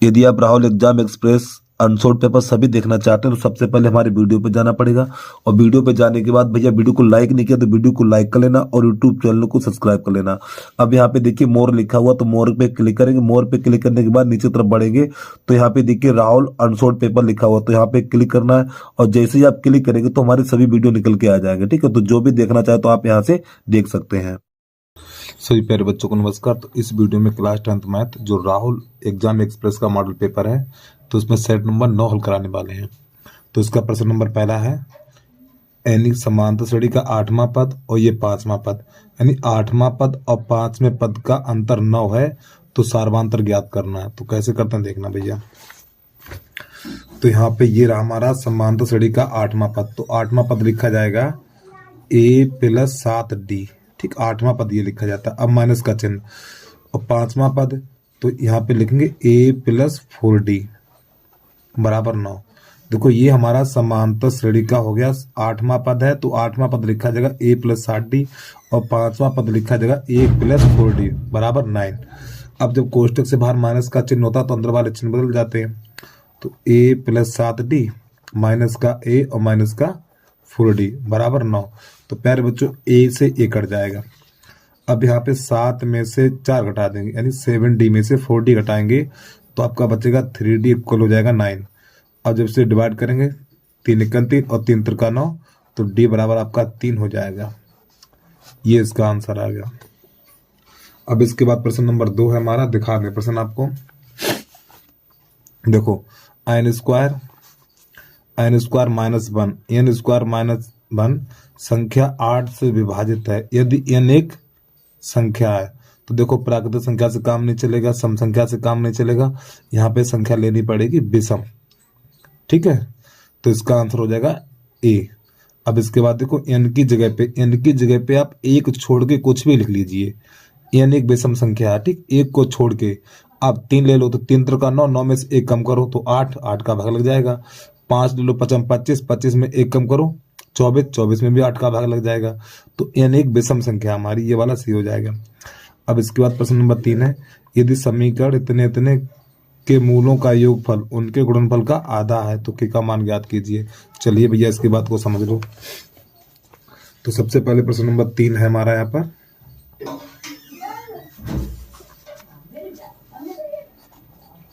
यदि आप Rahul exam express unsold paper सभी देखना चाहते हैं तो सबसे पहले हमारे वीडियो पे जाना पड़ेगा। और वीडियो पे जाने के बाद भैया वीडियो को लाइक नहीं किया तो वीडियो को लाइक कर लेना और यूट्यूब चैनल को सब्सक्राइब कर लेना। अब यहाँ पे देखिए मोर लिखा हुआ, तो मोर पे क्लिक करेंगे। मोर पे क्लिक करने के बाद नीचे तरफ बढ़ेंगे तो यहाँ पे देखिए राहुल अनसोल्ड पेपर लिखा हुआ, तो यहाँ पे क्लिक करना है। और जैसे ही आप क्लिक करेंगे तो हमारे सभी वीडियो निकल के आ जाएंगे। ठीक है, तो जो भी देखना चाहे तो आप यहाँ से देख सकते हैं। सभी प्यारे बच्चों को नमस्कार। तो इस वीडियो में क्लास 10th मैथ जो राहुल एग्जाम एक्सप्रेस का मॉडल पेपर है, तो उसमें सेट नंबर 9 हल कराने वाले हैं। तो इसका प्रश्न नंबर पहला है, यानी समांतर श्रेणी का 8वां पद और ये 5वां पद, यानी 8वां पद और 5वें पद का अंतर 9 है, तो सार्वंतर ज्ञात करना है। तो कैसे करते हैं देखना भैया। तो यहाँ पे ये रहा हमारा समांतर श्रेणी का 8वां पद। तो 8वां पद लिखा जाएगा a + 7d। ठीक, 8वां पद ये लिखा जाता है। अब माइनस का चिन्ह। और 5वां पद तो यहाँ पे लिखेंगे a + 4d बराबर 9। देखो ये हमारा समांतर श्रेणी का हो गया 8वां पद है, तो 8वां पद लिखा जाएगा a + 7d और 5वां पद लिखा जाएगा a + 4d बराबर 9। अब जब कोष्टक से बाहर माइनस का चिन्ह होता है तो अंदर वाले चिन्ह बदल जाते हैं। तो a + 7d माइनस का a और माइनस का 4d बराबर 9। तो प्यारे बच्चों a से a कट जाएगा। अब यहाँ पे 7 में से 4 घटा देंगे, यानी 7d में से 4d घटाएंगे तो आपका बचेगा 3d इक्वल हो जाएगा 9। अब जब से डिवाइड करेंगे 3 × 3 और 3 × 3 = 9, तो d बराबर आपका 3 हो जाएगा। ये इसका आंसर आ गया। अब इसके बाद प्रश्न नंबर 2 है हमारा, दिखा दें प्रश्न आपको। देखो n² - 1 n² - 1 संख्या 8 से विभाजित है यदि n एक संख्या है। तो देखो प्राकृतिक संख्या से काम नहीं चलेगा, सम संख्या से काम नहीं चलेगा, यहाँ पे संख्या लेनी पड़ेगी विषम। ठीक है, तो इसका आंसर हो जाएगा a। अब इसके बाद देखो n की जगह पे आप एक छोड़ के कुछ भी लिख लीजिए। n एक विषम संख्या है। ठीक, एक को छोड़ के आप 3 ले लो तो 3 × 3 = 9, 9 में से 1 कम करो तो 8, 8 का भाग लग जाएगा। 5 ले लो, 5 × 25, 25 में 1 कम करो 24, 24 में भी 8 का भाग लग जाएगा। तो n एक विषम संख्या हमारी, ये वाला सही हो जाएगा। अब इसके बाद प्रश्न नंबर 3 है, यदि समीकरण इतने इतने के मूलों का योगफल उनके गुणनफल का आधा है तो k का मान ज्ञात कीजिए। चलिए भैया इसकी बात को समझ लो। तो सबसे पहले प्रश्न नंबर 3 है हमारा यहाँ पर,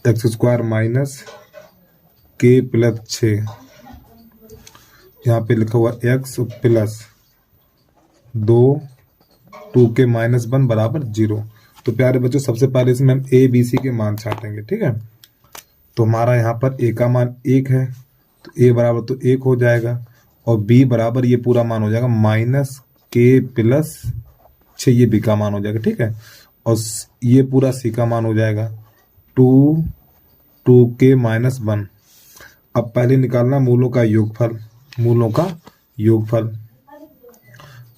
x² - k + 6, यहाँ पे लिखा हुआ x + 2 2k - 1 बराबर 0। तो प्यारे बच्चों सबसे पहले इसमें हम a b c के मान छाटेंगे। ठीक है, तो हमारा यहाँ पर a का मान 1 है, तो a बराबर तो 1 हो जाएगा, और b बराबर ये पूरा मान हो जाएगा -k + 6, ये b का मान हो जाएगा। ठीक है, और ये पूरा c का मान हो जाएगा 2k - 1। अब पहले निकालना मूलों का योगफल,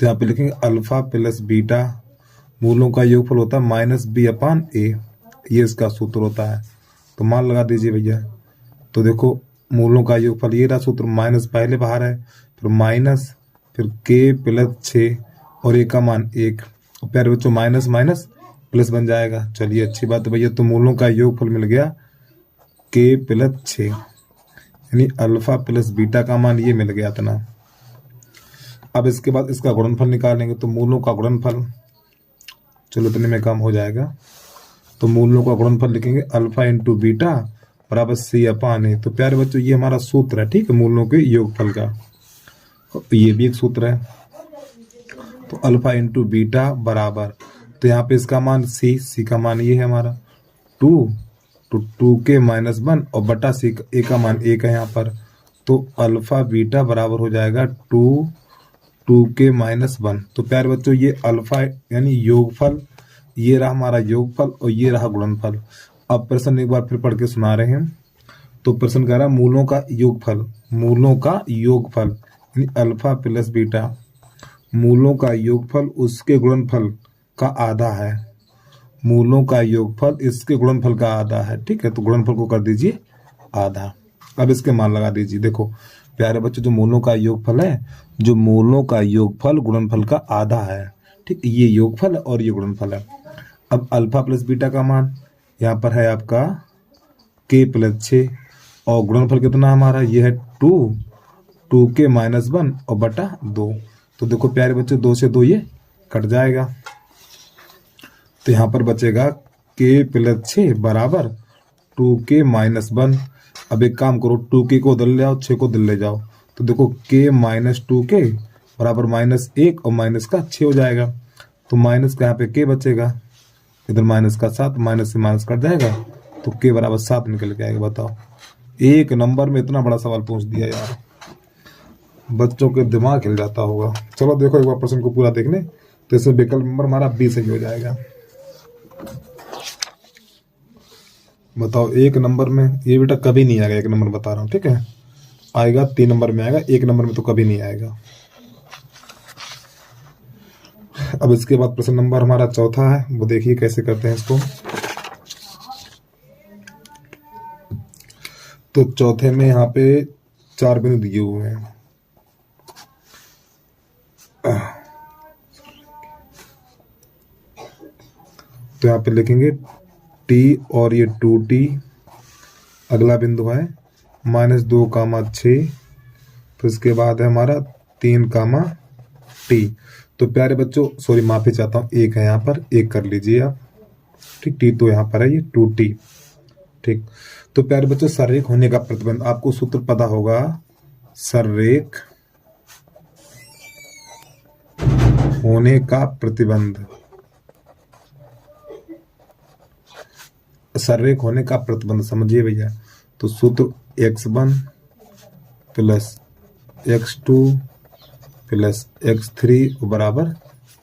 तो यहाँ पे लिखेंगे अल्फा + बीटा, मूलों का योगफल होता है -b/a, ये इसका सूत्र होता है। तो मान लगा दीजिए भैया। तो देखो मूलों का योगफल ये रहा सूत्र, माइनस पहले बाहर है, फिर माइनस, फिर k + 6 और a का मान 1। और प्यारे बच्चों माइनस माइनस प्लस बन जाएगा। चलिए अच्छी बात है भैया। तो मूलों का योगफल मिल गया k + 6, यानी अल्फा + बीटा का मान ये मिल गया इतना। अब इसके बाद इसका गुणनफल निकालेंगे। तो मूलों का गुणनफल, चलो इतने में काम हो जाएगा। तो मूलों का गुणनफल लिखेंगे अल्फा × बीटा बराबर c/a। तो प्यारे बच्चों ये हमारा सूत्र है। ठीक है, मूलों के योगफल का, ये भी एक सूत्र है। तो अल्फा × बीटा बराबर, तो यहाँ पे इसका मान c का मान ये है हमारा 2, तो 2k - 1 और बटा c, a का मान 1 है यहाँ पर। तो अल्फा बीटा बराबर हो जाएगा 2k - 1। तो प्यारे बच्चों ये अल्फा यानी योगफल, ये रहा हमारा योगफल और ये रहा गुणनफल। अब प्रश्न एक बार फिर पढ़ के सुना रहे हैं। तो प्रश्न कह रहा है मूलों का योगफल यानी अल्फा + बीटा, मूलों का योगफल उसके गुणनफल का आधा है, मूलों का योगफल इसके गुणनफल का आधा है। ठीक है, तो गुणनफल को कर दीजिए आधा। अब इसके मान लगा दीजिए। देखो प्यारे बच्चों जो मूलों का योगफल गुणनफल का आधा है। ठीक, ये योगफल और ये गुणनफल है। अब अल्फा + बीटा का मान यहाँ पर है आपका k प्लस 6 और गुणनफल कितना हमारा ये है 2k माइनस 1 और बटा 2। तो देखो प्यारे बच्चों 2 से 2 ये कट जाएगा, तो यहाँ पर बचेगा k प्लस 6 बराबर 2k माइनस 1। अब एक काम करो, 2k को उधर ले आओ, 6 को उधर ले जाओ, तो देखो k माइनस 2k बराबर माइनस 1 और माइनस का 6 हो जाएगा। तो माइनस का यहाँ पे k बचेगा, इधर माइनस का 7, माइनस से माइनस कट जाएगा, तो k बराबर 7 निकल के आएगा। बताओ, एक नंबर में इतना बड़ा सवाल पूछ दिया यार, बच्चों के दिमाग हिल जाता होगा। चलो देखो एक बार प्रश्न को पूरा देखने, तो इसमें विकल्प नंबर हमारा बी सही हो जाएगा। बताओ एक नंबर में, ये बेटा कभी नहीं आएगा, एक नंबर बता रहा हूँ, ठीक है, आएगा 3 नंबर में आएगा, एक नंबर में तो कभी नहीं आएगा। अब इसके बाद प्रश्न नंबर हमारा चौथा है, वो देखिए कैसे करते हैं इसको। तो चौथे में यहाँ पे 4 बिंदु दिए हुए हैं। तो यहाँ पे लिखेंगे t और ये 2t, अगला बिंदु है -2, 6, फिर इसके बाद है हमारा 3, t। तो प्यारे बच्चों सॉरी माफी चाहता हूँ, एक है यहाँ पर, एक कर लीजिए आप, ठीक, t तो यहाँ पर है ये 2t, ठीक। तो प्यारे बच्चों सररेख होने का प्रतिबंध, आपको सूत्र पता होगा, सररेख होने का प्रतिबंध, सररेख होने का प्रतिबंध समझिए भैया। तो सूत्र x1 plus x2 plus x3 बराबर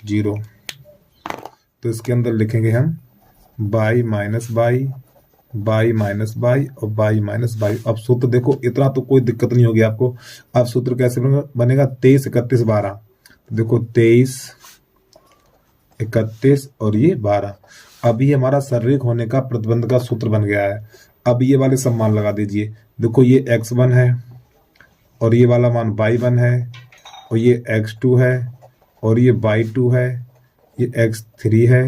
0। तो इसके अंदर लिखेंगे हम y minus y, y minus y और y माइनस y। अब सूत्र देखो, इतना तो कोई दिक्कत नहीं होगी आपको। अब सूत्र कैसे बनेगा, 23, 31, 12। तो देखो 23, 31 और ये 12। अब ये हमारा सररेख होने का प्रतिबंध का सूत्र बन गया है। अब ये वाले सब मान लगा दीजिए। देखो ये x1 है और ये वाला मान y1 है और ये x2 है और ये y2 है, ये x3 है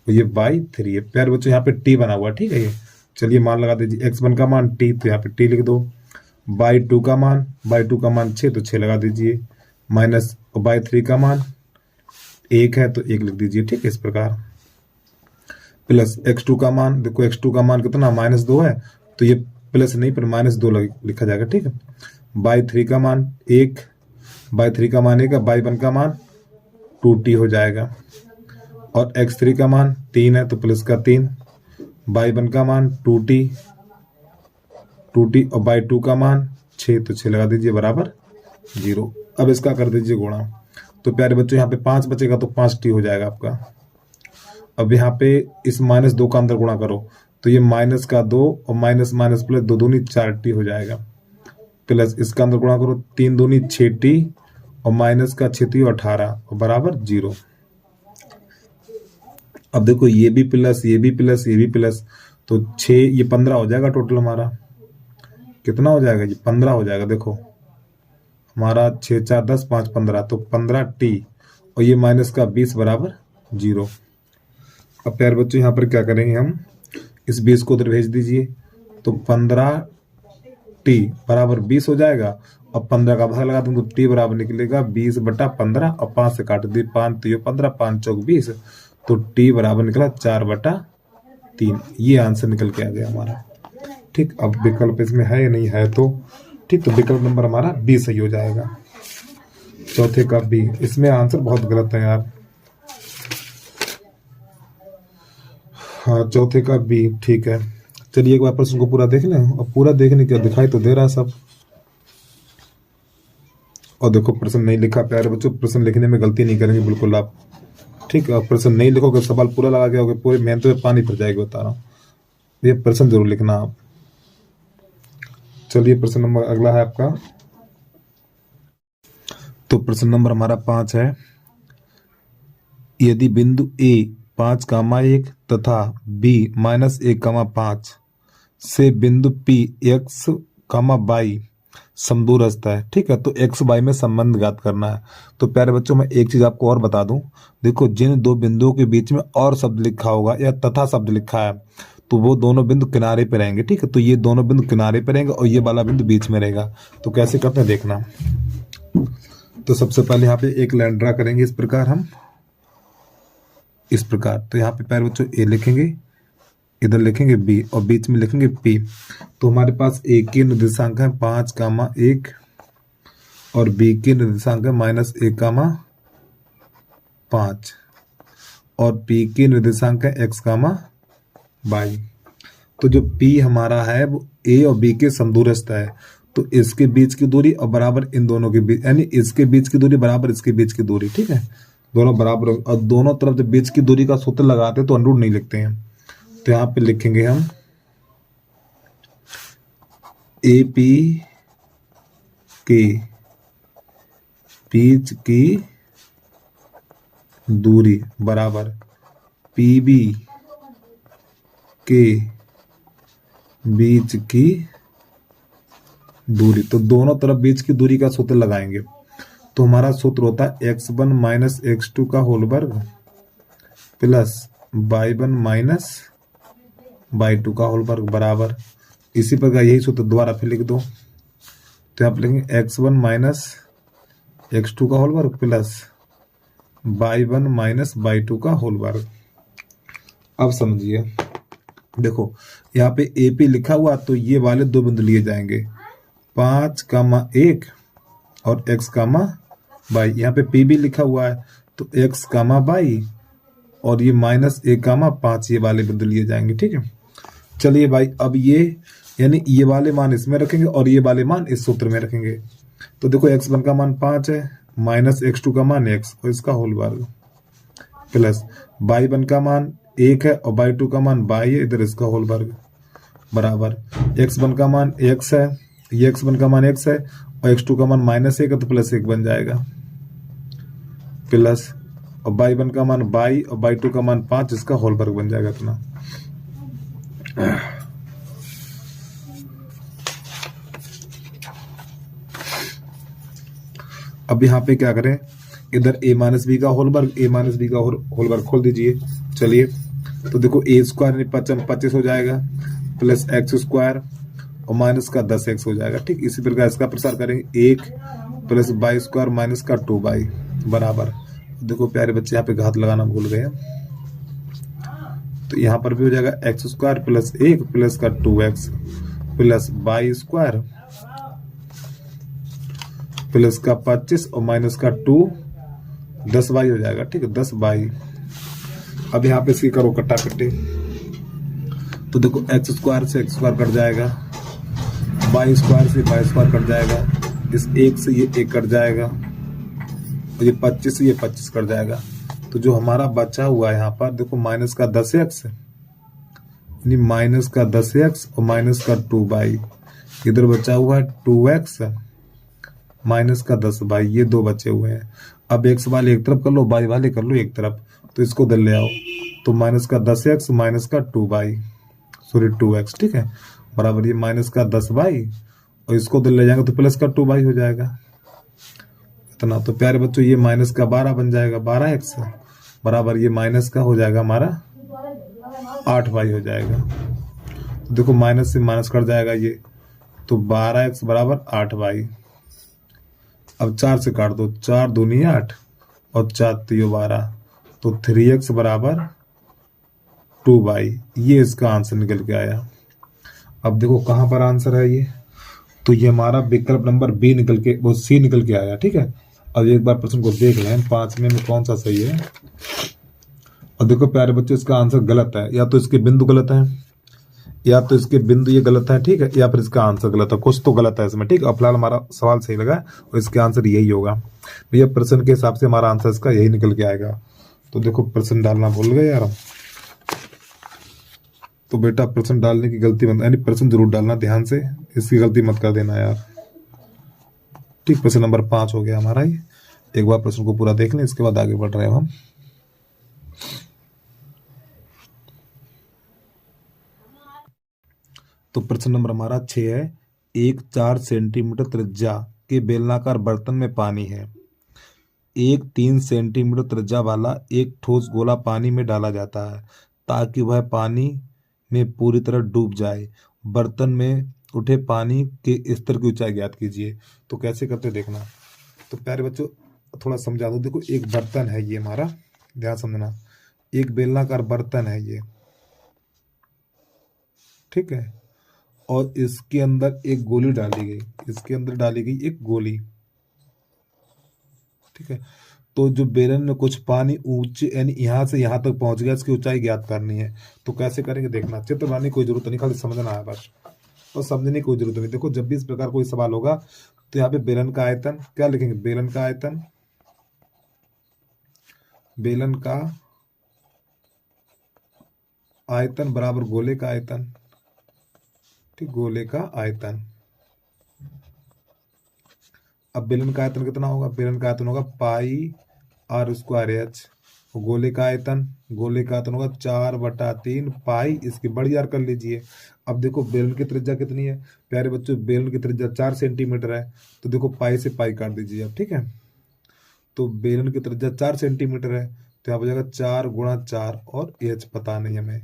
और ये y3 है। प्यारे बच्चों यहाँ पे t बना हुआ, ठीक है। ये चलिए मान लगा दीजिए, x1 का मान t, तो यहाँ पे t लिख दो। y2 का मान 6, तो 6 लगा दीजिए। माइनस y3 का मान 1 है, तो 1 लिख दीजिए, ठीक है, इस प्रकार। प्लस x2 का मान, देखो x2 का मान कितना, -2 है, तो ये प्लस नहीं पर -2 लिखा जाएगा, ठीक है। y3 का मान 1, y3 का मान 1 है, y1 का मान 2t हो जाएगा और x3 का मान 3 है, तो प्लस का 3, y1 का मान 2t और y2 का मान 6, तो 6 लगा दीजिए बराबर 0। अब इसका कर दीजिए गुणा। तो प्यारे बच्चों यहाँ पे 5 बचेगा, तो 5t हो जाएगा आपका। अब यहाँ पे इस -2 का अंदर गुणा करो, तो ये माइनस का 2 और माइनस माइनस प्लस 2 दूनी 4t हो जाएगा। प्लस इसका अंदर गुणा करो, 3 दूनी 6t और माइनस का 6t 18 और बराबर 0। अब देखो ये भी प्लस, ये भी प्लस, ये भी प्लस, तो 6, ये 15 हो जाएगा टोटल हमारा। कितना हो जाएगा, ये 15 हो जाएगा। देखो हमारा 6, 4, 10, 5, 15, तो 15t और ये माइनस का 20 बराबर 0। अब प्यारे बच्चों यहाँ पर क्या करेंगे हम, इस 20 को उधर भेज दीजिए, तो 15t बराबर 20 हो जाएगा। अब 15 का भाग लगा दूं तो t बराबर निकलेगा 20/15 और 5 से काट दी, 5 तो ये 15, 5 चौक 20, तो t बराबर निकला 4/3। ये आंसर निकल के आ गया हमारा, ठीक। अब विकल्प इसमें है या नहीं है, तो ठीक, तो विकल्प नंबर हमारा बी सही हो जाएगा, चौथे का बी। इसमें आंसर बहुत गलत है यार, हाँ चौथे का बी, ठीक है। चलिए एक बार प्रश्न को पूरा देख लें, और पूरा देखने के दिखाई तो दे रहा है सब। और देखो प्रश्न नहीं लिखा, प्यारे बच्चों प्रश्न लिखने में गलती नहीं करेंगे बिल्कुल आप, ठीक है। प्रश्न नहीं लिखोगे, सवाल पूरा लगा के पूरे मेहनत में पानी फिर जाएगी, बता रहा हूँ। ये प्रश्न जरूर लिखना आप। चलिए प्रश्न नंबर अगला है आपका। तो प्रश्न नंबर हमारा 5 है। यदि बिंदु A 5,1 तथा B -1,5 से बिंदु P x, y समदूरस्थ है, ठीक है, तो x y में संबंध ज्ञात करना है। तो प्यारे बच्चों मैं एक चीज आपको और बता दूं, देखो जिन दो बिंदुओं के बीच में और शब्द लिखा होगा या तथा शब्द लिखा है, तो वो दोनों बिंदु किनारे पे रहेंगे। ठीक है, तो ये दोनों बिंदु किनारे पे रहेंगे और ये वाला बिंदु बीच में रहेगा। तो कैसे करते हैं देखना। तो सबसे पहले यहाँ पे एक लाइन ड्रा करेंगे इस प्रकार हम, इस प्रकार। तो यहाँ पे प्यारे बच्चों ए लिखेंगे, इधर लिखेंगे बी और बीच में लिखेंगे पी। तो हमारे पास ए के निर्देशांक है 5,1 और बी के निर्देशांक है -1,5 और पी के निर्देशांक है x,y। तो जो p हमारा है वो a और b के समदूरस्थ है, तो इसके बीच की दूरी और बराबर इन दोनों के बीच, यानी इसके बीच की दूरी बराबर इसके बीच की दूरी। ठीक है, दोनों बराबर, और दोनों तरफ जब बीच की दूरी का सूत्र लगाते हैं तो अंडर नहीं लिखते हैं। तो यहाँ पे लिखेंगे हम ए पी के बीच की दूरी बराबर पी बी के बीच की दूरी। तो दोनों तरफ बीच की दूरी का सूत्र लगाएंगे। तो हमारा सूत्र होता है x1 माइनस x2 का होल वर्ग प्लस y1 माइनस y2 का होल वर्ग बराबर, इसी प्रकार यही सूत्र दोबारा फिर लिख दो। तो आप लिखेंगे x1 माइनस x2 का होल वर्ग प्लस y1 माइनस y2 का होल वर्ग। अब समझिए, देखो यहाँ पे ए पी लिखा हुआ, तो ये वाले दो बिंदु लिए जाएंगे 5,1 और x,y। यहाँ पे पी भी लिखा हुआ है, तो x,y और ये -1,5 ये वाले बिंदु लिए जाएंगे। ठीक है, चलिए भाई, अब ये यानी ये वाले मान इसमें रखेंगे और ये वाले मान इस सूत्र में रखेंगे। तो देखो x1 का मान 5 है, माइनस x2 का मान x और इसका होल वर्ग प्लस y1 का मान 1 है और y2 का मान y है, इधर इसका होल वर्ग बराबर x1 का मान x है, ये x1 का मान x है और x2 का मान -1 है, तो +1 बन जाएगा प्लस, और y1 का मान y और y2 का मान 5, इसका होल वर्ग बन जाएगा इतना। अब यहाँ पे क्या करें, इधर a माइनस बी का होल वर्ग, a माइनस बी का होल वर्ग खोल दीजिए। चलिए, तो देखो a स्क्वायर 25 हो जाएगा प्लस x स्क्वायर और माइनस का 10x हो जाएगा। ठीक, इसी प्रकार इसका प्रसार करेंगे 1 प्लस y स्क्वायर माइनस का 2y बराबर। देखो प्यारे बच्चे, यहाँ पे घात लगाना भूल गए, तो यहाँ पर भी हो जाएगा x स्क्वायर प्लस 1 प्लस का 2x plus y square plus का 25 और माइनस का 2, 10y हो जाएगा। ठीक है, 10y। अब यहाँ पे इसकी करो कट्टा कट्टी, तो देखो x स्क्वायर से x स्क्वायर कट जाएगा, y स्क्वायर से y स्क्वायर कट जाएगा, इस 1 से ये 1 कट जाएगा और ये 25 से ये 25 कट जाएगा। तो जो हमारा बचा हुआ है यहाँ पर देखो माइनस का 10x, यानी माइनस का 10x और माइनस का 2y, इधर बचा हुआ है 2x माइनस का 10y, ये दो बचे हुए हैं। अब x वाले एक तरफ कर लो, y वाले कर लो एक तरफ, तो इसको इधर ले आओ, तो माइनस का 10x माइनस का 2x। ठीक है, बराबर ये माइनस का 10y और इसको इधर ले जाएंगे तो प्लस का 2y हो जाएगा इतना। तो प्यारे बच्चों, ये माइनस का 12 बन जाएगा, 12x बराबर ये माइनस का हो जाएगा हमारा 8y हो जाएगा। तो देखो माइनस से माइनस कट जाएगा ये, तो 12x बराबर 8y। अब 4 से काट दो, 4 दूनी 8 और 4 3 12, तो 3x बराबर 2y। ये इसका आंसर निकल के आया। अब देखो कहाँ पर आंसर है ये, तो ये हमारा विकल्प नंबर बी निकल के, वो सी निकल के आया। ठीक है, अब एक बार प्रश्न को देख लें 5 में कौन सा सही है। और देखो प्यारे बच्चों, इसका आंसर गलत है, या तो इसके बिंदु गलत है, या तो इसके बिंदु ये गलत है। ठीक है, या फिर इसका आंसर गलत है, कुछ तो गलत है इसमें। ठीक है, अब फिलहाल हमारा सवाल सही लगा और इसका आंसर यही होगा भैया। प्रश्न के हिसाब से हमारा आंसर इसका यही निकल के आएगा। तो देखो प्रश्न डालना भूल गए यार, तो बेटा प्रश्न डालने की गलती मत, यानी प्रश्न जरूर डालना ध्यान से, इसकी गलती मत कर देना यार। ठीक, प्रश्न नंबर 5 हो गया हमारा ये। एक बार प्रश्न को पूरा देख लें, इसके बाद आगे बढ़ रहे हैं हम। तो प्रश्न नंबर हमारा 6 है, एक 4 सेंटीमीटर त्रिज्या के बेलनाकार बर्तन में पानी है। एक 3 सेंटीमीटर त्रिज्या वाला एक ठोस गोला पानी में डाला जाता है ताकि वह पानी में पूरी तरह डूब जाए। बर्तन में उठे पानी के स्तर की ऊंचाई ज्ञात कीजिए। तो कैसे करते देखना। तो प्यारे बच्चों थोड़ा समझा दो। देखो एक बर्तन है ये हमारा, ध्यान समझना, एक बेलनाकार बर्तन है ये, ठीक है, और इसके अंदर एक गोली डाली गई, इसके अंदर डाली गई एक गोली, ठीक है। तो जो बेलन में कुछ पानी ऊंचे यानी यहाँ से यहाँ तक पहुंच गया, इसकी ऊंचाई ज्ञात करनी है। तो कैसे करेंगे देखना। चित्र बनाने की कोई जरूरत नहीं, खाली समझना है बस, और समझने की कोई जरूरत नहीं। देखो जब भी इस प्रकार कोई सवाल होगा तो यहाँ पे बेलन का आयतन क्या लिखेंगे, बेलन का आयतन, बेलन का आयतन बराबर गोले का आयतन, ठीक, गोले का आयतन। अब बेलन का आयतन कितना होगा, बेलन का आयतन होगा पाई आर स्क्वायर एच। गोले का आयतन, गोले का आयतन होगा 4/3 पाई, इसकी बड़ी आर कर लीजिए। अब देखो बेलन की त्रिज्या कितनी है प्यारे बच्चों, बेलन की त्रिज्या 4 सेंटीमीटर है। तो देखो पाई से पाई काट दीजिए अब, ठीक है। तो बेलन की त्रिज्या 4 सेंटीमीटर है, तो यहाँ हो जाएगा 4 × 4 और एच पता नहीं हमें।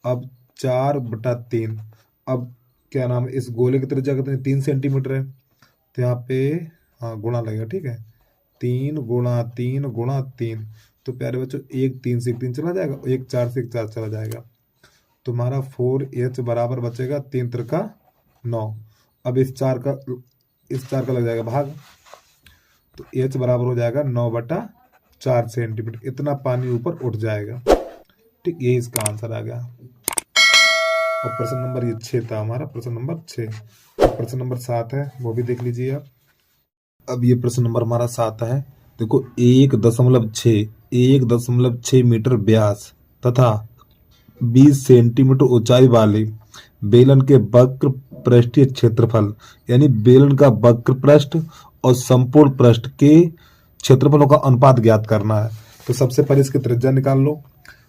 अब 4/3, अब क्या नाम है, इस गोले की त्रिज्या कितनी, 3 सेंटीमीटर है, तो यहाँ पे हाँ गुणा लगेगा, ठीक है, 3 × 3 × 3। तो प्यारे बच्चों 1 3 से 1 3 चला जाएगा, 1 4 से 1 4 चला जाएगा। तो हमारा 4h बराबर बचेगा 3 × 9। अब इस 4 का लग जाएगा भाग, तो h बराबर हो जाएगा 9/4 सेंटीमीटर। इतना पानी ऊपर उठ जाएगा, ठीक, ये इसका आंसर आ गया। और प्रश्न नंबर ये 6 था हमारा, प्रश्न नंबर 6। प्रश्न नंबर 7 है, वो भी देख लीजिए आप। अब ये प्रश्न नंबर हमारा 7 है। देखो 1.6 मीटर व्यास तथा 20 सेंटीमीटर ऊंचाई वाले बेलन के वक्र पृष्ठीय क्षेत्रफल, यानी बेलन का वक्र पृष्ठ और संपूर्ण पृष्ठ के क्षेत्रफलों का अनुपात ज्ञात करना है। तो सबसे पहले इसकी त्रिज्या निकाल लो।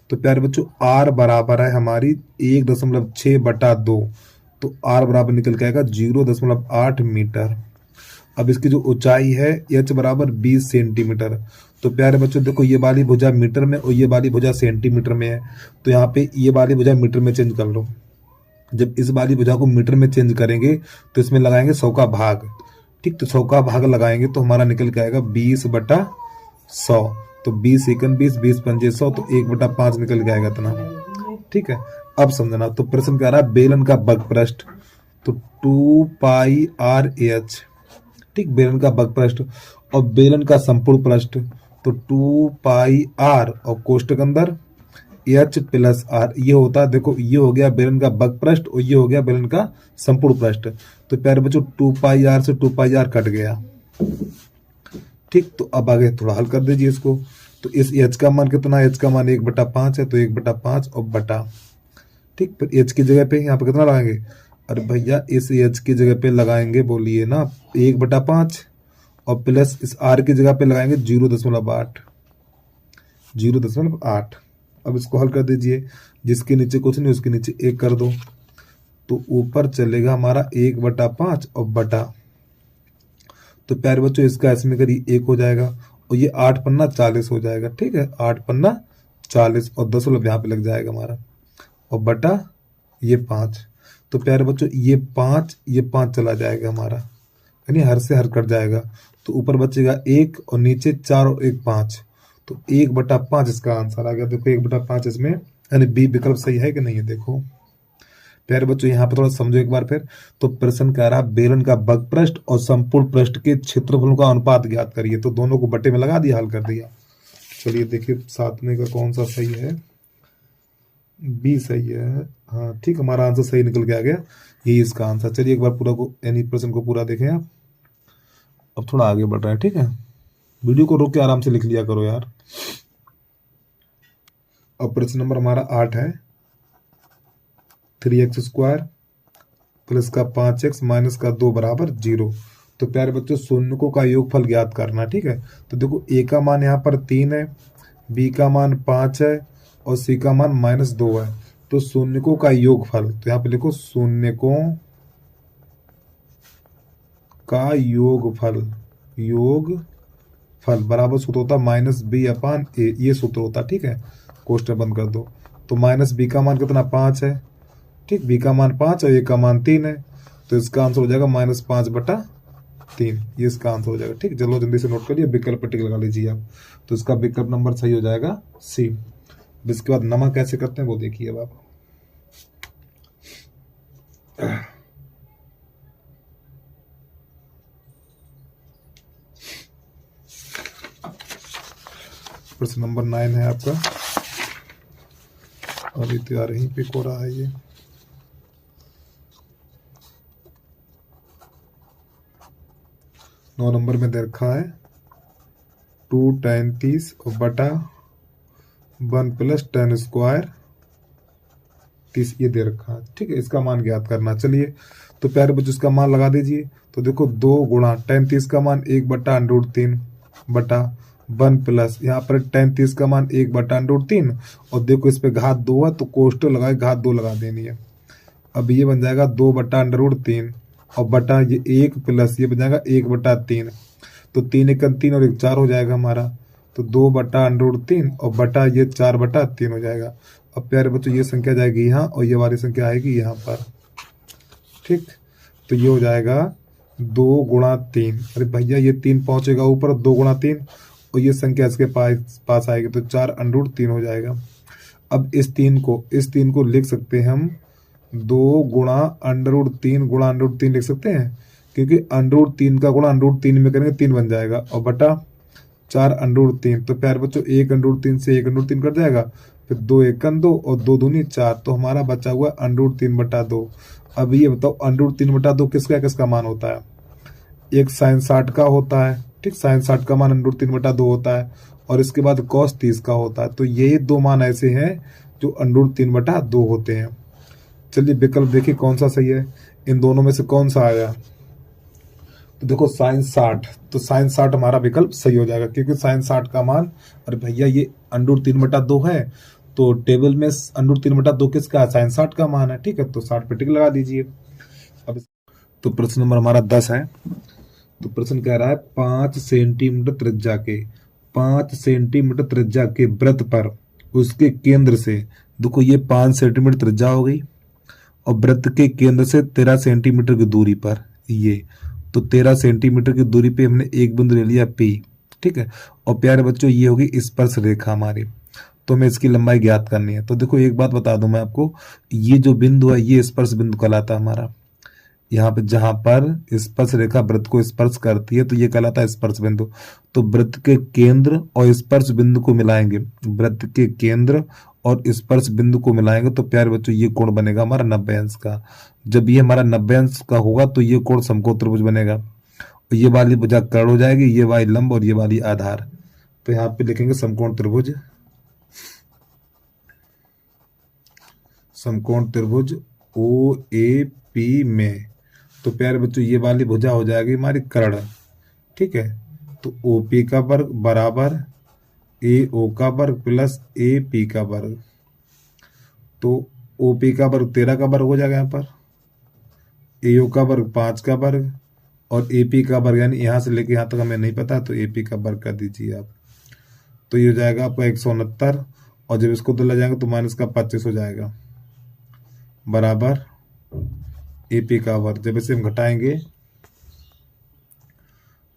तो प्यारे बच्चों r बराबर है हमारी 1.6/2, तो r बराबर निकल के आएगा 0.8 मीटर। अब इसकी जो ऊंचाई है h बराबर 20 सेंटीमीटर। तो प्यारे बच्चों देखो ये वाली भुजा मीटर में और ये वाली भुजा सेंटीमीटर में है, तो यहाँ पे ये वाली भुजा मीटर में चेंज कर लो। जब इस वाली भुजा को मीटर में चेंज करेंगे तो इसमें लगाएंगे 100 का भाग, ठीक, तो 100 का भाग लगाएंगे तो हमारा निकल के आएगा 20/100। तो 20 एकन 20, 20 पंजे 100, तो 1/5 निकल के आएगा इतना, ठीक है। अब समझना, तो प्रश्न कह रहा है बेलन का वक्र पृष्ठ, तो 2πr/h, ठीक, बेलन का वक्र पृष्ठ, और बेलन का संपूर्ण पृष्ठ तो 2πr और कोष्ठक अंदर h + r, ये होता है, देखो ये हो गया बेलन का वक्र पृष्ठ और ये हो गया बेलन का संपूर्ण पृष्ठ। तो प्यारे बच्चों 2πr से 2πr कट गया, ठीक। तो अब आगे थोड़ा हल कर दीजिए इसको। तो इस h का मान कितना है, h का मान 1/5 है, तो 1/5 और बटा, ठीक, फिर h की जगह पे यहाँ पे कितना लगाएंगे, अरे भैया इस h की जगह पे लगाएंगे, बोलिए ना 1/5, और प्लस इस r की जगह पे लगाएंगे 0.8, 0.8। अब इसको हल कर दीजिए, जिसके नीचे कुछ नहीं उसके नीचे 1 कर दो, तो ऊपर चलेगा हमारा 1/5 और बटा। तो प्यारे बच्चों इसका इसमें करिए 1 हो जाएगा, और ये 8 पन्ना 40 हो जाएगा, ठीक है, 8 पन्ना 40, और 10 यहाँ पे लग जाएगा हमारा, और बटा ये 5। तो प्यारे बच्चों ये 5 चला जाएगा हमारा, यानी हर से हर कट जाएगा, तो ऊपर बचेगा 1 और नीचे 4 और 1 5, तो 1/5 इसका आंसर आ गया। देखो 1/5 इसमें, यानी बी विकल्प सही है कि नहीं है। देखो प्यारे बच्चों यहाँ पर थोड़ा समझो एक बार फिर। तो प्रश्न कह रहा है बेलन का वक्र पृष्ठ और संपूर्ण पृष्ठ के क्षेत्रफलों का अनुपात ज्ञात करिए। तो दोनों को बटे में लगा दिया, हल कर दिया। चलिए देखिए 7 में का कौन सा सही है, बी सही है, हाँ ठीक, हमारा आंसर सही निकल के आ गया, यही इसका आंसर। चलिए एक बार पूरा को यानी प्रश्न को पूरा देखें आप। अब थोड़ा आगे बढ़ रहे हैं, ठीक है, वीडियो को रोक के आराम से लिख लिया करो यार। अब प्रश्न नंबर हमारा 8 है, 3x² प्लस का 5x माइनस का 2 बराबर 0। तो प्यारे बच्चों शून्यकों का योगफल ज्ञात करना, ठीक है। तो देखो a का मान यहाँ पर 3 है, b का मान 5 है और c का मान -2 है। तो शून्यकों का योगफल, तो यहाँ पे लिखो शून्यकों का योगफल बराबर सूत्र होता -b/a, ये सूत्र होता, ठीक है। कोष्टक बंद कर दो। तो -b का मान कितना 5 है, ठीक, बी का मान 5 और ए का मान 3 है, तो इसका आंसर हो जाएगा -5/3। ये इसका आंसर हो जाएगा। ठीक, चलो जल्दी से नोट करिए, विकल्प पर टिक लगा लीजिए आप। तो इसका विकल्प नंबर सही हो जाएगा सी। इसके बाद नमा कैसे करते हैं वो देखिए अब आप। प्रश्न नंबर 9 है आपका, अभी तैयार यहीं पे हो रहा है ये। नौ नंबर में दे रखा है 2 tan 30 बटा 1 + tan स्क्वायर 30, ये दे रखा है। ठीक है, इसका मान ज्ञात करना। चलिए तो प्यारे बच्चों इसका मान लगा दीजिए। तो देखो 2 गुणा tan 30 का मान 1/√3 बटा 1 प्लस यहाँ पर tan 30 का मान 1/√3, और देखो इस पे घात 2 है तो कोष्टक लगाए घात 2 लगा देनी है। अब ये बन जाएगा 2/√3 और बटा ये 1 प्लस ये बन जाएगा 1/3, तो 3 × 3 और 1 4 हो जाएगा हमारा। तो 2/√3 और बटा ये 4/3 हो जाएगा। अब प्यारे बच्चों ये संख्या जाएगी यहाँ और ये वाली संख्या आएगी यहाँ पर। ठीक, तो ये हो जाएगा 2 × 3। अरे भैया ये 3 पहुंचेगा ऊपर, 2 × 3 और ये संख्या इसके पास आएगी तो 4/3 हो जाएगा। अब इस 3 को लिख सकते हैं हम 2 × √3 लिख सकते हैं, क्योंकि √3 का गुणा √3 में करेंगे 3 बन जाएगा और बटा 4/3। तो प्यारे बच्चों 1/3 से 1/3 कट जाएगा, फिर 2 × 1 = 2 और 2 दूनी 4, तो हमारा बचा हुआ √3/2। अब ये बताओ √3/2 किसका मान होता है? एक sin 60 का होता है। ठीक, sin 60 का मान √3/2 होता है और इसके बाद cos 30 का होता है। तो ये 2 मान ऐसे हैं जो √3/2 होते हैं। चलिए विकल्प देखिए कौन सा सही है, इन दोनों में से कौन सा आया। तो देखो sin 60, तो sin 60 हमारा विकल्प सही हो जाएगा, क्योंकि sin 60 का मान, अरे भैया ये √3/2 है तो टेबल में √3/2 किसका है? sin 60 का मान है। ठीक है, तो 60 पे टिक लगा दीजिए। अब तो प्रश्न नंबर हमारा 10 है। तो प्रश्न कह रहा है 5 सेंटीमीटर त्रिज्या के वृत्त पर उसके केंद्र से, देखो ये 5 सेंटीमीटर त्रिज्या हो गई और वृत्त के केंद्र से 13 सेंटीमीटर की दूरी पर, ये तो 13 सेंटीमीटर की दूरी पे हमने एक बिंदु ले लिया P। ठीक है, और प्यारे बच्चों ये होगी स्पर्श रेखा हमारी, तो हमें इसकी लंबाई ज्ञात करनी है। तो देखो एक बात बता दूं मैं आपको, ये जो बिंदु है ये स्पर्श बिंदु कहलाता है हमारा। यहाँ पे जहां पर स्पर्श रेखा वृत्त को स्पर्श करती है तो ये कहलाता है स्पर्श बिंदु। तो वृत्त के केंद्र और स्पर्श बिंदु को मिलाएंगे, वृत्त के केंद्र और स्पर्श बिंदु को मिलाएंगे तो प्यारे बच्चों ये कोण बनेगा हमारा 90 अंश का। जब ये हमारा 90 अंश का होगा तो ये कोण समकोण त्रिभुज बनेगा। ये वाली भुजा कर्ण हो जाएगी, ये वाली लंब और ये वाली आधार। तो यहाँ पे लिखेंगे समकोण त्रिभुज, समकोण त्रिभुज OAP में। तो प्यारे बच्चों ये वाली भुजा हो जाएगी हमारी कर्ण। ठीक है, तो OP का वर्ग बराबर AO का वर्ग प्लस AP का वर्ग। तो OP का वर्ग 13 का वर्ग हो जाएगा यहाँ पर, AO का वर्ग 5 का वर्ग और AP का वर्ग, यानी यहाँ से लेके यहाँ तक हमें नहीं पता तो AP का वर्ग कर दीजिए आप। तो ये हो जाएगा आपका 169 और जब इसको दला जाएंगे तो माइनस का 25 हो जाएगा बराबर AP का वर्ग। जब इसे हम घटाएंगे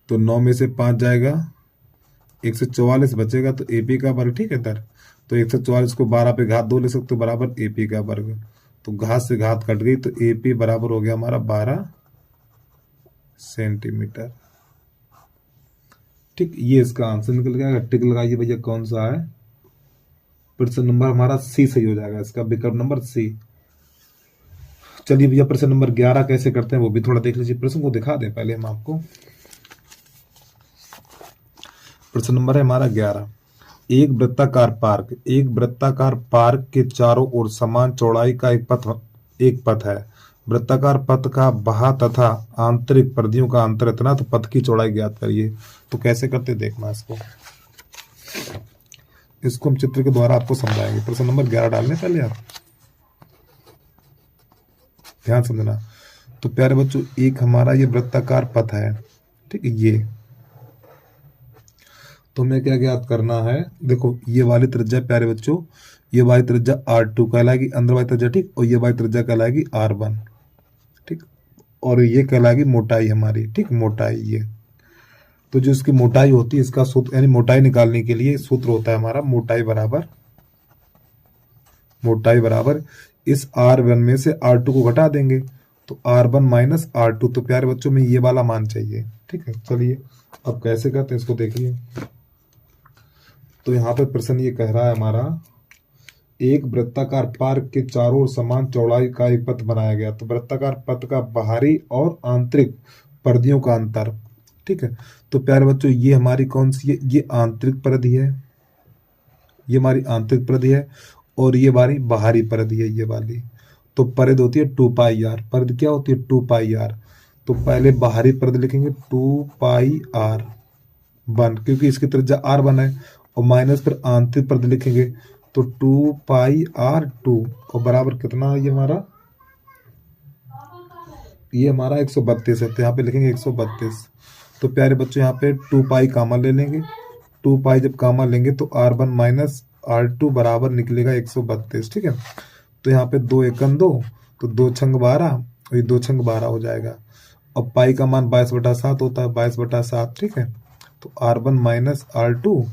तो 9 में से 5 जाएगा, 144 बचेगा तो AP का वर्ग। ठीक है सर, तो 144 को 12 पे घात 2 ले सकते हो बराबर AP का वर्ग। तो घात से घात कट गई तो AP बराबर हो गया हमारा 12 सेंटीमीटर। ठीक, ये इसका आंसर निकल गया। टिक लगाइए भैया कौन सा है। प्रश्न नंबर हमारा C सही हो जाएगा, इसका विकल्प नंबर C। चलिए भैया प्रश्न नंबर 11 कैसे करते हैं वो भी थोड़ा देख लीजिए। प्रश्न को दिखा दें पहले हम आपको। प्रश्न नंबर है हमारा 11। एक वृत्ताकार पार्क के चारों ओर समान चौड़ाई का एक पथ है। वृत्ताकार पथ का बाह्य तथा आंतरिक परिधियों का अंतर इतना, तो पथ की चौड़ाई ज्ञात करिए। तो कैसे करते देखना इसको हम चित्र के द्वारा आपको समझाएंगे। प्रश्न नंबर 11 डालने पहले आप ध्यान समझना। तो प्यारे बच्चों एक हमारा ये वृत्ताकार पथ है। ठीक है, ये तो हमें क्या ज्ञात करना है, देखो ये वाली त्रिज्या प्यारे बच्चों ये वाली त्रिज्या R2 कहलाएगी, अंदर वाली त्रिज्या, ठीक। और ये वाली त्रिज्या कहलाएगी R1, ठीक। और ये कहलाएगी मोटाई हमारी, ठीक, मोटाई ये। तो जो इसकी मोटाई होती है, इसका सूत्र यानी मोटाई निकालने के लिए सूत्र होता है हमारा मोटाई बराबर इस R1 में से R2 को घटा देंगे तो R1 माइनस R2। तो प्यारे बच्चों में ये वाला मान चाहिए, ठीक है। चलिए अब कैसे करते हैं इसको देखिए। तो यहाँ पे प्रश्न ये कह रहा है हमारा, एक वृत्ताकार पार्क के चारों ओर समान चौड़ाई का एक पथ बनाया गया। तो वृत्ताकार पथ का बाहरी और आंतरिक परिधियों का अंतर, ठीक है। तो प्यारे बच्चों ये हमारी कौन सी है, ये आंतरिक परिधि है, ये हमारी आंतरिक परिधि है, और ये हमारी बाहरी परिधि है, ये वाली। तो परिधि होती है 2 पाई आर, परिधि क्या होती है 2 पाई आर। तो पहले बाहरी परिधि लिखेंगे 2 पाई आर 1, क्योंकि इसकी त्रिज्या R1 है, और माइनस फिर आंतरिक परिधि लिखेंगे तो 2 पाई R2, और बराबर कितना है ये हमारा 132 है। तो यहाँ पे लिखेंगे 132। तो प्यारे बच्चों यहाँ पे 2 पाई कॉमन ले लेंगे, 2 पाई जब कॉमन लेंगे तो R1 माइनस R2 बराबर निकलेगा 132, ठीक है। तो यहाँ पे 2 एकम 2, तो 2 छंग 12, और ये 2 छंग 12 हो जाएगा। अब पाई का मान 22/7 होता है, 22/7, ठीक है। तो R1 माइनस R2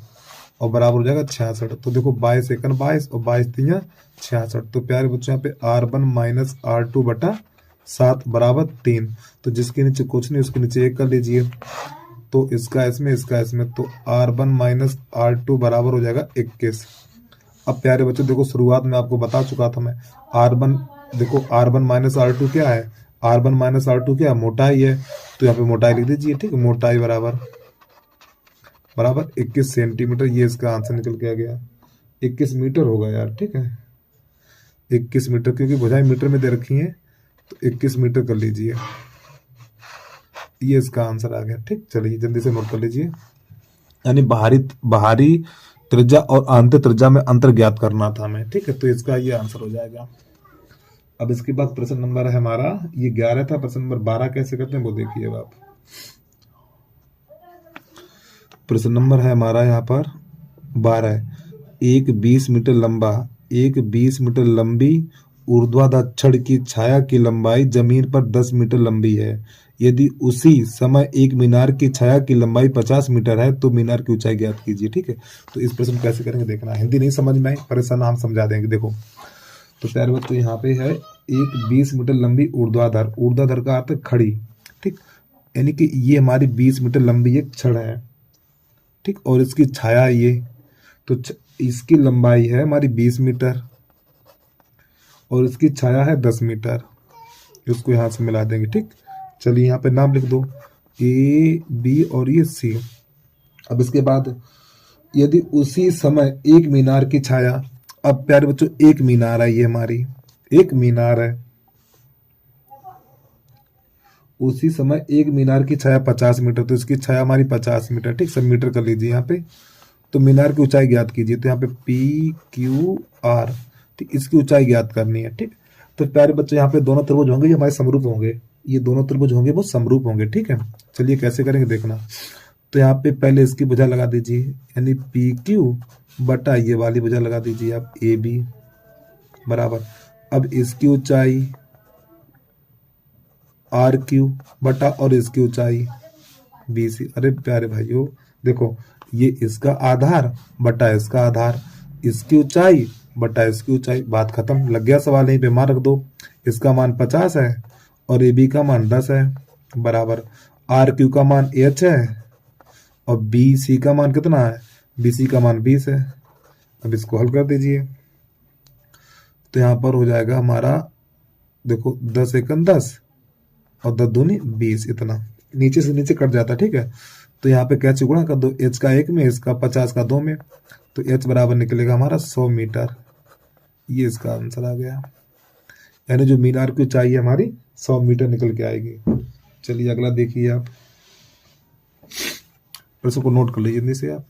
और बराबर हो जाएगा 66। तो देखो 22 एकम 22 और 22 3 66। तो प्यारे बच्चों यहाँ पे R1 माइनस R2/7 बराबर 3। तो जिसके नीचे कुछ नहीं उसके नीचे 1 कर लीजिए, तो इसका इसमें तो R1 माइनस R2 बराबर हो जाएगा 21। अब प्यारे बच्चों देखो शुरुआत में आपको बता चुका था मैं, R1 देखो R1 माइनस R2 क्या है, R1 माइनस R2 क्या है, मोटाई है। तो यहाँ पे मोटाई लिख दीजिए, ठीक है। मोटाई बराबर 21 सेंटीमीटर, ये इसका आंसर निकल के आ गया। 21 मीटर होगा यार, ठीक है, 21 मीटर, क्योंकि भुजाएं मीटर में दे रखी हैं, तो 21 मीटर कर लीजिए, ये इसका आंसर आ गया, ठीक। चलिए जल्दी से नोट कर लीजिए। यानी बाहरी त्रिज्या और आंतरिक त्रिज्या में अंतर ज्ञात करना था हमें, ठीक है। तो इसका ये आंसर हो जाएगा। अब इसके बाद प्रश्न नंबर है हमारा, ये 11 था, प्रश्न नंबर 12 कैसे करते हैं वो देखिए आप। प्रश्न नंबर है हमारा यहाँ पर 12, एक 20 मीटर लंबी ऊर्ध्वाधर छड़ की छाया की लंबाई जमीन पर 10 मीटर लंबी है। यदि उसी समय एक मीनार की छाया की लंबाई 50 मीटर है तो मीनार की ऊंचाई ज्ञात कीजिए, ठीक है। तो इस प्रश्न कैसे करेंगे देखना, हिंदी नहीं समझ में आई परेशान हम समझा देंगे। देखो तो प्यारे बच्चों यहाँ पे है एक 20 मीटर लंबी ऊर्ध्वाधर का अर्थ खड़ी, ठीक। यानी कि ये हमारी 20 मीटर लंबी एक छड़ है, ठीक, और इसकी छाया ये, तो इसकी लंबाई है हमारी 20 मीटर और इसकी छाया है 10 मीटर। इसको यहाँ से मिला देंगे, ठीक। चलिए यहाँ पे नाम लिख दो, A B और ये C। अब इसके बाद यदि उसी समय एक मीनार की छाया, अब प्यारे बच्चों एक मीनार है, ये हमारी एक मीनार है, उसी समय एक मीनार की छाया 50 मीटर, तो इसकी छाया हमारी 50 मीटर, ठीक। सब मीटर कर लीजिए यहाँ पे। तो मीनार की ऊंचाई ज्ञात कीजिए, तो यहाँ पे PQR, ठीक, इसकी ऊंचाई ज्ञात करनी है, ठीक। तो प्यारे बच्चों यहाँ पे दोनों त्रिभुज होंगे, ये हमारे समरूप होंगे, ये दोनों त्रिभुज होंगे वो समरूप होंगे, ठीक है। चलिए कैसे करेंगे देखना। तो यहाँ पे पहले इसकी भुजा लगा दीजिए, यानी PQ बटा ये वाली भुजा लगा दीजिए आप AB बराबर। अब इसकी ऊंचाई RQ बटा और इसकी ऊंचाई BC। अरे प्यारे भाइयों देखो, ये इसका आधार बटा इसका आधार, इसकी ऊंचाई बटा इसकी ऊंचाई, बात खत्म, लग गया सवाल। यहीं पे मान रख दो, इसका मान 50 है और AB का मान 10 है बराबर, RQ का मान H है और BC का मान कितना है, BC का मान 20 है। अब इसको हल कर दीजिए, तो यहाँ पर हो जाएगा हमारा, देखो 10 एकम 10 और 10 दूनी 20, इतना नीचे से नीचे कट जाता, ठीक है। तो यहाँ पे कैसे गुणा कर दो, H का 1 में, इसका 50 का 2 में, तो H बराबर निकलेगा हमारा 100 मीटर। ये इसका आंसर आ गया, यानी जो मीनार की ऊंचाई है हमारी 100 मीटर निकल के आएगी। चलिए अगला देखिए आप, प्रश्न को नोट कर लीजिए जल्दी से, आप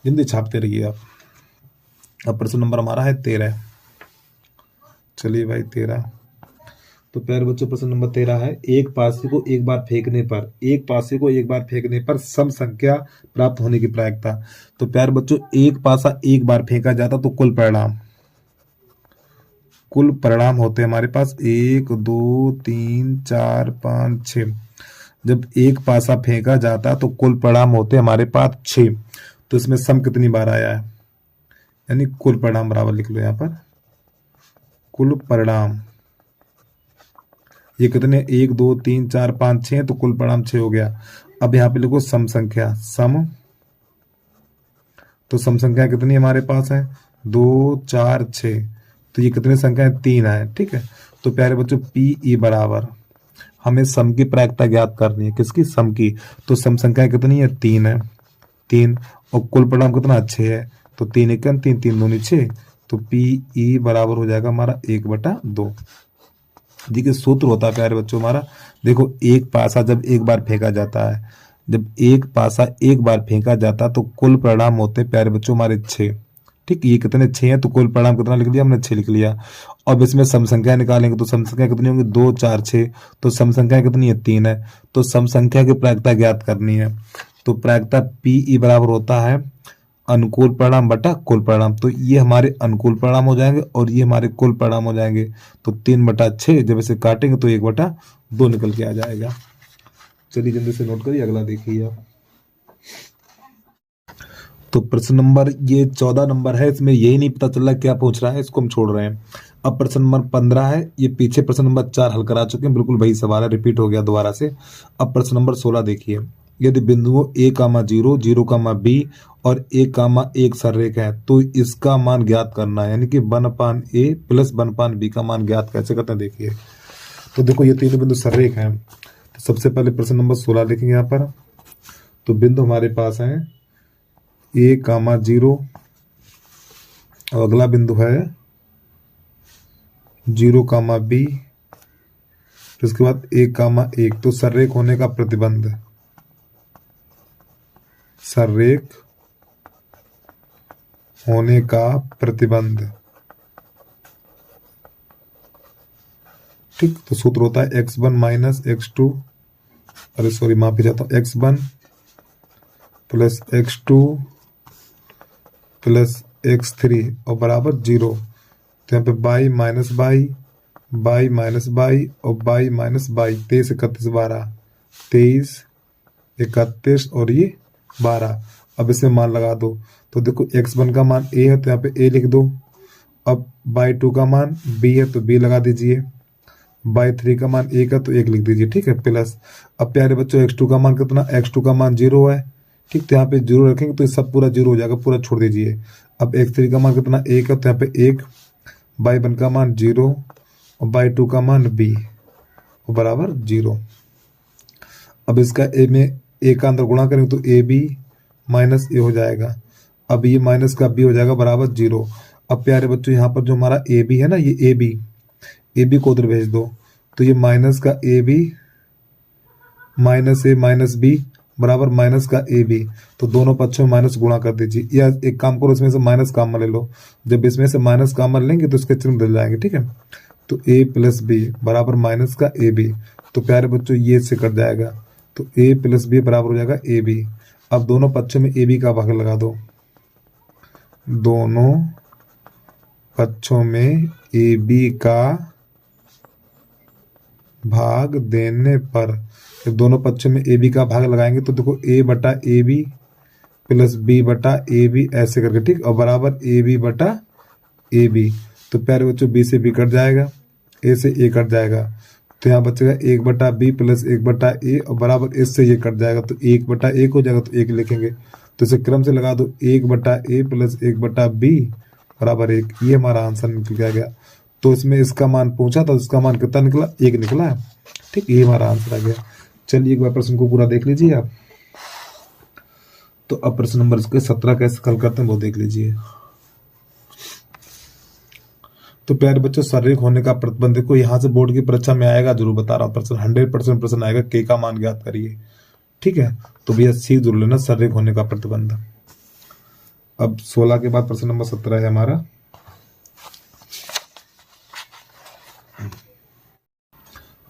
जल्दी छापते रहिए आप। अब प्रश्न नंबर हमारा है 13। चलिए भाई 13, तो प्यारे बच्चों प्रश्न नंबर 13 है, एक पासे को एक बार फेंकने पर सम संख्या प्राप्त होने की प्रायिकता। तो प्यारे बच्चों एक पासा एक बार फेंका जाता तो कुल परिणाम होते हैं हमारे पास 1 2 3 4 5 6। जब एक पासा फेंका जाता तो कुल परिणाम होते हैं हमारे पास 6। तो इसमें सम कितनी बार आया है, यानी कुल परिणाम बराबर लिख लो यहाँ पर कुल परिणाम। ये कितने 1 2 3 4 5 6, तो कुल परिणाम 6 हो गया। अब यहाँ पे लिखो सम संख्या सम। तो सम संख्या कितनी हमारे पास है 2 4 6। तो ये कितनी संख्या है 3 है। ठीक है, तो प्यारे बच्चों पी ई बराबर हमें सम की प्रायिकता ज्ञात करनी है, किसकी, सम की। तो सम संख्या कितनी है 3 है, 3, और कुल परिणाम कितना 6 है। तो 3 1 3 3 2 6। तो पी ई बराबर हो जाएगा हमारा 1/2। देखिए सूत्र होता है प्यारे बच्चों हमारा, देखो एक पासा जब एक बार फेंका जाता है, जब एक पासा एक बार फेंका जाता तो कुल परिणाम होते हैं प्यारे बच्चों हमारे 6। ठीक, ये कितने 6 हैं, तो कुल परिणाम कितना लिख लिया हमने 6 लिख लिया। अब इसमें सम संख्या निकालेंगे तो सम संख्या कितनी होंगी 2 4 6। तो सम संख्या कितनी है 3 है। तो सम संख्या की प्रायिकता ज्ञात करनी है। तो प्रायिकता पी ई बराबर होता है अनुकूल परिणाम बटा कुल परिणाम। तो ये हमारे अनुकूल परिणाम हो जाएंगे और ये हमारे कुल परिणाम हो जाएंगे। तो 3/6 जब इसे काटेंगे तो 1/2 निकल के आ जाएगा। चलिए जल्दी से नोट करिए, अगला देखिए आप। तो प्रश्न नंबर ये 14 नंबर है, इसमें यही नहीं पता चल रहा क्या पूछ रहा है, इसको हम छोड़ रहे हैं। अब प्रश्न नंबर 15 है, ये पीछे प्रश्न नंबर 4 हल करा चुके हैं, बिल्कुल वही सवाल है, रिपीट हो गया दोबारा से। अब प्रश्न नंबर 16 देखिए, यदि बिंदुओं a, 0, 0, b और a, 1 सररेख है तो इसका मान ज्ञात करना है, यानी कि 1/a प्लस 1/b का मान ज्ञात कैसे करते हैं देखिए। तो देखो ये तीनों बिंदु सररेख हैं। तो सबसे पहले प्रश्न नंबर 16 लिखेंगे यहाँ पर। तो बिंदु हमारे पास है a, 0 और अगला बिंदु है 0, b, उसके बाद a, 1। तो सररेख होने का प्रतिबंध, सररेख होने का प्रतिबंध। ठीक, तो सूत्र होता है x1 माइनस x2, अरे सॉरी माफी चाहता हूं, x1 plus x2 plus x3 और बराबर 0। तो यहाँ पे by minus by, by minus by और बाई माइनस बाई। 23 31 12, 23 31 और ये 12। अब इसमें मान लगा दो। तो देखो x1 का मान a है तो यहाँ पे a लिख दो। अब बाई 2 का मान b है तो b लगा दीजिए। बाई 3 का मान 1 है तो 1 लिख दीजिए। ठीक है, प्लस अब प्यारे बच्चों x2 का मान कितना, x2 का मान 0 है। ठीक, तो यहाँ पे 0 रखेंगे तो ये सब पूरा 0 हो जाएगा, पूरा छोड़ दीजिए। अब x3 का मान कितना 1 है तो यहाँ पे 1, बाई 1 का मान 0 और बाई 2 का मान b और बराबर 0। अब इसका a में a का अंदर गुणा करेंगे तो ए बी माइनस ए हो जाएगा। अब ये माइनस का b हो जाएगा बराबर 0। अब प्यारे बच्चों यहाँ पर जो हमारा ए बी है ना, ये ए बी को उधर भेज दो। तो ये माइनस का a b minus a minus b बराबर माइनस का ए बी। तो दोनों पक्षों में माइनस गुणा कर दीजिए, या एक काम करो इसमें से माइनस कॉमन ले लो। जब इसमें से माइनस कॉमन लेंगे तो इसके चिन्ह बदल जाएंगे। ठीक है, तो ए प्लस बी बराबर माइनस का ए बी। तो प्यारे बच्चों ये इससे कट जाएगा, तो ए प्लस बी बराबर हो जाएगा ए बी। अब दोनों पक्षों में ए बी का भाग लगा दो। दोनों पक्षों में ए बी का भाग देने पर, जब दोनों पक्षों में ए बी का भाग लगाएंगे तो देखो a बटा ए बी प्लस बी बटा ए बी ऐसे करके। ठीक, और बराबर ए बी बटा ए बी। तो प्यारे बच्चों बी से बी कट जाएगा, ए से ए कट जाएगा। तो यहाँ बचेगा 1/b प्लस 1/a और बराबर इससे ये कट जाएगा तो 1/1 हो जाएगा, तो 1 लिखेंगे। तो इसे क्रम से लगा दो, 1/a प्लस 1/b बराबर 1। ये हमारा आंसर निकल गया। तो इसमें इसका मान पूछा था, इसका मान कितना निकला, 1 निकला है। ठीक, ये हमारा आंसर आ गया। चलिए एक बार प्रश्न को पूरा देख लीजिए आप। तो अब प्रश्न नंबर 17 कैसे हल करते हैं वो देख लीजिए। तो प्यारे बच्चों सररेख होने का प्रतिबंध को यहाँ से बोर्ड की परीक्षा में आएगा, जरूर बता रहा हूँ। प्रश्न 100% प्रश्न आएगा, के का मान ज्ञात करिए। ठीक है, तो भैया सीख जरूर लेना, सररेख होने का प्रतिबंध। अब 16 के बाद प्रश्न नंबर 17 है हमारा।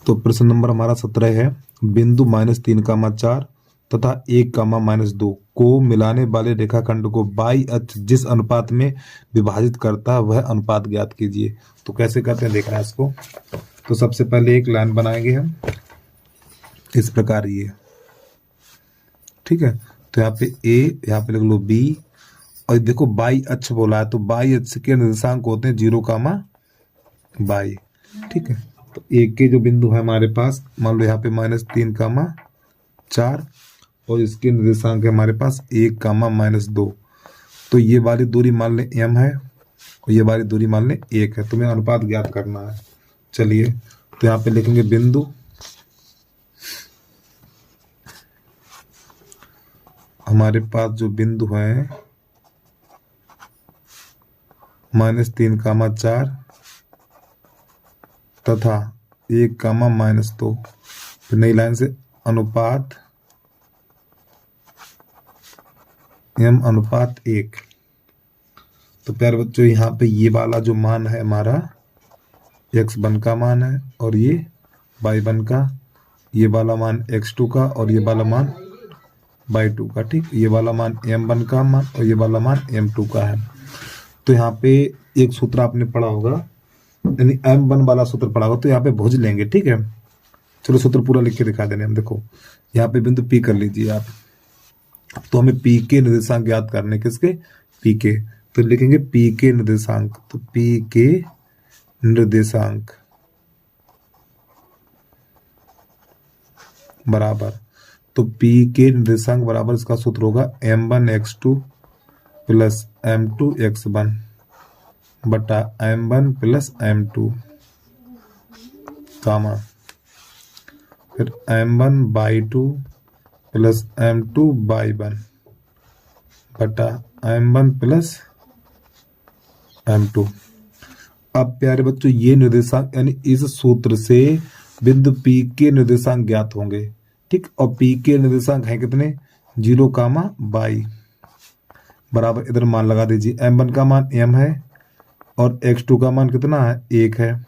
तो प्रश्न नंबर हमारा 17 है, बिंदु -3,4 तथा 1,-2 को मिलाने वाले रेखाखंड को बाई अक्ष जिस अनुपात में विभाजित करता है वह अनुपात ज्ञात कीजिए। तो कैसे करते हैं देखना है इसको। तो सबसे पहले एक लाइन बनाएंगे हम इस प्रकार, ये ठीक है। तो यहाँ पे ए, यहाँ पे लिख लो बी, और देखो बाई अक्ष बोला है तो बाई अक्ष के निर्देशांक होते हैं 0, ठीक है। तो एक के जो बिंदु है हमारे पास, मान लो यहाँ पे -3,4 और इसके निर्देशांक है हमारे पास 1, -2। तो ये वाली दूरी मान लें m है और ये वाली दूरी मान लें 1 है। तुम्हें अनुपात ज्ञात करना है। चलिए तो यहाँ पे लिखेंगे बिंदु हमारे पास जो बिंदु है -3,4 तथा 1, -2, फिर नई लाइन से अनुपात m/1। तो प्यारे बच्चों यहाँ पे ये वाला जो मान है हमारा x1 का मान है और ये y1 का, ये वाला मान x2 का और ये वाला मान y2 का, ठीक। ये वाला मान m1 का मान और ये वाला मान m2 का है। तो यहाँ पे एक सूत्र आपने पढ़ा होगा, यानी m1 वाला सूत्र पढ़ा होगा, तो यहाँ पे भुज लेंगे, ठीक है। चलो सूत्र पूरा लिख के दिखा देने हम। देखो यहाँ पे बिंदु P कर लीजिए आप। तो हमें P के निर्देशांक ज्ञात करने, किसके, P के। तो लिखेंगे P के निर्देशांक, तो P के निर्देशांक बराबर, तो P के निर्देशांक बराबर इसका सूत्र होगा m1x2 प्लस m2x1 बटा m1 प्लस m2 कामा, फिर m1/2 प्लस m2/1 बटा m1 प्लस m2। अब प्यारे बच्चों ये निर्देशांक, यानी इस सूत्र से बिंदु P के निर्देशांक ज्ञात होंगे, ठीक। और P के निर्देशांक हैं कितने, 0, बराबर इधर मान लगा दीजिए। m1 का मान m है और x2 का मान कितना है, 1 है,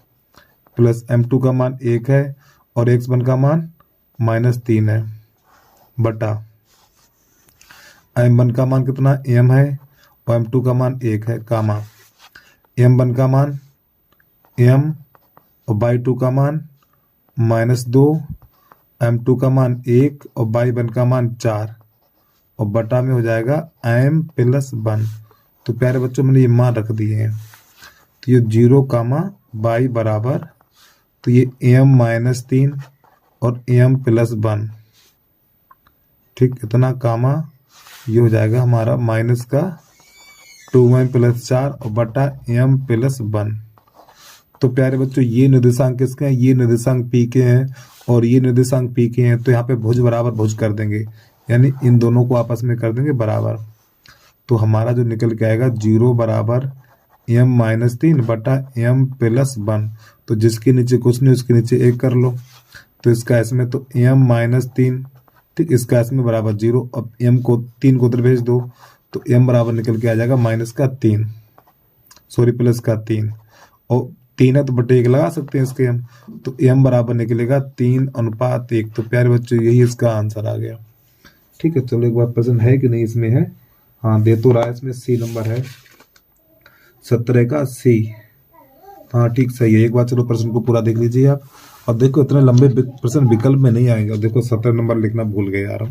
प्लस m2 का मान 1 है और x1 का मान -3 है, बटा m1 का मान कितना m है और m2 का मान 1 है, कामा m1 का मान m और y2 का मान -2, m2 का मान 1 और y1 का मान 4 और बटा में हो जाएगा m प्लस 1। तो प्यारे बच्चों मैंने ये मान रख दिए हैं। तो ये 0, y बराबर, तो ये m-3 और m प्लस 1, ठीक। इतना कामा ये हो जाएगा हमारा माइनस का 2m प्लस 4 और बटा m प्लस 1। तो प्यारे बच्चों ये निर्देशांक किसके हैं, ये निर्देशांक P के हैं और ये निर्देशांक P के हैं। तो यहाँ पे भुज बराबर भुज कर देंगे, यानी इन दोनों को आपस में कर देंगे बराबर। तो हमारा जो निकल के आएगा 0 बराबर m-3 बटा m प्लस 1। तो जिसके नीचे कुछ नहीं उसके नीचे 1 कर लो। तो इसका इसमें तो m-3, ठीक, इसका इसमें बराबर 0। अब m को 3 को उधर भेज दो तो m बराबर निकल के आ जाएगा -3, सॉरी +3, और 3 है तो बटे 1 लगा सकते हैं इसके हम। तो m बराबर निकलेगा 3:1। तो प्यारे बच्चों यही इसका आंसर आ गया, ठीक है। चलो एक बार प्रश्न है कि नहीं इसमें है, हाँ दे तो रहा है, इसमें C नंबर है 17 का C, हाँ ठीक सही है। एक बार चलो प्रश्न को पूरा देख लीजिए आप। और देखो इतने लंबे प्रश्न विकल्प में नहीं आएंगे। और देखो 17 नंबर लिखना भूल गए यार,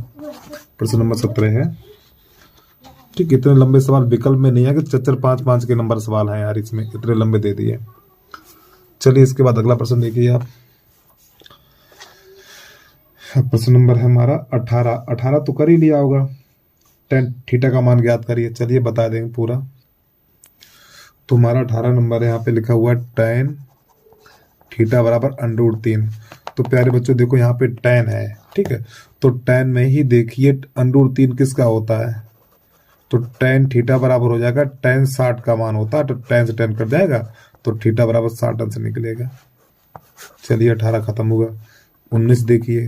प्रश्न नंबर 17 है, ठीक। इतने लंबे सवाल विकल्प में नहीं आएंगे, 4-4, 5-5 के नंबर सवाल हैं यार, इसमें इतने लंबे दे दिए। चलिए इसके बाद अगला प्रश्न देखिए आप। प्रश्न नंबर है हमारा 18 तो कर ही लिया होगा। tan थीटा का मान ज्ञात करिए। चलिए बता देंगे पूरा। तो हमारा 18 नंबर है, यहाँ पे लिखा हुआ है tan थीटा बराबर √3। तो प्यारे बच्चों देखो यहाँ पे tan है, ठीक है। तो tan में ही देखिए √3 किसका होता है, तो tan थीटा बराबर हो जाएगा tan 60 का मान होता है, तो tan से tan कट जाएगा तो थीटा बराबर 60 अंश निकलेगा। चलिए 18 खत्म हुआ। 19 देखिए।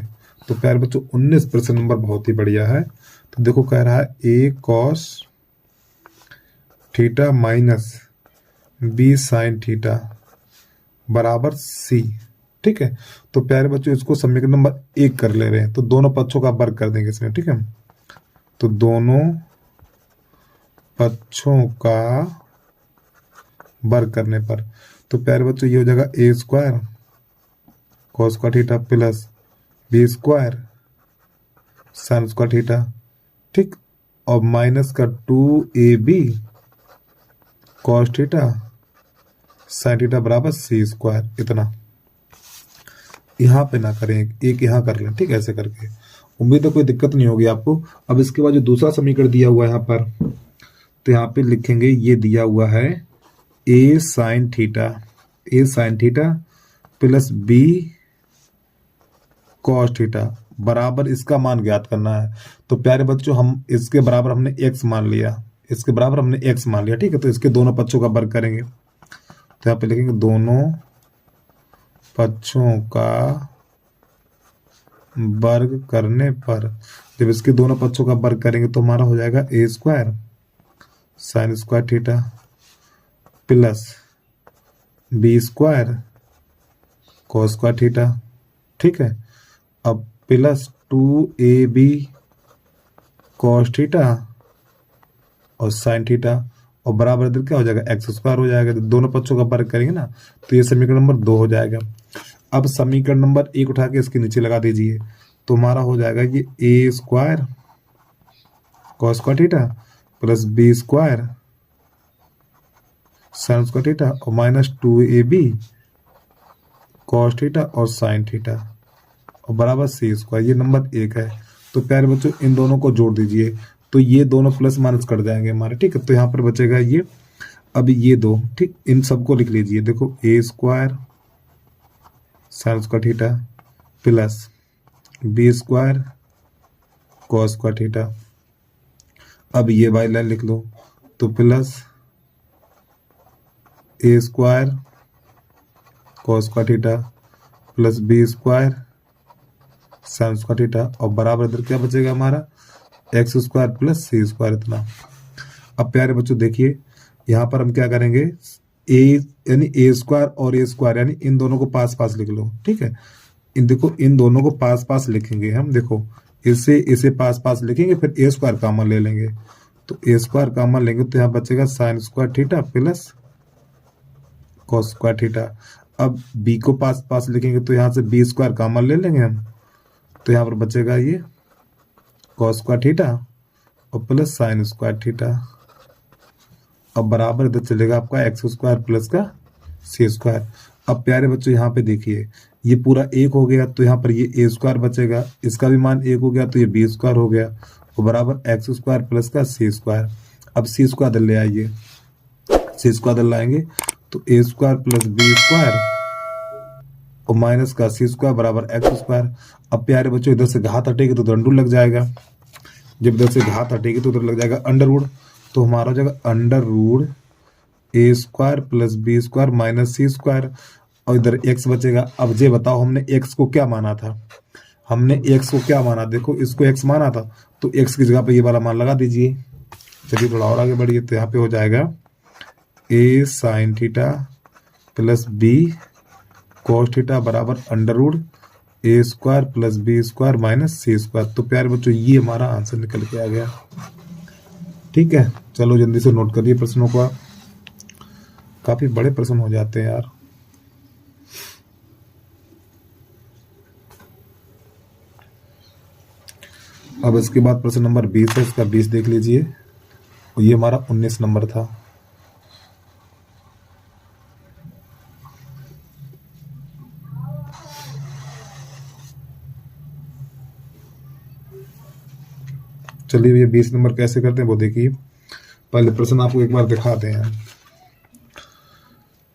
तो प्यारे बच्चों 19 प्रश्न नंबर बहुत ही बढ़िया है। तो देखो कह रहा है a cos theta minus b sin theta बराबर c। ठीक है। तो प्यारे बच्चों इसको समीकरण नंबर 1 कर ले रहे हैं, तो दोनों पक्षों का वर्ग कर देंगे इसमें, ठीक है। तो दोनों पक्षों का वर्ग करने पर तो प्यारे बच्चों ये हो जाएगा A square cos square theta plus B square sine square theta, ठीक। और माइनस का 2ab cos theta sine theta बराबर सी स्क्वायर। इतना यहाँ पे ना करें, एक यहाँ कर लें, ठीक है, ऐसे करके। उम्मीद है कोई दिक्कत नहीं होगी आपको। अब इसके बाद जो दूसरा समीकरण दिया हुआ है यहाँ पर, तो यहाँ पे लिखेंगे ये दिया हुआ है A sine theta plus B cos theta बराबर इसका मान ज्ञात करना है। तो प्यारे बच्चों हम इसके बराबर हमने x मान लिया, ठीक है। तो इसके दोनों पक्षों का वर्ग करेंगे, तो यहाँ पे लिखेंगे दोनों पक्षों का वर्ग करने पर, जब इसके दोनों पक्षों का वर्ग करेंगे तो हमारा हो जाएगा A square sine square theta plus B square cos square theta, ठीक है। अब प्लस 2ab कॉस थीटा और साइन थीटा और बराबर इधर क्या हो जाएगा एक्स स्क्वायर हो जाएगा। दोनों पक्षों का वर्ग करेंगे ना, तो ये समीकरण नंबर 2 हो जाएगा। अब समीकरण नंबर 1 उठा के इसके नीचे लगा दीजिए, तो हमारा हो जाएगा ये A square cos square theta plus B square sine square theta और माइनस 2ab कॉस थीटा और साइन थीटा और बराबर सी स्क्वायर। ये नंबर 1 है। तो प्यारे बच्चों इन दोनों को जोड़ दीजिए, तो ये दोनों प्लस माइनस कट जाएंगे हमारे, ठीक है। तो यहाँ पर बचेगा ये, अब ये दो, ठीक, इन सबको लिख लीजिए। देखो A square sine square theta plus B square cos square theta. अब ये वाली लाइन लिख लो, तो plus A square cos square theta plus B square sine square theta और बराबर इधर क्या बचेगा हमारा X square plus C square. इतना। अब प्यारे बच्चों देखिए यहाँ पर हम क्या करेंगे, ए यानी ए स्क्वायर और ए स्क्वायर यानी इन दोनों को पास पास लिख लो, ठीक है। इन दोनों को पास पास लिखेंगे हम। देखो इसे पास पास लिखेंगे, फिर ए स्क्वायर कॉमन ले लेंगे, तो ए स्क्वायर कॉमन लेंगे तो यहाँ बचेगा sign square theta plus cos square theta. अब बी को पास पास लिखेंगे तो यहाँ से बी स्क्वायर कॉमन ले लेंगे हम, तो यहाँ पर बचेगा ये कॉस स्क्वायर थीटा और प्लस साइन स्क्वायर थीटा। अब बराबर इधर चलेगा आपका एक्स स्क्वायर प्लस का सी स्क्वायर। अब प्यारे बच्चों यहाँ पे देखिए ये पूरा 1 हो गया, तो यहाँ पर ये ए स्क्वायर बचेगा, इसका भी मान 1 हो गया, तो ये बी स्क्वायर हो गया और बराबर एक्स स्क्वायर प्लस का सी स्क्वायर। अब सी स्क्वायर ले आइए, सी स्क्वायर लाएंगे तो ए स्क्वायर प्लस बी स्क्वायर और माइनस का सी स्क्वायर बराबर एक्स स्क्वायर। अब प्यारे बच्चों इधर से घात हटेगी तो अंडर लग जाएगा, जब इधर से घात हटेगी तो उधर लग जाएगा अंडर रूट, तो हमारा हो जाएगा under root A square plus B square minus C square और इधर एक्स बचेगा। अब ये बताओ हमने एक्स को क्या माना था, देखो इसको एक्स माना था, तो एक्स की जगह पे ये वाला मान लगा दीजिए। चलिए थोड़ा और आगे बढ़िए, तो यहाँ पे हो जाएगा A sine theta plus B cos theta बराबर under root A square plus B square minus C square. तो प्यारे बच्चों ये हमारा आंसर निकल के आ गया, ठीक है। चलो जल्दी से नोट करिए प्रश्नों को, काफी बड़े प्रश्न हो जाते हैं यार। अब इसके बाद प्रश्न नंबर 20 है, इसका 20 देख लीजिए, ये हमारा 19 नंबर था। चलिए ये 20 नंबर कैसे करते हैं वो देखिए। पहले प्रश्न आपको एक बार दिखाते हैं।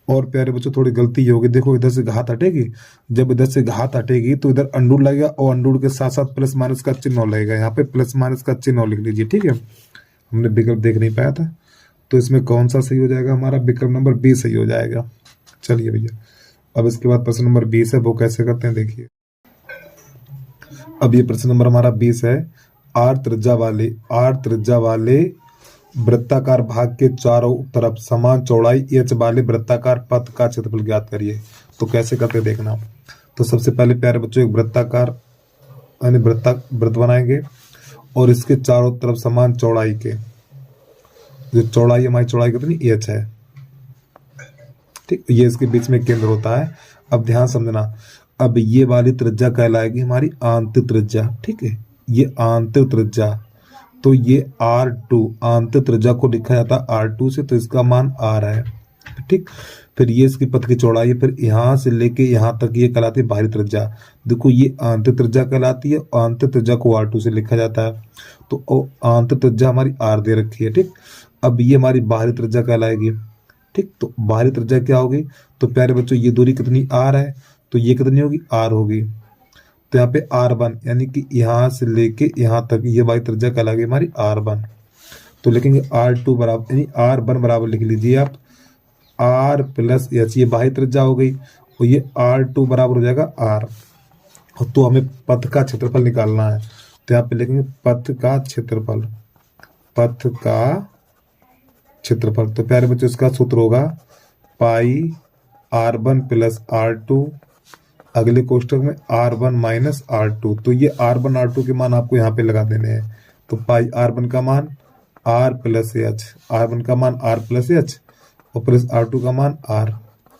और प्यारे बच्चों थोड़ी गलती ये होगी, देखो इधर से घात हटेगी, जब इधर से घात हटेगी तो इधर अंडूर लगेगा और अंडूर के साथ साथ प्लस माइनस का चिन्ह लगेगा। यहाँ पे प्लस माइनस का चिन्ह लिख लीजिए, ठीक है। हमने विकल्प देख नहीं पाया था, तो इसमें कौन सा सही हो जाएगा हमारा, विकल्प नंबर 20 सही हो जाएगा। चलिए भैया अब इसके बाद प्रश्न नंबर 20 है, वो कैसे करते हैं देखिए। अब ये प्रश्न नंबर हमारा 20 है, आर त्रिज्या वाले वृत्ताकार भाग के चारों तरफ समान चौड़ाई h वाले वृत्ताकार पथ का क्षेत्रफल ज्ञात करिए। तो कैसे करते देखना। तो सबसे पहले प्यारे बच्चों एक वृत्ताकार यानी वृत्त बनाएंगे और इसके चारों तरफ समान चौड़ाई के, जो चौड़ाई हमारी चौड़ाई कितनी h है, ठीक, ये इसके बीच में केंद्र होता है। अब ध्यान समझना, अब ये वाली त्रिज्या कहलाएगी हमारी आंतरिक त्रिज्या, ठीक है, ये आंतरिक त्रिज्या, तो ये R2 आंतरिक त्रिज्या को लिखा जाता है R2 से, तो इसका मान R है, ठीक। फिर ये इसकी पथ की चौड़ाई है, फिर यहाँ से लेके यहाँ तक ये कहलाती है बाहरी त्रिज्या। देखो ये आंतरिक त्रिज्या कहलाती है, आंतरिक त्रिज्या को R2 से लिखा जाता है, तो आंतरिक त्रिज्या हमारी R दे रखी है, ठीक। अब ये हमारी बाहरी त्रिज्या कहलाएगी, ठीक। तो बाहरी त्रिज्या क्या होगी, तो प्यारे बच्चों ये दूरी कितनी R है, तो ये कितनी होगी R होगी, तो यहाँ पे R1 यानी कि यहाँ से लेके यहाँ तक ये बाहरी त्रिज्या कहलाएगी हमारी R1। तो लिखेंगे R2 बराबर यानी R1 बराबर लिख लीजिए आप R प्लस एच, ये बाह्य त्रिज्या हो गई, और ये R2 बराबर हो जाएगा R। तो हमें पथ का क्षेत्रफल निकालना है, तो यहाँ पे लिखेंगे पथ का क्षेत्रफल, पथ का क्षेत्रफल। तो प्यारे बच्चों इसका सूत्र होगा पाई R1 प्लस R2, अगले कोष्टक में R1 माइनस R2। तो ये R1 R2 के मान आपको यहाँ पे लगा देने हैं, तो पाई R1 का मान R प्लस एच, R1 का मान R प्लस एच और प्लस R2 का मान R,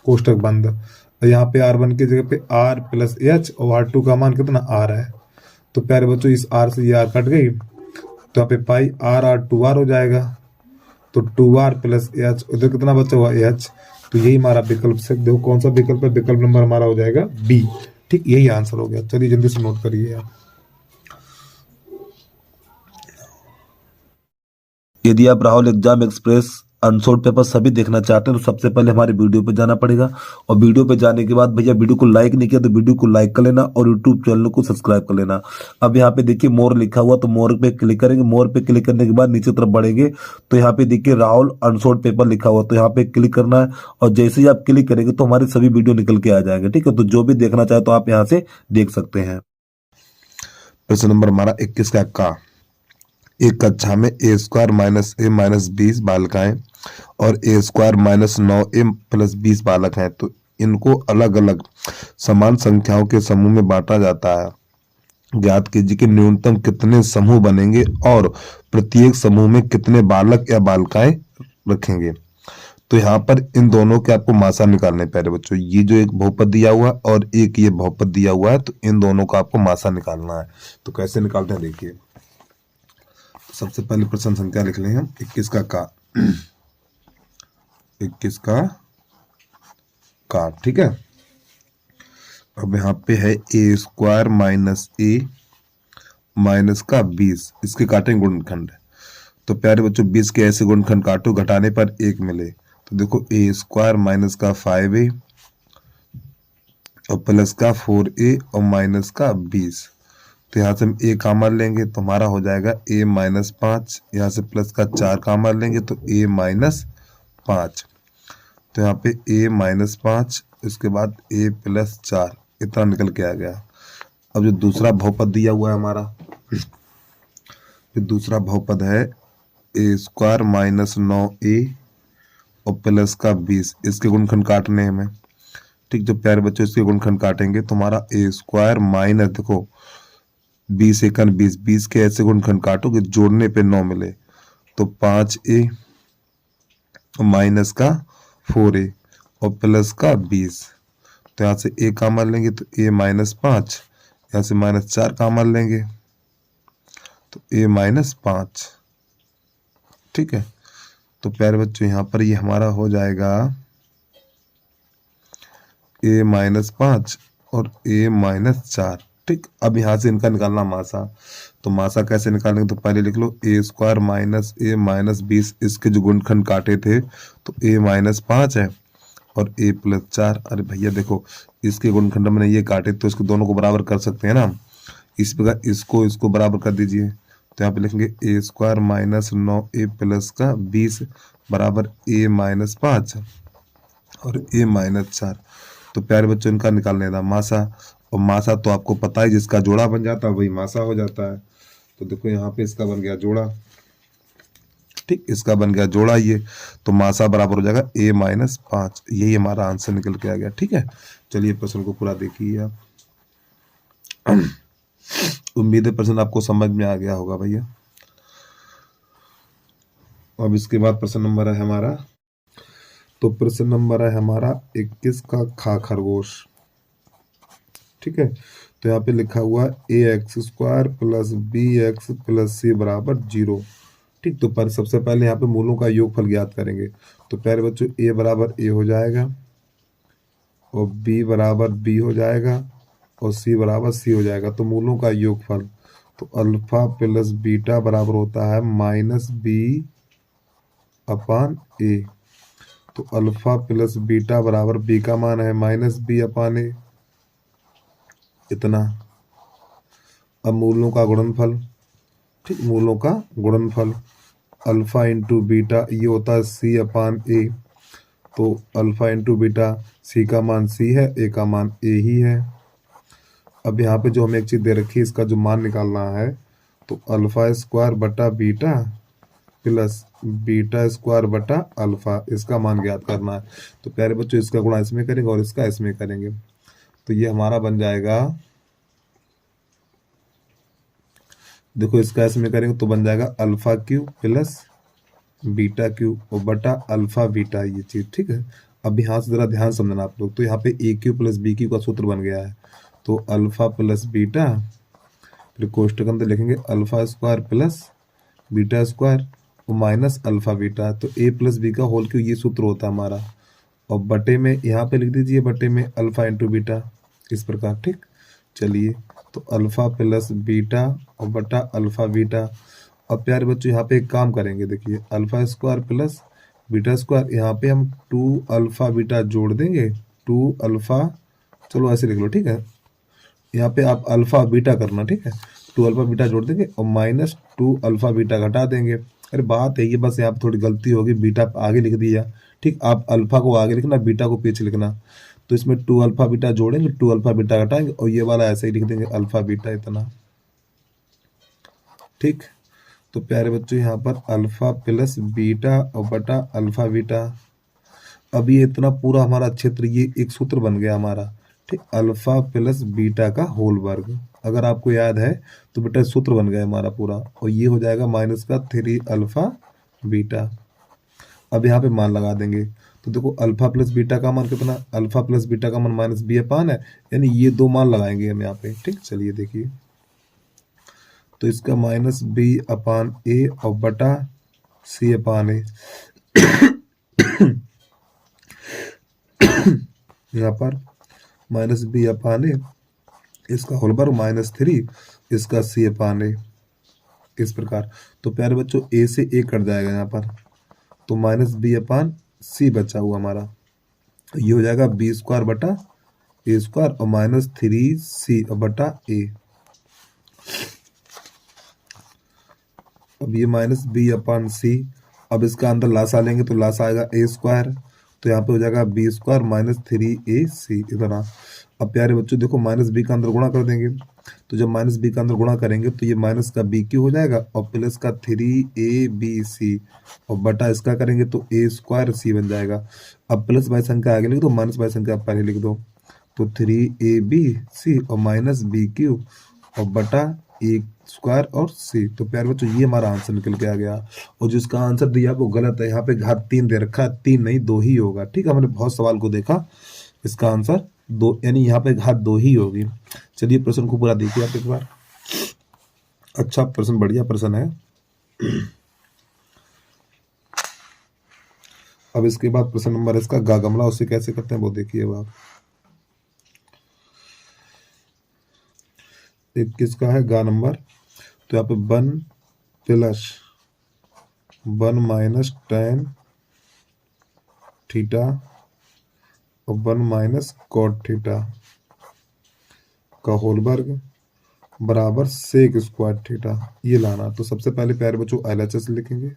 कोष्टक बंद। और यहाँ पे R1 की जगह पे R प्लस एच और R2 का मान कितना R है। तो प्यारे बच्चों इस R से ये R कट गई, तो यहाँ पे पाई R 2R हो जाएगा, तो 2R प्लस एच, उधर कितना बचा हुआ एच, तो यही हमारा विकल्प से, देखो कौन सा विकल्प है, विकल्प नंबर हमारा हो जाएगा बी, ठीक, यही आंसर हो गया। चलिए जल्दी से नोट करिए आप। यदि आप Rahul exam express unsold paper सभी देखना चाहते हैं तो सबसे पहले हमारे वीडियो पे जाना पड़ेगा, और वीडियो पे जाने के बाद भैया वीडियो को लाइक नहीं किया तो वीडियो को लाइक कर लेना और यूट्यूब चैनल को सब्सक्राइब कर लेना। अब यहाँ पे देखिए मोर लिखा हुआ, तो मोर पे क्लिक करेंगे, मोर पे क्लिक करने के बाद नीचे तरफ बढ़ेंगे तो यहाँ पे देखिए राहुल अनसोल्ड पेपर लिखा हुआ, तो यहाँ पे क्लिक करना है, और जैसे ही आप क्लिक करेंगे तो हमारे सभी वीडियो निकल के आ जाएंगे, ठीक है। तो जो भी देखना चाहे तो आप यहाँ से देख सकते हैं। प्रश्न नंबर हमारा 21 का एक कक्षा में ए स्क्वायर माइनस ए माइनस 20 बालिकाएं और ए स्क्वायर माइनस 9a प्लस 20 बालक हैं, तो इनको अलग अलग समान संख्याओं के समूह में बांटा जाता है। ज्ञात कीजिए कि न्यूनतम कितने समूह बनेंगे और प्रत्येक समूह में कितने बालक या बालिकाएं रखेंगे। तो यहाँ पर इन दोनों के आपको मासा निकालने प्यारे बच्चों, ये जो एक बहुपद दिया हुआ है और एक ये बहुपद दिया हुआ है, तो इन दोनों का आपको मासा निकालना है। तो कैसे निकालते हैं देखिए, सबसे पहले प्रश्न संख्या लिख लें हम 21 का 21 का, ठीक है। अब यहाँ पे है ए स्क्वायर माइनस ए माइनस का 20, इसके काटेंगे गुणनखंड। तो प्यारे बच्चों 20 के ऐसे गुणनखंड काटो घटाने पर 1 मिले, तो देखो ए स्क्वायर माइनस का 5a और प्लस का 4a और माइनस का 20। तो यहाँ से हम a कामन लेंगे तो हमारा हो जाएगा a माइनस 5, यहाँ से प्लस का 4 कामन लेंगे तो a माइनस 5। तो यहाँ पे a माइनस 5, इसके बाद a प्लस 4, इतना निकल के आ गया। अब जो दूसरा बहुपद दिया हुआ है हमारा, जो दूसरा बहुपद है ए स्क्वायर माइनस 9a और प्लस का 20, इसके गुणनखंड काटने हैं हमें, ठीक। जो प्यारे बच्चों इसके गुणनखंड काटेंगे तो हमारा ए स्क्वायर माइनस, देखो 20 एकन 20, 20 के ऐसे गुणनखंड काटोगे जोड़ने पे 9 मिले, तो 5a माइनस का 4a और प्लस का 20। तो यहाँ से a कामन लेंगे तो a माइनस 5, यहाँ से माइनस 4 कामन लेंगे तो a माइनस 5, ठीक है। तो प्यारे बच्चों यहाँ पर ये हमारा हो जाएगा a माइनस 5 और a माइनस 4, ठीक। अब यहाँ से इनका निकालना मासा, तो मासा कैसे निकालेंगे, तो पहले लिख लो ए स्क्वायर माइनस ए माइनस 20, इसके जो गुणनखंड काटे थे तो a माइनस 5 है और a प्लस 4। अरे भैया देखो इसके गुणनखंड मैंने ये काटे तो इसको दोनों को बराबर कर सकते हैं ना, इस प्रकार इसको बराबर कर दीजिए। तो यहाँ पे लिखेंगे ए स्क्वायर माइनस 9a प्लस का 20 बराबर a माइनस 5 और a माइनस 4। तो प्यारे बच्चों इनका निकालने था मासा, और मासा तो आपको पता है जिसका जोड़ा बन जाता है वही मासा हो जाता है। तो देखो यहाँ पे इसका बन गया जोड़ा, ठीक, इसका बन गया जोड़ा ये, तो मासा बराबर हो जाएगा a माइनस 5, यही हमारा आंसर निकल के आ गया, ठीक है। चलिए प्रश्न को पूरा देखिए आप। उम्मीद है प्रश्न आपको समझ में आ गया होगा भैया। अब इसके बाद प्रश्न नंबर है हमारा, तो प्रश्न नंबर है हमारा 21 का खा खरगोश। ठीक है, तो यहाँ पे लिखा हुआ A X square plus B X plus C बराबर 0। ठीक, तो पर सबसे पहले यहाँ पे मूलों का योगफल ज्ञात करेंगे। तो प्यारे बच्चों ए बराबर ए हो जाएगा और बी बराबर बी हो जाएगा और सी बराबर सी हो जाएगा। तो मूलों का योगफल, तो अल्फा प्लस बीटा बराबर होता है माइनस बी अपान ए। तो अल्फा प्लस बीटा बराबर बी का मान है माइनस बी अपान ए, इतना। अब मूलों का गुणनफल, ठीक, मूलों का गुणनफल अल्फा इंटू बीटा ये होता है सी अपान ए। तो अल्फा इंटू बीटा, सी का मान सी है, ए का मान ए ही है। अब यहाँ पे जो हमें एक चीज दे रखी है, इसका जो मान निकालना है, तो अल्फा स्क्वायर बटा बीटा प्लस बीटा स्क्वायर बटा अल्फा, इसका मान ज्ञात करना है। तो प्यारे बच्चों इसका गुणा इसमें करेंगे और इसका इसमें करेंगे, तो ये हमारा बन जाएगा, देखो इसका इसमें करेंगे तो बन जाएगा alpha Q plus beta Q और बटा अल्फा बीटा, ये चीज। ठीक है, अब यहाँ से जरा ध्यान समझना आप लोग। तो यहाँ पे ए क्यू प्लस बी क्यू का सूत्र बन गया है, तो अल्फा प्लस बीटा, फिर कोष्टक अंदर लिखेंगे alpha square plus beta square और माइनस अल्फा बीटा। तो ए प्लस बी का होल क्यू ये सूत्र होता है हमारा, और बटे में यहाँ पे लिख दीजिए बटे में अल्फा इंटू बीटा, इस प्रकार। ठीक, चलिए, तो अल्फा प्लस बीटा और बटा अल्फा बीटा। अब प्यारे बच्चों यहाँ पे एक काम करेंगे, देखिए alpha square plus beta square, यहाँ पे हम 2 अल्फा बीटा जोड़ देंगे, 2 अल्फा, चलो ऐसे लिख लो। ठीक है, यहाँ पे आप अल्फा बीटा करना, ठीक है, 2 अल्फा बीटा जोड़ देंगे और माइनस 2 अल्फा बीटा घटा देंगे। अरे बात है ये, बस यहाँ पे थोड़ी गलती होगी, बीटा आगे लिख दिया। ठीक, आप अल्फा को आगे लिखना, बीटा को पीछे लिखना। तो इसमें 2 अल्फा बीटा जोड़ेंगे, 2 अल्फा बीटा घटाएंगे और ये वाला ऐसे ही लिख देंगे अल्फा बीटा इतना। ठीक, तो प्यारे बच्चों यहाँ पर अल्फा प्लस बीटा और बटा अल्फा बीटा। अब ये इतना पूरा हमारा क्षेत्र ये एक सूत्र बन गया हमारा। ठीक, अल्फा प्लस बीटा का होल वर्ग, अगर आपको याद है तो बेटा सूत्र बन गया हमारा पूरा, और ये हो जाएगा माइनस का 3 अल्फा बीटा। अब यहाँ पे मान लगा देंगे, तो देखो अल्फा प्लस बीटा का मान कितना, अल्फा प्लस बीटा का मान माइनस बी अपान है, यानी ये दो मान लगाएंगे हम यहाँ पे। ठीक, चलिए देखिए, तो इसका माइनस बी अपान ए और बटा सी अपान ए। यहाँ पर माइनस बी अपान ए, इसका होल वर्ग माइनस 3, इसका सी अपान ए, इस प्रकार। तो प्यारे बच्चों ए से ए कट जाएगा यहाँ पर, तो माइनस बी अपान सी बचा हुआ हमारा, ये हो जाएगा बी स्क्वायर बटा ए स्क्वायर और माइनस 3 सी बटा ए। अब ये माइनस बी अपान सी, अब इसका अंदर लासा लेंगे तो लासा आएगा ए स्क्वायर, तो यहाँ पे हो जाएगा बी स्क्वायर माइनस 3ac इतना। अब प्यारे बच्चों देखो माइनस बी का अंदर गुणा कर देंगे, तो जब माइनस बी का अंदर गुणा करेंगे तो ये माइनस का बी क्यू हो जाएगा और प्लस का 3abc और बटा इसका करेंगे तो ए स्क्वायर सी बन जाएगा। अब प्लस बाई संख्या आगे लिख दो, माइनस बाई संख्या पहले लिख दो, तो 3abc और माइनस बी क्यू और बटा ए स्क्वायर और सी। तो प्यारे बच्चों ये हमारा आंसर निकल के आ गया, और जिसका आंसर दिया वो गलत है, यहाँ पे घात 3 दे रखा है, 3 नहीं 2 ही होगा। ठीक है, हमने बहुत सवाल को देखा, इसका आंसर 2, यानी यहाँ पे घात 2 ही होगी। चलिए प्रश्न को पूरा देखिए आप एक बार, अच्छा प्रश्न, बढ़िया प्रश्न है। अब इसके बाद प्रश्न नंबर इसका गा गमला, उसे कैसे करते हैं वो देखिए आप। 21 का है गा नंबर, तो यहाँ पे 1 प्लस 1 माइनस tan थीटा और 1 माइनस कॉट थीटा का होल वर्ग बराबर सेक स्क्वायर थीटा, ये लाना। तो सबसे पहले प्यारे बच्चों LHS लिखेंगे,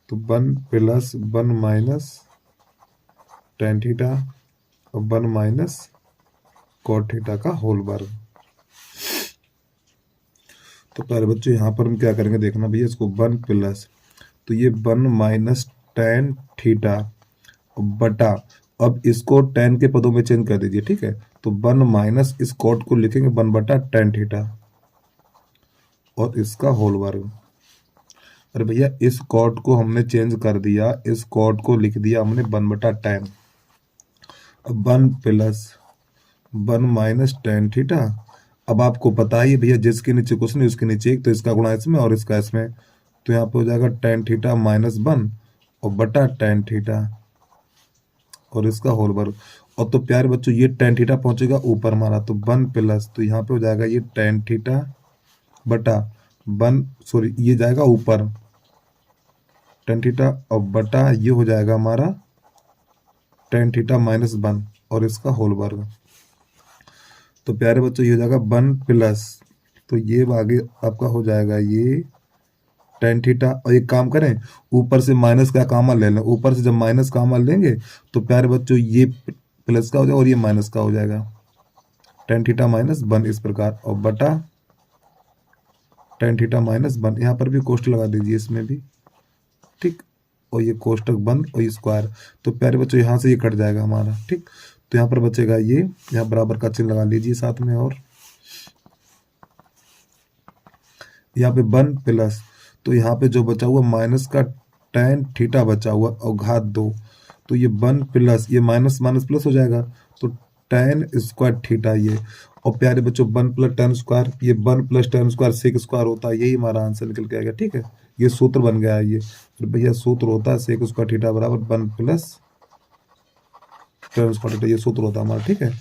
तो 1 प्लस 1 माइनस tan थीटा और 1 माइनस कॉट थीटा का होल वर्ग। तो प्यारे बच्चों यहाँ पर हम क्या करेंगे देखना भैया, इसको 1 प्लस, तो ये 1 माइनस tan थीटा बटा, अब इसको tan के पदों में चेंज कर दीजिए। ठीक है, तो 1 माइनस इस कॉट को लिखेंगे 1/tan थीटा और इसका होल वर्ग। अरे भैया इस कॉट को हमने चेंज कर दिया, इस कॉट को लिख दिया हमने 1/tan। अब 1 प्लस 1 माइनस tan थीटा। अब आपको पता ही है भैया जिसके नीचे कुछ नहीं उसके नीचे एक, तो इसका गुणा इसमें और इसका इसमें, तो यहाँ पे हो जाएगा tan थीटा माइनस 1 और बटा tan थीटा और इसका होल वर्ग। और तो प्यारे बच्चों ये tan थीटा पहुंचेगा ऊपर हमारा, तो 1 प्लस, तो यहाँ पे हो जाएगा ये tan थीटा बटा 1, सॉरी ये जाएगा ऊपर tan थीटा और बटा ये हो जाएगा हमारा tan थीटा माइनस 1 और इसका होल वर्ग। तो प्यारे बच्चों ये हो जाएगा 1 प्लस, तो ये आगे आपका हो जाएगा ये tan थीटा, और एक काम करें ऊपर से माइनस का कॉमन ले लें, ऊपर से जब माइनस कॉमन लेंगे तो प्यारे बच्चों ये प्लस का हो जाएगा और ये माइनस का हो जाएगा, tan थीटा माइनस 1 इस प्रकार, और बटा tan थीटा माइनस 1, यहाँ पर भी कोष्टक लगा दीजिए इसमें भी, ठीक, और ये कोष्टक बंद और ये स्क्वायर। तो प्यारे बच्चों यहाँ से ये कट जाएगा हमारा, ठीक, तो यहाँ पर बचेगा ये, यहाँ बराबर का चिन्ह लगा लीजिए साथ में, और यहाँ पे 1 प्लस, तो यहाँ पे जो बचा हुआ माइनस का tan थीटा बचा हुआ और घात 2, तो ये 1 प्लस ये माइनस माइनस प्लस हो जाएगा, तो tan स्क्वायर थीटा ये, और प्यारे बच्चों 1 प्लस tan स्क्वायर, ये 1 plus tan square sec square होता है, यही हमारा आंसर निकल के आएगा, ठीक है, ये सूत्र बन गया है ये। फिर भैया सूत्र होता है सेक स्क्वायर थीटा बराबर 1 प्लस tan स्क्वायर थीटा, ये सूत्र होता है हमारा, ठीक है।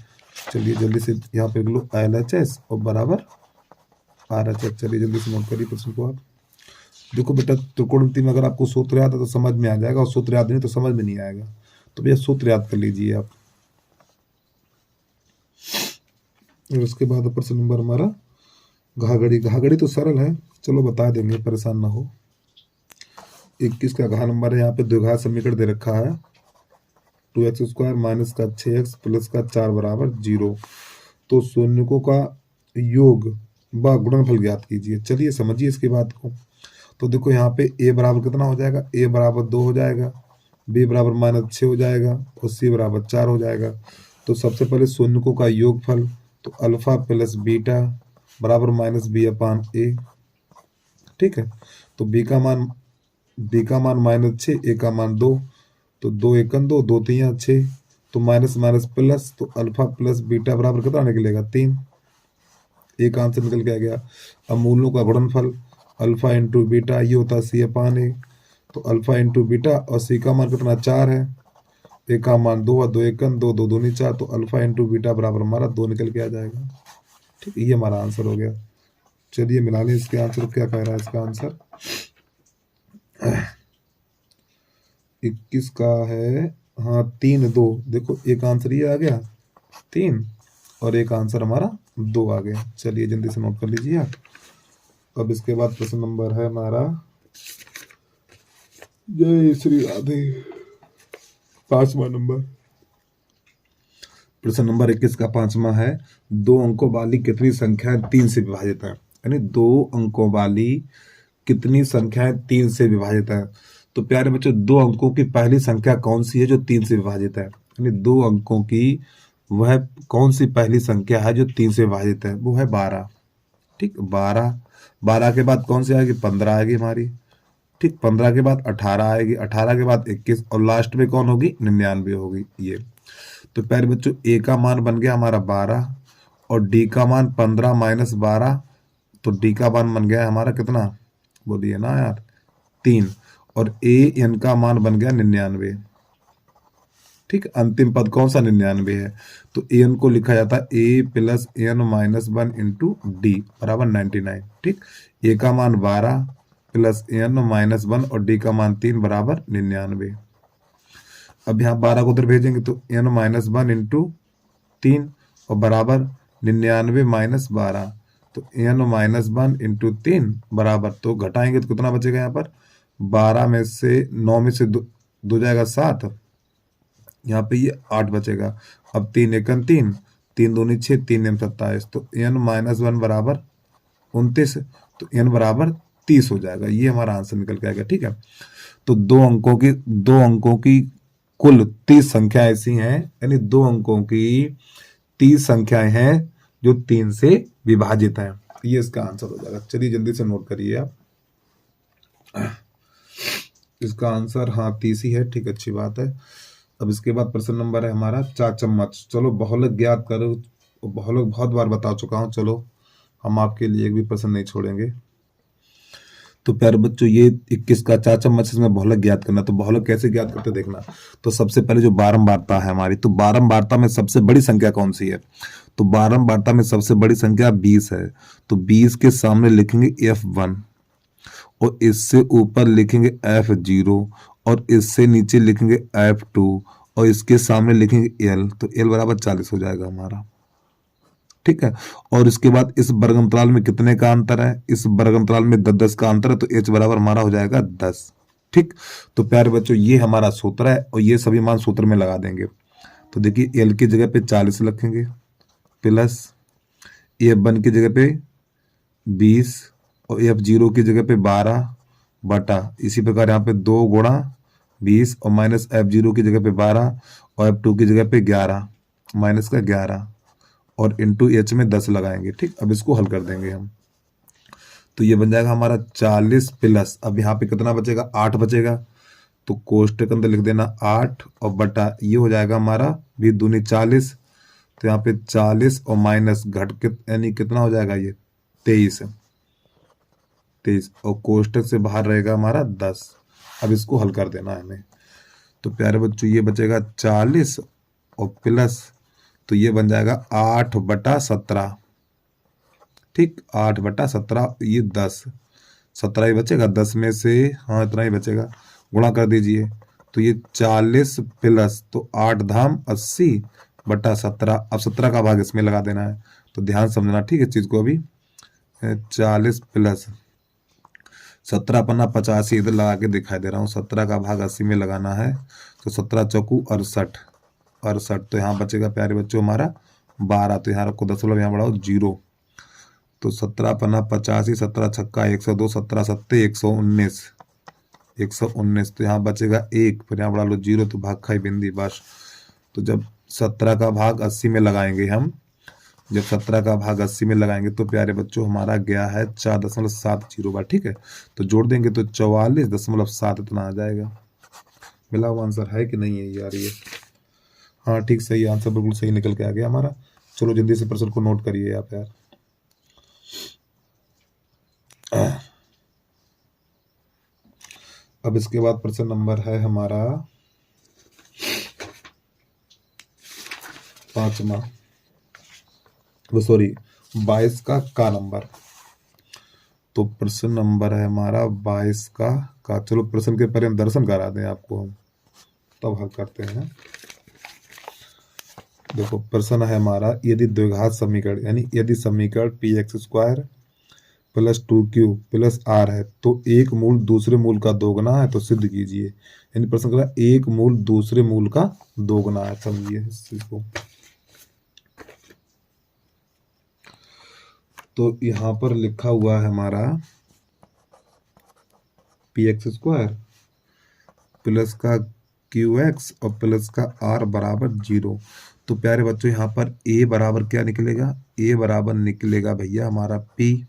चलिए जल्दी से यहाँ पे लो LHS और बराबर RHS, चलिए जल्दी से नोट करिए प्रश्न को आप। देखो बेटा त्रिकोणमिति में अगर आपको सूत्र याद है तो समझ में आ जाएगा, और सूत्र याद नहीं तो समझ में नहीं आएगा, तो भैया सूत्र याद कर लीजिए आप। और उसके बाद प्रश्न नंबर हमारा घाघड़ी, घाघड़ी तो सरल है, चलो बता देंगे परेशान ना हो। 21 का घा नंबर है, यहाँ पे द्विघात समीकरण दे रखा है 2x स्क्वायर माइनस का 6x प्लस का 4 बराबर 0, तो शून्यकों का योग व गुणनफल ज्ञात कीजिए। चलिए समझिए इसकी बात को। तो देखो यहाँ पे a बराबर कितना हो जाएगा, a बराबर 2 हो जाएगा, b बराबर -6 हो जाएगा और c बराबर 4 हो जाएगा। तो सबसे पहले शून्यकों का योगफल, तो अल्फा प्लस बीटा बराबर -b/a, ठीक है। तो b का मान -6, a का मान 2, तो 2 एकम 2, 2 3 6, तो माइनस माइनस प्लस, तो अल्फा प्लस बीटा बराबर कितना निकलेगा 3, एक आंसर निकल के आ गया। अब मूलों का गुणनफल अल्फा इंटू बीटा ये होता है c/a, तो अल्फा इंटू बीटा और c का मान कितना 4 है, a का मान 2 है, 2 एकम 2, 2 दूनी 4, तो अल्फा इंटू बीटा बराबर हमारा 2 निकल के आ जाएगा, ठीक, ये हमारा आंसर हो गया। चलिए मिला लें इसके आंसर, क्या कह रहा है इसका आंसर। 21 का है हाँ 3 2, देखो एक आंसर ये आ गया 3 और एक आंसर हमारा 2 आ गया। चलिए जल्दी से नोट कर लीजिए आप। अब इसके बाद प्रश्न नंबर है हमारा जय श्री राधे 5वां नंबर। प्रश्न नंबर 21 का 5वां है, 2 अंकों वाली कितनी संख्याएं 3 से विभाजित है, यानी 2 अंकों वाली कितनी संख्याएं 3 से विभाजित है। तो प्यारे बच्चों 2 अंकों की पहली संख्या कौन सी है जो 3 से विभाजित है, यानी 2 अंकों की वह कौन सी पहली संख्या है जो 3 से विभाजित है, वो है 12, ठीक, 12 के बाद कौन सी आएगी 15 आएगी हमारी, ठीक, 15 के बाद 18 आएगी, 18 के बाद 21 और लास्ट में कौन होगी 99 होगी ये। तो प्यारे बच्चों a का मान बन गया हमारा 12 और d का मान 15 माइनस 12, तो d का मान बन गया हमारा कितना बोलिए ना यार 3, और an का मान बन गया 99, ठीक, अंतिम पद कौन सा 99 है, तो an को लिखा जाता है a plus n minus 1 into D बराबर 99, ठीक, a का मान 12 प्लस n माइनस 1 और d का मान 3 बराबर 99। अब यहाँ 12 को उधर भेजेंगे तो n माइनस 1 इंटू 3 और बराबर 99 माइनस 12, तो n माइनस 1 इंटू 3 बराबर, तो घटाएंगे तो कितना बचेगा यहाँ पर 12 में से 9 में से 2 जाएगा 7, यहाँ पे ये 8 बचेगा। अब 3 एकम 3, 3 दूनी 6, 3 एम 27, तो n माइनस 1 बराबर 29, तो n बराबर 30 हो जाएगा, ये हमारा आंसर निकल के आएगा, ठीक है। तो 2 अंकों की कुल 30 संख्या ऐसी हैं, यानी 2 अंकों की 30 संख्याएं हैं जो 3 से विभाजित हैं। ये इसका आंसर हो जाएगा। चलिए जल्दी से नोट करिए आप। इसका आंसर हाँ 30 ही है। ठीक, अच्छी बात है। अब इसके बाद प्रश्न नंबर है हमारा 4 चम्मच। चलो बहुलक ज्ञात करो। बहुलक बहुत बार बता चुका हूं, चलो हम आपके लिए एक भी प्रश्न नहीं छोड़ेंगे। तो प्यारे बच्चों, ये 21 का 4 चम्मच इसमें बहुलक ज्ञात करना। तो बहुलक कैसे ज्ञात करते देखना। तो सबसे पहले जो बारंबारता है हमारी, तो बारंबारता में सबसे बड़ी संख्या कौन सी है? तो बारंबारता में सबसे बड़ी संख्या 20 है। तो 20 के सामने लिखेंगे F1 और इससे ऊपर लिखेंगे F0 और इससे नीचे लिखेंगे F2 और इसके सामने लिखेंगे L। तो L बराबर 40 हो जाएगा हमारा। ठीक है। और इसके बाद इस वर्गमतुलाल में कितने का अंतर है? इस वर्गमतुलाल में 10 का अंतर है। तो H बराबर हमारा हो जाएगा 10। ठीक। तो प्यारे बच्चों, ये हमारा सूत्र है और ये सभी मान सूत्र में लगा देंगे। तो देखिए L की जगह पे 40 रखेंगे प्लस F1 की जगह पे 20 और F0 की जगह पे 12 बटा इसी प्रकार यहाँ पे 2 गुणा 20 और माइनस F0 की जगह पे 12 और F2 की जगह पे 11 माइनस का 11 और इंटू H में 10 लगाएंगे। ठीक, अब इसको हल कर देंगे हम। तो ये बन जाएगा हमारा 40 प्लस, अब यहाँ पे कितना बचेगा? 8 बचेगा। तो कोष्टक के अंदर लिख देना 8 और बटा ये हो जाएगा हमारा 20 दूनी 40। तो यहाँ पे 40 और माइनस घट के यानी कितना हो जाएगा? ये 23 और कोष्टक से बाहर रहेगा हमारा 10। अब इसको हल कर देना है हमें। तो प्यारे बच्चों, ये बचेगा 40 और प्लस, तो ये बन जाएगा 8/17। ठीक, 8/17, ये 10, 17 ही बचेगा 10 में से, हाँ इतना ही बचेगा, गुणा कर दीजिए। तो ये 40 प्लस, तो 8 धाम 80/17। अब 17 का भाग इसमें लगा देना है। तो ध्यान समझना ठीक है चीज को। अभी 40 प्लस 17 पन्ना 85 इधर लगा के दिखाई दे रहा हूँ। 17 का भाग 80 में लगाना है। तो 17 चौकू 68। तो यहाँ बचेगा प्यारे बच्चों हमारा 12। तो यहाँ रखो दशमलव, यहाँ बढ़ाओ 0। तो 17 पन्ना 85, 17 छक्का 102, 17 सत्ते 119। तो यहाँ बचेगा 1, फिर यहाँ बढ़ा लो 0, तो भाग खाई बिंदी बस। तो जब 17 का भाग 80 में लगाएंगे हम, जब 17 का भाग 80 में लगाएंगे तो प्यारे बच्चों हमारा गया है 4.70 बार। ठीक है, तो जोड़ देंगे तो 44.7 इतना आ जाएगा। मिला हुआ आंसर है कि नहीं है यार ये? हाँ ठीक, सही आंसर बिल्कुल सही निकल के आ गया हमारा। चलो जल्दी से प्रश्न को नोट करिए आप यार। अब इसके बाद प्रश्न नंबर है हमारा 22 का नंबर। तो प्रश्न नंबर है हमारा 22 का। चलो प्रश्न के पहले हम दर्शन करा दें आपको, हम तब हल करते हैं। देखो प्रश्न है हमारा, यदि द्विघात समीकरण यानी यदि समीकरण px² plus 2q plus r है तो एक मूल दूसरे मूल का दोगुना है तो सिद्ध कीजिए। यानी प्रश्न करा एक मूल दूसरे मूल का दोगुना है, समझिए इस चीज को। तो यहां पर लिखा हुआ है हमारा px² प्लस का qx और प्लस का r बराबर 0। तो प्यारे बच्चों यहाँ पर a बराबर क्या निकलेगा? a बराबर निकलेगा भैया हमारा p।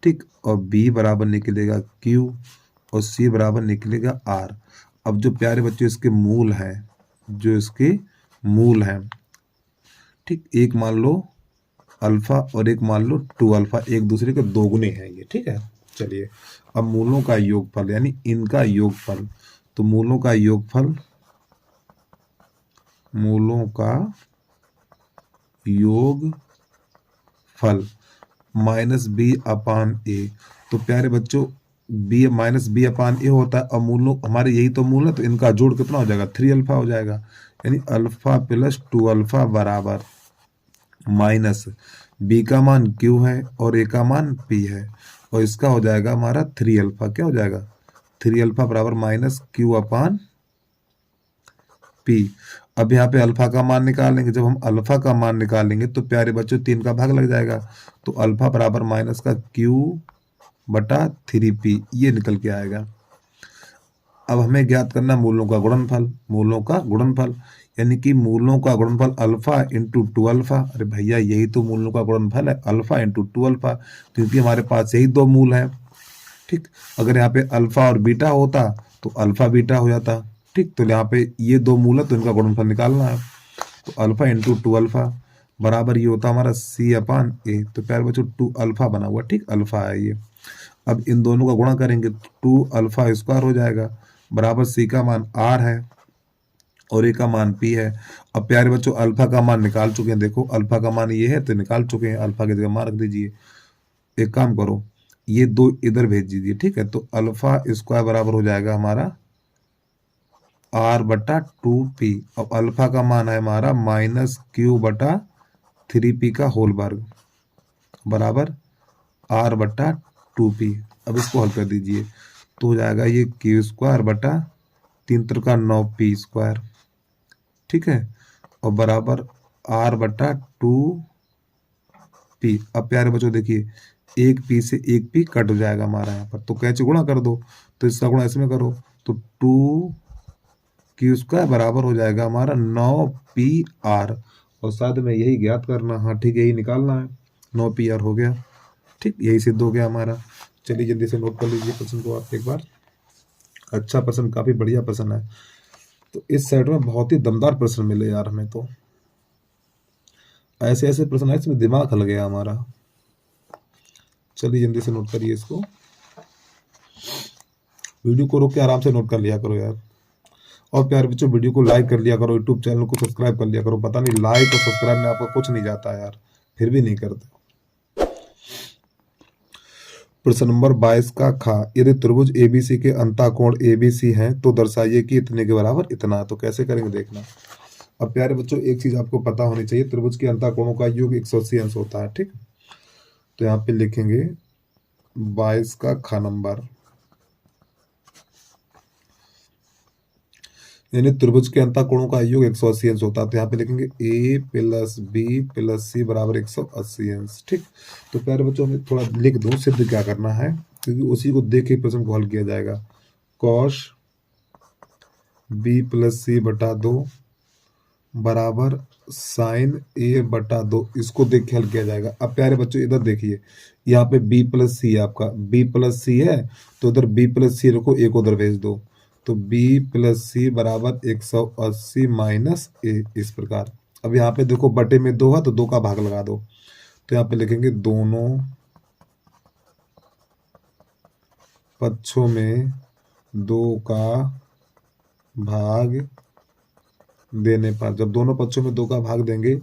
ठीक, और b बराबर निकलेगा q और c बराबर निकलेगा r। अब जो प्यारे बच्चों इसके मूल हैं, जो इसके मूल हैं, ठीक, एक मान लो अल्फा और एक मान लो 2 अल्फा, एक दूसरे के दोगुने हैं ये। ठीक है, चलिए अब मूलों का योगफल यानी इनका योगफल। तो मूलों का योगफल माइनस b/a। तो प्यारे बच्चों b माइनस b/a होता है और मूलों हमारे यही तो मूल है, तो इनका जोड़ कितना हो जाएगा? 3 अल्फा हो जाएगा। यानी अल्फा प्लस 2 अल्फा बराबर माइनस b का मान q है और a का मान p है और इसका हो जाएगा हमारा 3 अल्फा। क्या हो जाएगा? 3 अल्फा बराबर माइनस q/p। अब यहाँ पे अल्फा का मान निकालेंगे। जब हम अल्फा का मान निकालेंगे तो प्यारे बच्चों 3 का भाग लग जाएगा। तो अल्फा बराबर माइनस का q/3p ये निकल के आएगा। अब हमें ज्ञात करना मूलों का गुणनफल। यानी कि मूलों का गुणनफल अल्फा इंटू 2 अल्फा। अरे भैया यही तो मूलों का गुणनफल है, अल्फा इंटू 2 अल्फा, क्योंकि हमारे पास यही दो मूल हैं। ठीक, अगर यहाँ पे अल्फा और बीटा होता तो अल्फा बीटा हो जाता। ठीक, तो यहाँ पे ये दो मूल है तो इनका गुणनफल निकालना है। तो अल्फा इंटू 2 अल्फा बराबर ये होता हमारा सी अपान ए। तो प्यारे बच्चों 2 अल्फा बना हुआ, ठीक, अल्फा है ये। अब इन दोनों का गुणा करेंगे तो 2 अल्फा स्क्वायर हो जाएगा बराबर सी का मान आर है और ए का मान पी है। अब प्यारे बच्चों अल्फा का मान निकाल चुके हैं, देखो अल्फा का मान ये है तो निकाल चुके हैं, अल्फा की जगह मान रख दीजिए। एक काम करो, ये दो इधर भेज दीजिए, ठीक है। तो अल्फा स्क्वायर बराबर हो जाएगा हमारा आर बटा 2 पी। अब अल्फा का मान है हमारा माइनस क्यू बटा 3 पी का होल वर्ग बराबर आर बटा 2 पी। अब इसको हल कर दीजिए तो हो जाएगा ये क्यू स्क्वायर बटा 3 का 9 पी स्क्वायर, ठीक है, और बराबर आर बटा 2 पी। अब प्यारे बच्चों देखिए एक पी से एक पी कट हो जाएगा हमारा यहाँ पर, तो कैसे गुणा कर दो, तो इसका गुणा ऐसे में करो तो 2 क्यू स्क्वायर बराबर हो जाएगा हमारा 9 पी आर, और साथ में यही ज्ञात करना, हाँ ठीक यही निकालना है, 9 पी आर हो गया। ठीक, यही सिद्ध हो गया हमारा। चलिए जल्दी से नोट कर लीजिए प्रश्न को आप एक बार। अच्छा प्रश्न, काफी बढ़िया प्रश्न है। तो इस सेट में बहुत ही दमदार प्रश्न मिले यार हमें, तो ऐसे ऐसे प्रश्न है इसमें दिमाग हल गया हमारा। चलिए जल्दी से नोट करिए इसको, वीडियो को रोक के आराम से नोट कर लिया करो यार। और प्यारे बच्चों वीडियो को लाइक कर लिया करो, यूट्यूब चैनल को सब्सक्राइब कर लिया करो। पता नहीं लाइक और सब्सक्राइब में आपका कुछ नहीं जाता यार, फिर भी नहीं करते। प्रश्न नंबर 22 का खा, यदि त्रिभुज एबीसी के अंतःकोण एबीसी हैं तो दर्शाइए कि इतने के बराबर इतना। तो कैसे करेंगे देखना। अब प्यारे बच्चों एक चीज आपको पता होनी चाहिए, त्रिभुज के अंतःकोणों का योग 180 अंश होता है। ठीक, तो यहाँ पे लिखेंगे 22 का खा नंबर, यानी त्रिभुज के अंतःकोणों का योग 180 अंश होता है। तो यहाँ पे लिखेंगे ए प्लस बी प्लस सी बराबर 180 अंश। ठीक, तो प्यारे बच्चों में थोड़ा लिख दूं सिद्ध क्या करना है, क्योंकि उसी को देख के प्रश्न को हल किया जाएगा। कॉस बी प्लस सी बटा 2 बराबर साइन ए बटा 2, इसको देख के हल किया जाएगा। अब प्यारे बच्चों इधर देखिए, यहाँ पे बी प्लस सी है, आपका बी प्लस सी है तो इधर बी प्लस सी रखो, एक उधर भेज दो, तो b प्लस सी बराबर 180 माइनस ए, इस प्रकार। अब यहाँ पे देखो बटे में 2 है तो 2 का भाग लगा दो, तो यहाँ पे लिखेंगे दोनों पक्षों में 2 का भाग देने पर, जब दोनों पक्षों में 2 का भाग देंगे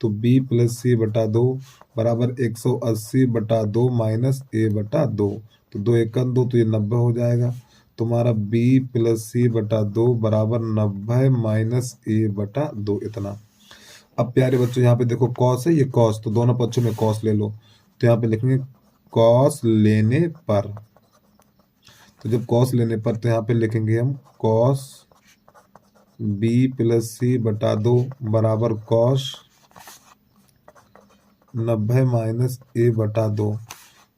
तो b प्लस सी बटा 2 बराबर 180 बटा 2 माइनस ए बटा 2, तो 2 1 2 तो ये 90 हो जाएगा। तुम्हारा b प्लस सी बटा 2 बराबर 90 माइनस ए बटा 2 इतना। अब प्यारे बच्चों यहाँ पे देखो कॉस है, ये कॉस, तो दोनों पक्षों में कॉस ले लो, तो यहाँ पे लिखेंगे कॉस लेने पर, तो जब कॉस लेने पर तो यहाँ पे लिखेंगे हम कॉस b प्लस सी बटा 2 बराबर कॉस 90 माइनस ए बटा 2,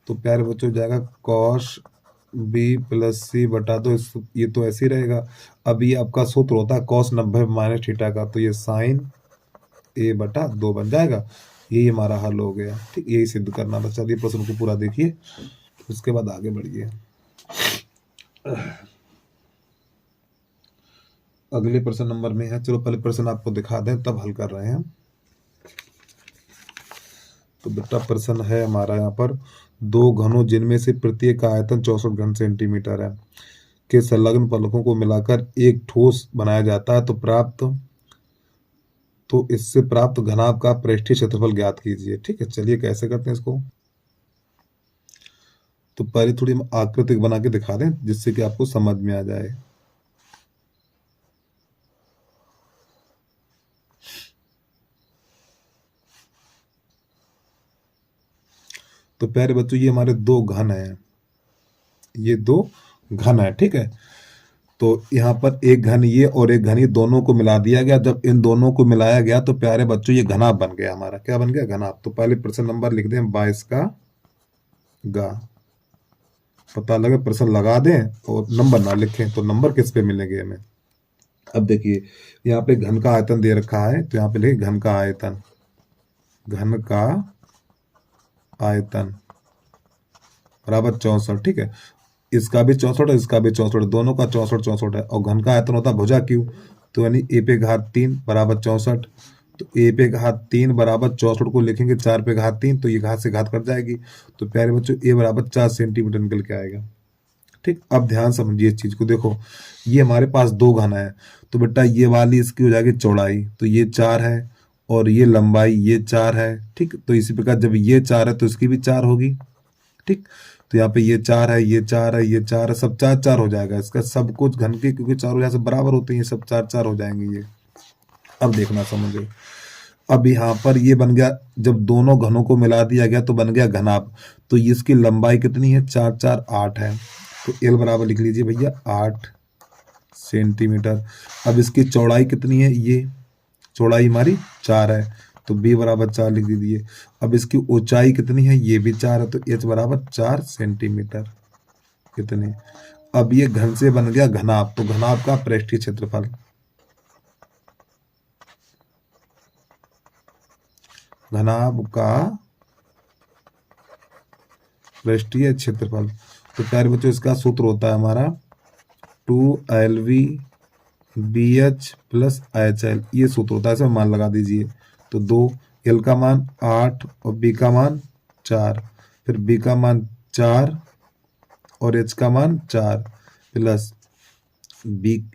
तो प्यारे बच्चों जाएगा कॉस b प्लस सी बटा 2, ये तो ऐसे ही रहेगा। अब ये आपका सूत्र होता है कॉस 90 माइनस थीटा का, तो ये साइन ए बटा 2 बन जाएगा। यही हमारा हल हो गया। ठीक, यही सिद्ध करना था। चलिए प्रश्न को पूरा देखिए, उसके बाद आगे बढ़िए। अगले प्रश्न नंबर में है, चलो पहले प्रश्न आपको दिखा दें तब हल कर रहे हैं। तो बेटा प्रश्न है हमारा यहाँ पर, दो घनों जिनमें से प्रत्येक का आयतन 64 घन सेंटीमीटर है के संलग्न फलकों को मिलाकर एक ठोस बनाया जाता है, तो इससे प्राप्त घनाभ का पृष्ठीय क्षेत्रफल ज्ञात कीजिए। ठीक है, चलिए कैसे करते हैं इसको। तो पहले थोड़ी हम आकृति बना के दिखा दें जिससे कि आपको समझ में आ जाए। तो प्यारे बच्चों ये हमारे दो घन हैं, ये दो घन है। ठीक है, तो यहाँ पर एक घन ये और एक घन ये दोनों को मिला दिया गया। जब इन दोनों को मिलाया गया तो प्यारे बच्चों ये घनाभ बन गया हमारा। क्या बन गया? घनाभ। तो पहले प्रश्न नंबर लिख दें 22 का गा, पता लगे प्रश्न लगा दें और नंबर ना लिखें, तो नंबर किस पे मिलेंगे हमें। अब देखिए यहाँ पे घन का आयतन दे रखा है, तो यहाँ पे लिखे घन का आयतन, घन का आयतन बराबर 64। ठीक है, इसका भी 64 है, इसका भी 64, दोनों का 64 है। और घन का आयतन होता है भुजा क्यू, तो यानी ए पे घात 3 बराबर 64। तो ए पे घात 3 बराबर 64 को लिखेंगे 4 पे घात 3, तो ये घात से घात कट जाएगी, तो प्यारे बच्चों ए बराबर 4 सेंटीमीटर निकल के आएगा। ठीक, अब ध्यान समझिए इस चीज को। देखो ये हमारे पास दो घन है, तो बेटा ये वाली इसकी हो जाएगी चौड़ाई, तो ये 4 है, और ये लंबाई ये 4 है। ठीक, तो इसी प्रकार जब ये 4 है तो इसकी भी 4 होगी। ठीक, तो यहाँ पे ये 4 है, ये 4 है, ये 4 है, सब 4 4 हो जाएगा इसका सब कुछ घन के, क्योंकि चारों यहाँ से बराबर होते हैं, सब 4 4 हो जाएंगे ये। अब देखना समझो, अब यहाँ पर ये बन गया, जब दोनों घनों को मिला दिया गया तो बन गया घनाभ। तो इसकी लंबाई कितनी है, 4 4 8 है, तो एल बराबर लिख लीजिए भैया 8 सेंटीमीटर। अब इसकी चौड़ाई कितनी है, ये चौड़ाई हमारी 4 है, तो बी बराबर 4 लिख दीजिए। अब इसकी ऊंचाई कितनी है, ये भी 4 है, तो एच बराबर 4 सेंटीमीटर कितने। अब ये घन से बन गया घनाभ, तो घनाभ का पृष्ठीय क्षेत्रफल, घनाभ का पृष्ठीय क्षेत्रफल, तो प्यारे बच्चों इसका सूत्र होता है हमारा 2LV BH प्लस HL, ये सूत्र होता है, इसमें मान लगा दीजिए। तो 2 L का मान 8 और B का मान 4, फिर B का मान 4 और H का मान 4 प्लस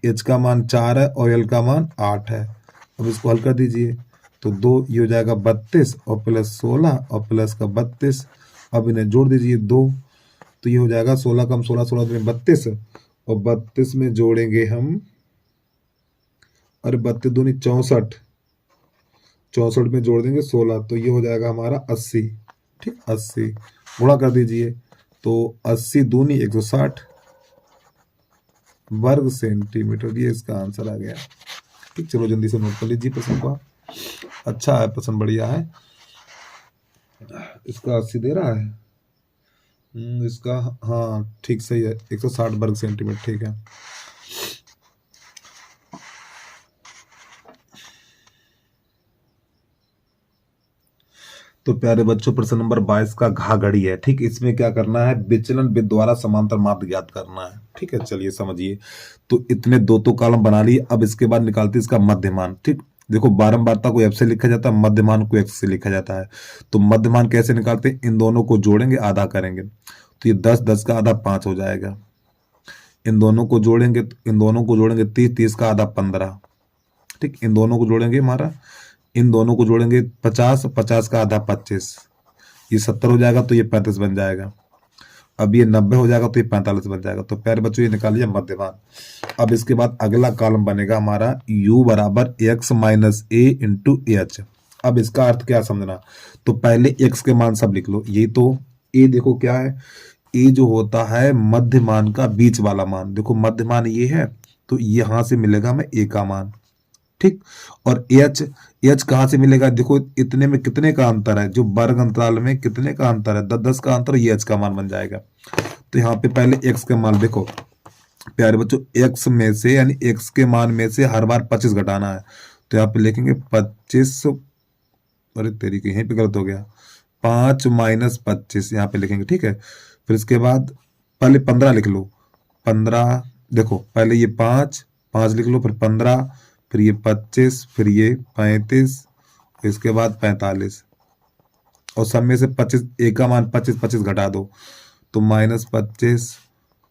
H का मान 4 है और L का मान 8 है। अब इसको हल कर दीजिए, तो 2 ये हो जाएगा 32 और प्लस 16 और प्लस का 32। अब इन्हें जोड़ दीजिए 2, तो ये हो जाएगा 16 कम 16 16 में 32, और 32 में जोड़ेंगे हम, अरे 32 दूनी 64, 64 में जोड़ देंगे 16, तो ये हो जाएगा हमारा 80। ठीक, 80 गुणा कर दीजिए, तो 80 दूनी 160 वर्ग सेंटीमीटर, ये इसका आंसर आ गया। ठीक, चलो जल्दी से नोट कर लीजिए प्रश्न को। अच्छा है प्रश्न, बढ़िया है। इसका 80 दे रहा है, इसका हाँ ठीक सही है, 160 वर्ग सेंटीमीटर। ठीक है, तो प्यारे बच्चों प्रश्न नंबर 22 का घा घड़ी है। ठीक, इसमें क्या करना है, विचलन वृत्त द्वारा समांतर माप ज्ञात करना है। ठीक है, चलिए समझिए। तो इतने दो तो कॉलम बना लिए, अब इसके बाद निकालते इसका मध्यमान। ठीक, देखो बारंबारता को एफ से लिखा जाता है, मध्यमान को एक्स से लिखा जाता है। तो मध्यमान कैसे निकालते हैं, इन दोनों को जोड़ेंगे, आधा करेंगे, तो ये 10 10 का आधा 5 हो जाएगा। इन दोनों को जोड़ेंगे, इन दोनों को जोड़ेंगे 30 30 का आधा 15। ठीक, इन दोनों को जोड़ेंगे हमारा, इन दोनों को जोड़ेंगे 50 50 का आधा 25, ये 70 हो जाएगा, तो ये 35 बन जाएगा। अब ये 90 हो जाएगा, तो ये 45 बन जाएगा। तो प्यारे बच्चों ये निकाल लिया मध्यमान। अब इसके बाद अगला कॉलम बनेगा हमारा u बराबर x माइनस ए इंटू एच। अब इसका अर्थ क्या समझना, तो पहले x के मान सब लिख लो, ये तो a देखो क्या है, a जो होता है मध्यमान का बीच वाला मान, देखो मध्यमान ये है, तो यहां से मिलेगा हमें a का मान। ठीक, और एच कहां से मिलेगा, देखो इतने में कितने का अंतर है, जो वर्ग अंतराल में कितने का अंतर है, 10 10 का अंतर, ये एच का मान बन जाएगा। तो यहाँ पे पहले एक्स का मान देखो प्यारे बच्चों, एक्स में से यानी एक्स के मान में से हर बार 25 घटाना है, तो यहाँ पे लिखेंगे 25, अरे तेरी की यहीं पे गलत हो गया, 5 माइनस 25 यहाँ पे लिखेंगे। ठीक है, फिर इसके बाद पहले 15 लिख लो, 15 देखो पहले ये 5 5 लिख लो, फिर 15, फिर ये 25, फिर ये 35, इसके बाद 45, और सब में से 25 एक का मान 25 25 घटा दो, तो माइनस 25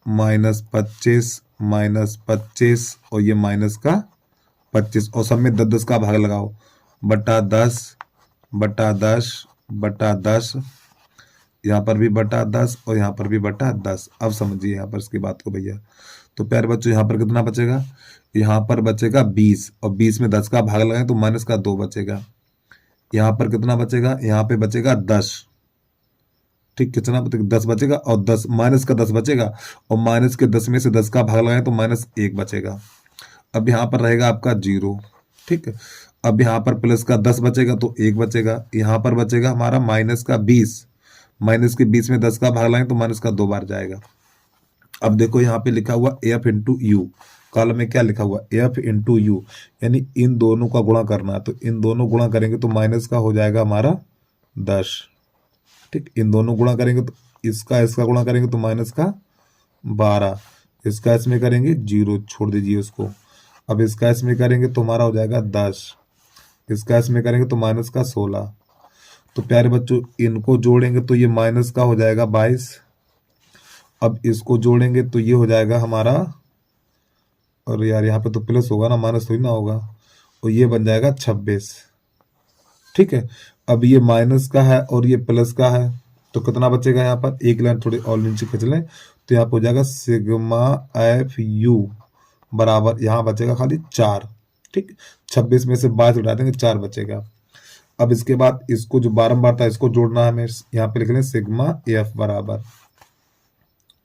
माइनस 25 माइनस 25, और ये माइनस का 25, और सब में 10 10 का भाग लगाओ, बटा 10 बटा 10 बटा 10, यहाँ पर भी बटा 10 और यहाँ पर भी बटा 10। अब समझिए यहाँ पर इसकी बात को भैया। तो प्यारे बच्चों यहाँ पर कितना बचेगा, यहाँ पर बचेगा 20, और 20 में 10 का भाग लगाएं तो माइनस का 2 बचेगा। यहाँ पर कितना बचेगा, यहाँ पे बचेगा 10। ठीक, कितना बचेगा, 10 बचेगा, और 10 माइनस का 10 बचेगा, और माइनस के 10 में से 10 का भाग लगाएं तो माइनस 1 बचेगा। अब यहाँ पर रहेगा आपका 0। ठीक है, अब यहाँ पर प्लस का 10 बचेगा तो 1 बचेगा। यहाँ पर बचेगा हमारा माइनस का 20, माइनस के 20 में 10 का भाग लगाएं तो माइनस का 2 बार जाएगा। अब देखो यहाँ पे लिखा हुआ एफ इंटू यू, कॉलम में क्या लिखा हुआ एफ इंटू यू, यानी इन दोनों का गुणा करना है। तो इन दोनों गुणा करेंगे तो माइनस का हो जाएगा हमारा 10। ठीक, इन दोनों गुणा करेंगे तो इसका गुणा करेंगे तो माइनस का 12, इसका इसमें करेंगे 0, छोड़ दीजिए उसको। अब इसका इसमें करेंगे तो हमारा हो जाएगा 10, इसका इसमें करेंगे तो माइनस का 16। तो प्यारे बच्चों इनको जोड़ेंगे तो ये माइनस का हो जाएगा 22। अब इसको जोड़ेंगे तो ये हो जाएगा हमारा, और यार यहाँ पे तो प्लस होगा ना, माइनस थोड़ी ना होगा, और ये बन जाएगा 26। ठीक है, अब ये माइनस का है और ये प्लस का है, तो कितना बचेगा यहाँ पर, एक लाइन थोड़ी और नीचे खींच लें तो यहाँ पर हो जाएगा सिग्मा एफ यू बराबर, यहाँ बचेगा खाली 4। ठीक, 26 में से 22 उठा देंगे, 4 बचेगा। अब इसके बाद इसको जो बारंबार था इसको जोड़ना है, हमें यहाँ पे लिख लें सिग्मा एफ बराबर।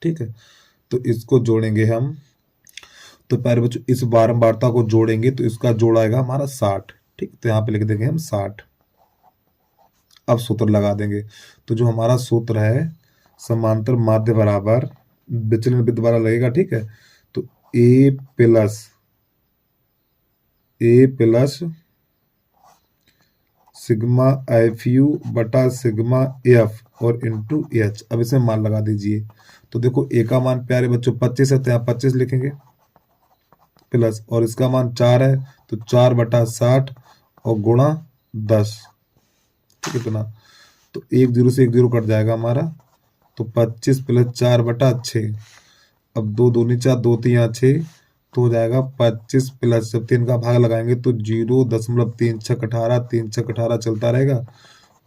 ठीक है, तो इसको जोड़ेंगे हम, तो प्यारे बच्चों इस बारंबारता को जोड़ेंगे तो इसका जोड़ आएगा हमारा 60। ठीक, तो यहाँ पे लिख देंगे हम 60। अब सूत्र लगा देंगे, तो जो हमारा सूत्र है समांतर माध्य बराबर विचलन विद्युत द्वारा लगेगा। ठीक है, तो ए प्लस सिग्मा एफ यू बटा सिग्मा एफ और इंटू एच। अब इसमें मान लगा दीजिए, तो देखो ए का मान प्यारे बच्चों 25 है तो यहाँ 25 लिखेंगे, प्लस और इसका मान 4 है तो 4 बटा 60 और गुणा 10। ठीक है, इतना तो 1 0 से 1 0 कट जाएगा हमारा, तो 25 प्लस 4 बटा 6। अब 2 दूनी 4, 2 3 6, तो हो जाएगा 25 प्लस, जब 3 का भाग लगाएंगे तो 0.36 18, 3 6 18 चलता रहेगा,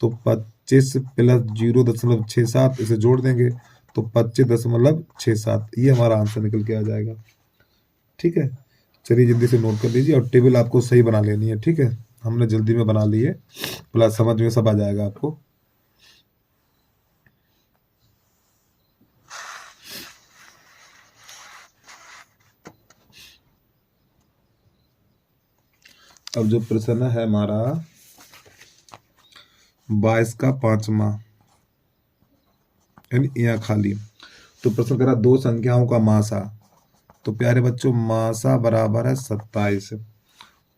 तो 25 प्लस 0.67 इसे जोड़ देंगे तो 25.67, ये हमारा आंसर निकल के आ जाएगा। ठीक है, चलिए जल्दी से नोट कर लीजिए और टेबल आपको सही बना लेनी है। ठीक है, हमने जल्दी में बना ली है, प्लस समझ में सब आ जाएगा आपको। अब जो प्रश्न है हमारा 22 का 5वां, यानी यहाँ खाली, तो प्रश्न करा दो संख्याओं का मासा। तो प्यारे बच्चों मासा बराबर है 27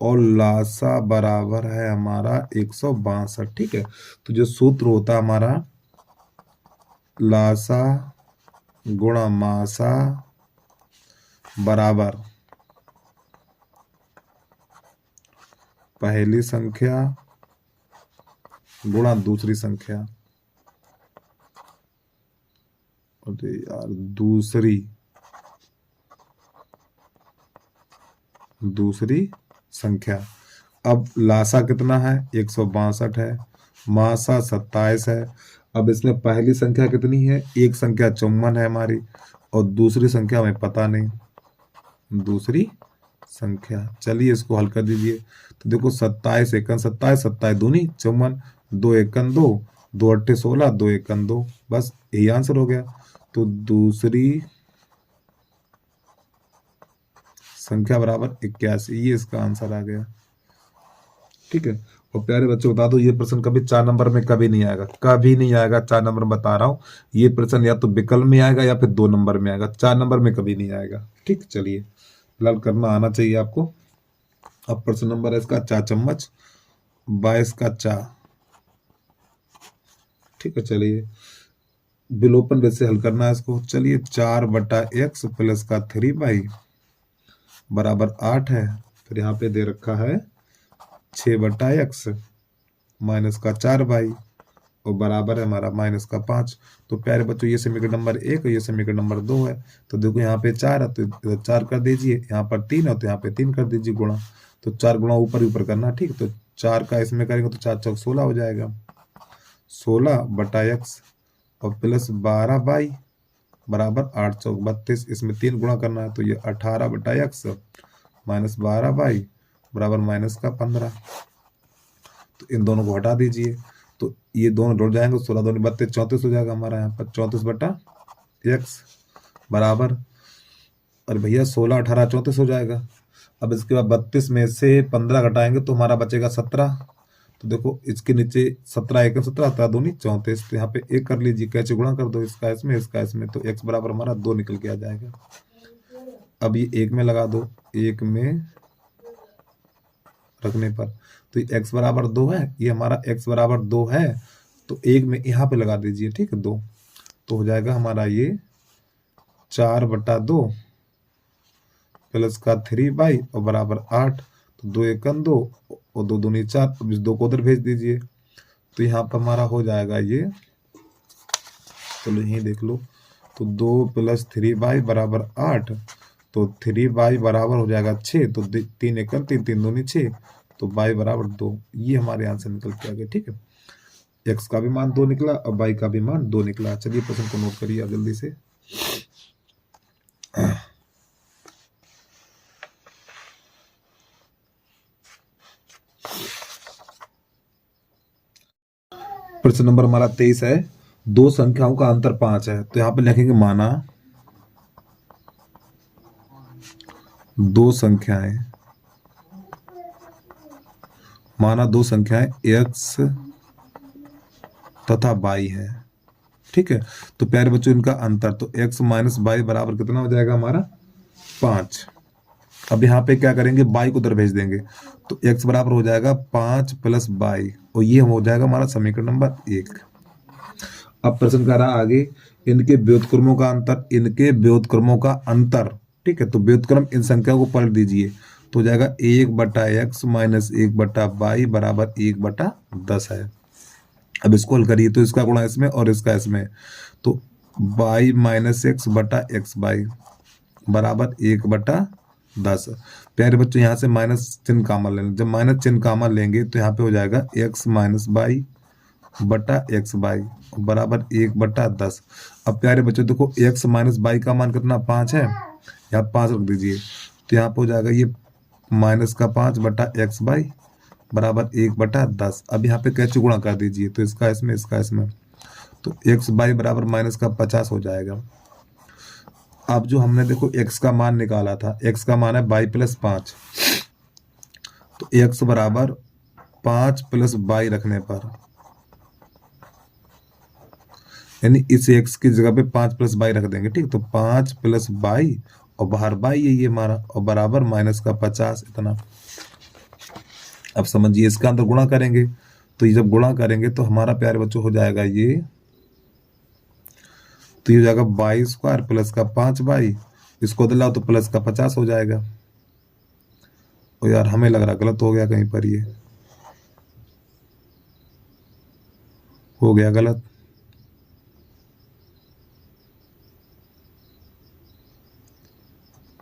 और लासा बराबर है हमारा 162। ठीक है, तो जो सूत्र होता है हमारा लासा गुणा मासा बराबर पहली संख्या गुणा दूसरी संख्या, अरे यार दूसरी संख्या। अब लासा कितना है 162 है, मासा 27 है। अब इसमें पहली संख्या कितनी है, एक संख्या 54 है हमारी, और दूसरी संख्या हमें पता नहीं, दूसरी संख्या। चलिए इसको हल कर दीजिए, तो देखो 27 एकन 27, 27 दूनी 54, 2 एकन 2, 2 अट्ठे 16, 2 एकन 2, बस यही आंसर हो गया। तो दूसरी संख्या बराबर 81, ये इसका आंसर आ गया। ठीक है, और प्यारे बच्चों बता दो ये प्रश्न कभी 4 नंबर में कभी नहीं आएगा, कभी नहीं आएगा 4 नंबर में, बता रहा हूं। ये प्रश्न या तो विकल्प में आएगा या फिर 2 नंबर में आएगा, 4 नंबर में कभी नहीं आएगा। ठीक, चलिए फिलहाल करना आना चाहिए आपको। अब प्रश्न नंबर है इसका 4 चम्मच 22 का 4। ठीक है, चलिए विलोपन विधि से हल करना है इसको। चलिए 4 बटा x प्लस का 3y बराबर 8 है, फिर यहाँ पे दे रखा है 6 बटा x माइनस का 4y और बराबर है हमारा माइनस का 5। तो प्यारे बच्चों ये समीकरण नंबर 1 और ये समीकरण नंबर 2 है। तो देखो यहाँ पे 4 है तो इधर 4 कर दीजिए, यहाँ पर 3 है तो यहाँ पे 3 कर दीजिए गुणा, तो 4 गुणा ऊपर ही ऊपर करना। ठीक, तो 4 का इसमें करेंगे तो 4 चौक 16 हो जाएगा, 16 बटा x और प्लस 12y बराबर 8 चौक 32, इसमें 3 गुणा करना है तो ये 18 बटा x माइनस 12y बराबर माइनस का 15। तो इन दोनों को हटा दीजिए, तो ये दोनों जुड़ जाएंगे, 16 दूनी 32, 34 हो जाएगा हमारा यहाँ पर 34 बटा x बराबर, और भैया 16 18 34 हो जाएगा। अब इसके बाद 32 में से 15 घटाएंगे तो हमारा बचेगा 17। तो देखो इसके नीचे 17 1 17, 17 दूनी 34, तो यहाँ पे 1 कर लीजिए, कैसे गुणा कर दो इसका इसमें, तो x बराबर हमारा 2 निकल के आ जाएगा। अब ये एक में लगा दो, एक में रखने पर तो ये x बराबर 2 है, ये हमारा x बराबर 2 है, तो एक में यहाँ पे लगा दीजिए, ठीक है 2, तो हो जाएगा हमारा ये 4/2 प्लस का 3 और बराबर 8, तो 2 एकम 2 और 2 दूनी 4, अब इस 2 को उधर भेज दीजिए, तो यहाँ पर हमारा हो जाएगा ये, चलो यहीं देख लो, तो 2 + 3y बराबर 8, तो 3y बराबर हो जाएगा 6, तो 3 एकम 3, 3 दूनी 6, तो y बराबर 2, ये हमारे आंसर निकल के आ गया। ठीक है, x का भी मान 2 निकला और y का भी मान 2 निकला। चलिए प्रश्न को नोट करिए आप जल्दी से। प्रश्न नंबर हमारा 23 है, दो संख्याओं का अंतर 5 है, तो यहां पे लिखेंगे माना दो संख्याएं x तथा y है। ठीक है, तो प्यारे बच्चों इनका अंतर, तो x माइनस y बराबर कितना हो जाएगा हमारा 5। अब यहाँ पे क्या करेंगे, y को उधर भेज देंगे, तो x बराबर हो जाएगा 5 + y, और ये हो जाएगा हमारा समीकरण नंबर 1। अब प्रश्न कर रहा आगे, इनके व्युत्क्रमों का अंतर, इनके व्युत्क्रमों का अंतर। ठीक है, तो व्युत्क्रम इन संख्या को पलट दीजिए, तो हो जाएगा 1/x माइनस 1/y बराबर 1/10 है। अब इसको हल करिए, तो इसका गुणा इसमें और इसका इसमें, तो y माइनस x/xy बराबर 1/10। प्यारे बच्चों यहाँ से माइनस चिन्ह कॉमन लेंगे, जब माइनस चिन्ह कॉमन लेंगे तो यहाँ पे हो जाएगा x माइनस y बटा xy बराबर 1/10। अब प्यारे बच्चों देखो x माइनस y का मान कितना 5 है, यहाँ 5 रख दीजिए, तो यहाँ पे हो जाएगा ये माइनस का 5/xy बराबर 1/10। अब यहाँ पे कैसे गुणा कर दीजिए, तो इसका इसमें इसका इसमें, तो xy बराबर माइनस का 50 हो जाएगा। अब जो हमने देखो x का मान निकाला था, x का मान है y + 5, तो x बराबर 5 + y रखने पर, यानी इस x की जगह पे 5 + y रख देंगे। ठीक, तो 5 + y और बाहर y है ये हमारा, और बराबर माइनस का 50 इतना। अब समझिए इसका अंदर गुणा करेंगे, तो ये जब गुणा करेंगे तो हमारा प्यारे बच्चों हो जाएगा ये, तो ये हो जाएगा y² प्लस का 5y, इसको दिलाओ तो प्लस का 50 हो जाएगा। और यार हमें लग रहा गलत हो गया कहीं पर, ये हो गया गलत,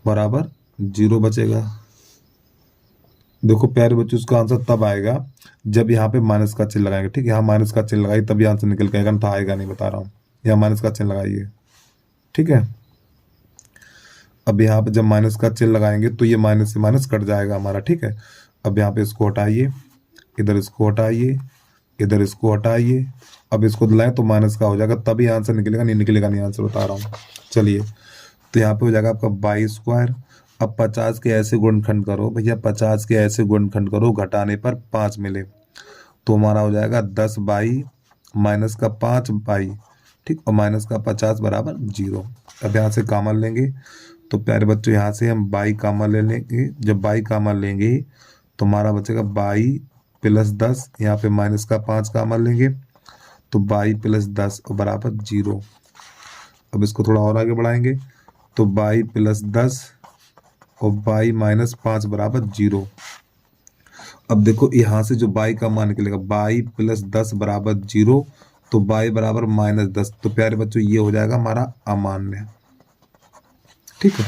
बराबर 0 बचेगा। देखो प्यारे बच्चों इसका आंसर तब आएगा जब यहाँ पे माइनस का चिन्ह लगाएंगे। ठीक है, यहाँ माइनस का चिन्ह लगाइए तभी आंसर निकल के आएगा, था आएगा नहीं, बता रहा हूँ। यहाँ माइनस का चिन्ह लगाइए। ठीक है, अब यहाँ पे जब माइनस का चिन्ह लगाएंगे तो ये माइनस से माइनस कट जाएगा हमारा। ठीक है, अब यहाँ पे इसको हटाइए, इधर इसको हटाइए, इधर इसको हटाइए, अब इसको दिलाएं तो माइनस का हो जाएगा, तभी आंसर निकलेगा, नहीं निकलेगा नहीं आंसर, बता रहा हूँ। चलिए, तो यहाँ पे हो जाएगा आपका y²। अब 50 के ऐसे गुणनखंड करो भैया, 50 के ऐसे गुणनखंड करो घटाने पर 5 मिले, तो हमारा हो जाएगा 10y माइनस का 5y। ठीक, और माइनस का 50 बराबर 0। अब यहाँ से कॉमन लेंगे, तो प्यारे बच्चों यहाँ से हम y कॉमन ले लेंगे, जब y कॉमन लेंगे तो हमारा बचेगा y + 10, यहाँ पे माइनस का 5 कॉमन लेंगे तो y + 10 और बराबर 0। अब इसको थोड़ा और आगे बढ़ाएंगे, तो y + 10 और y माइनस 5 बराबर 0। अब देखो यहाँ से जो y का मान निकलेगा, y + 10 बराबर 0, तो y बराबर -10, तो प्यारे बच्चों ये हो जाएगा हमारा अमान्य। ठीक है,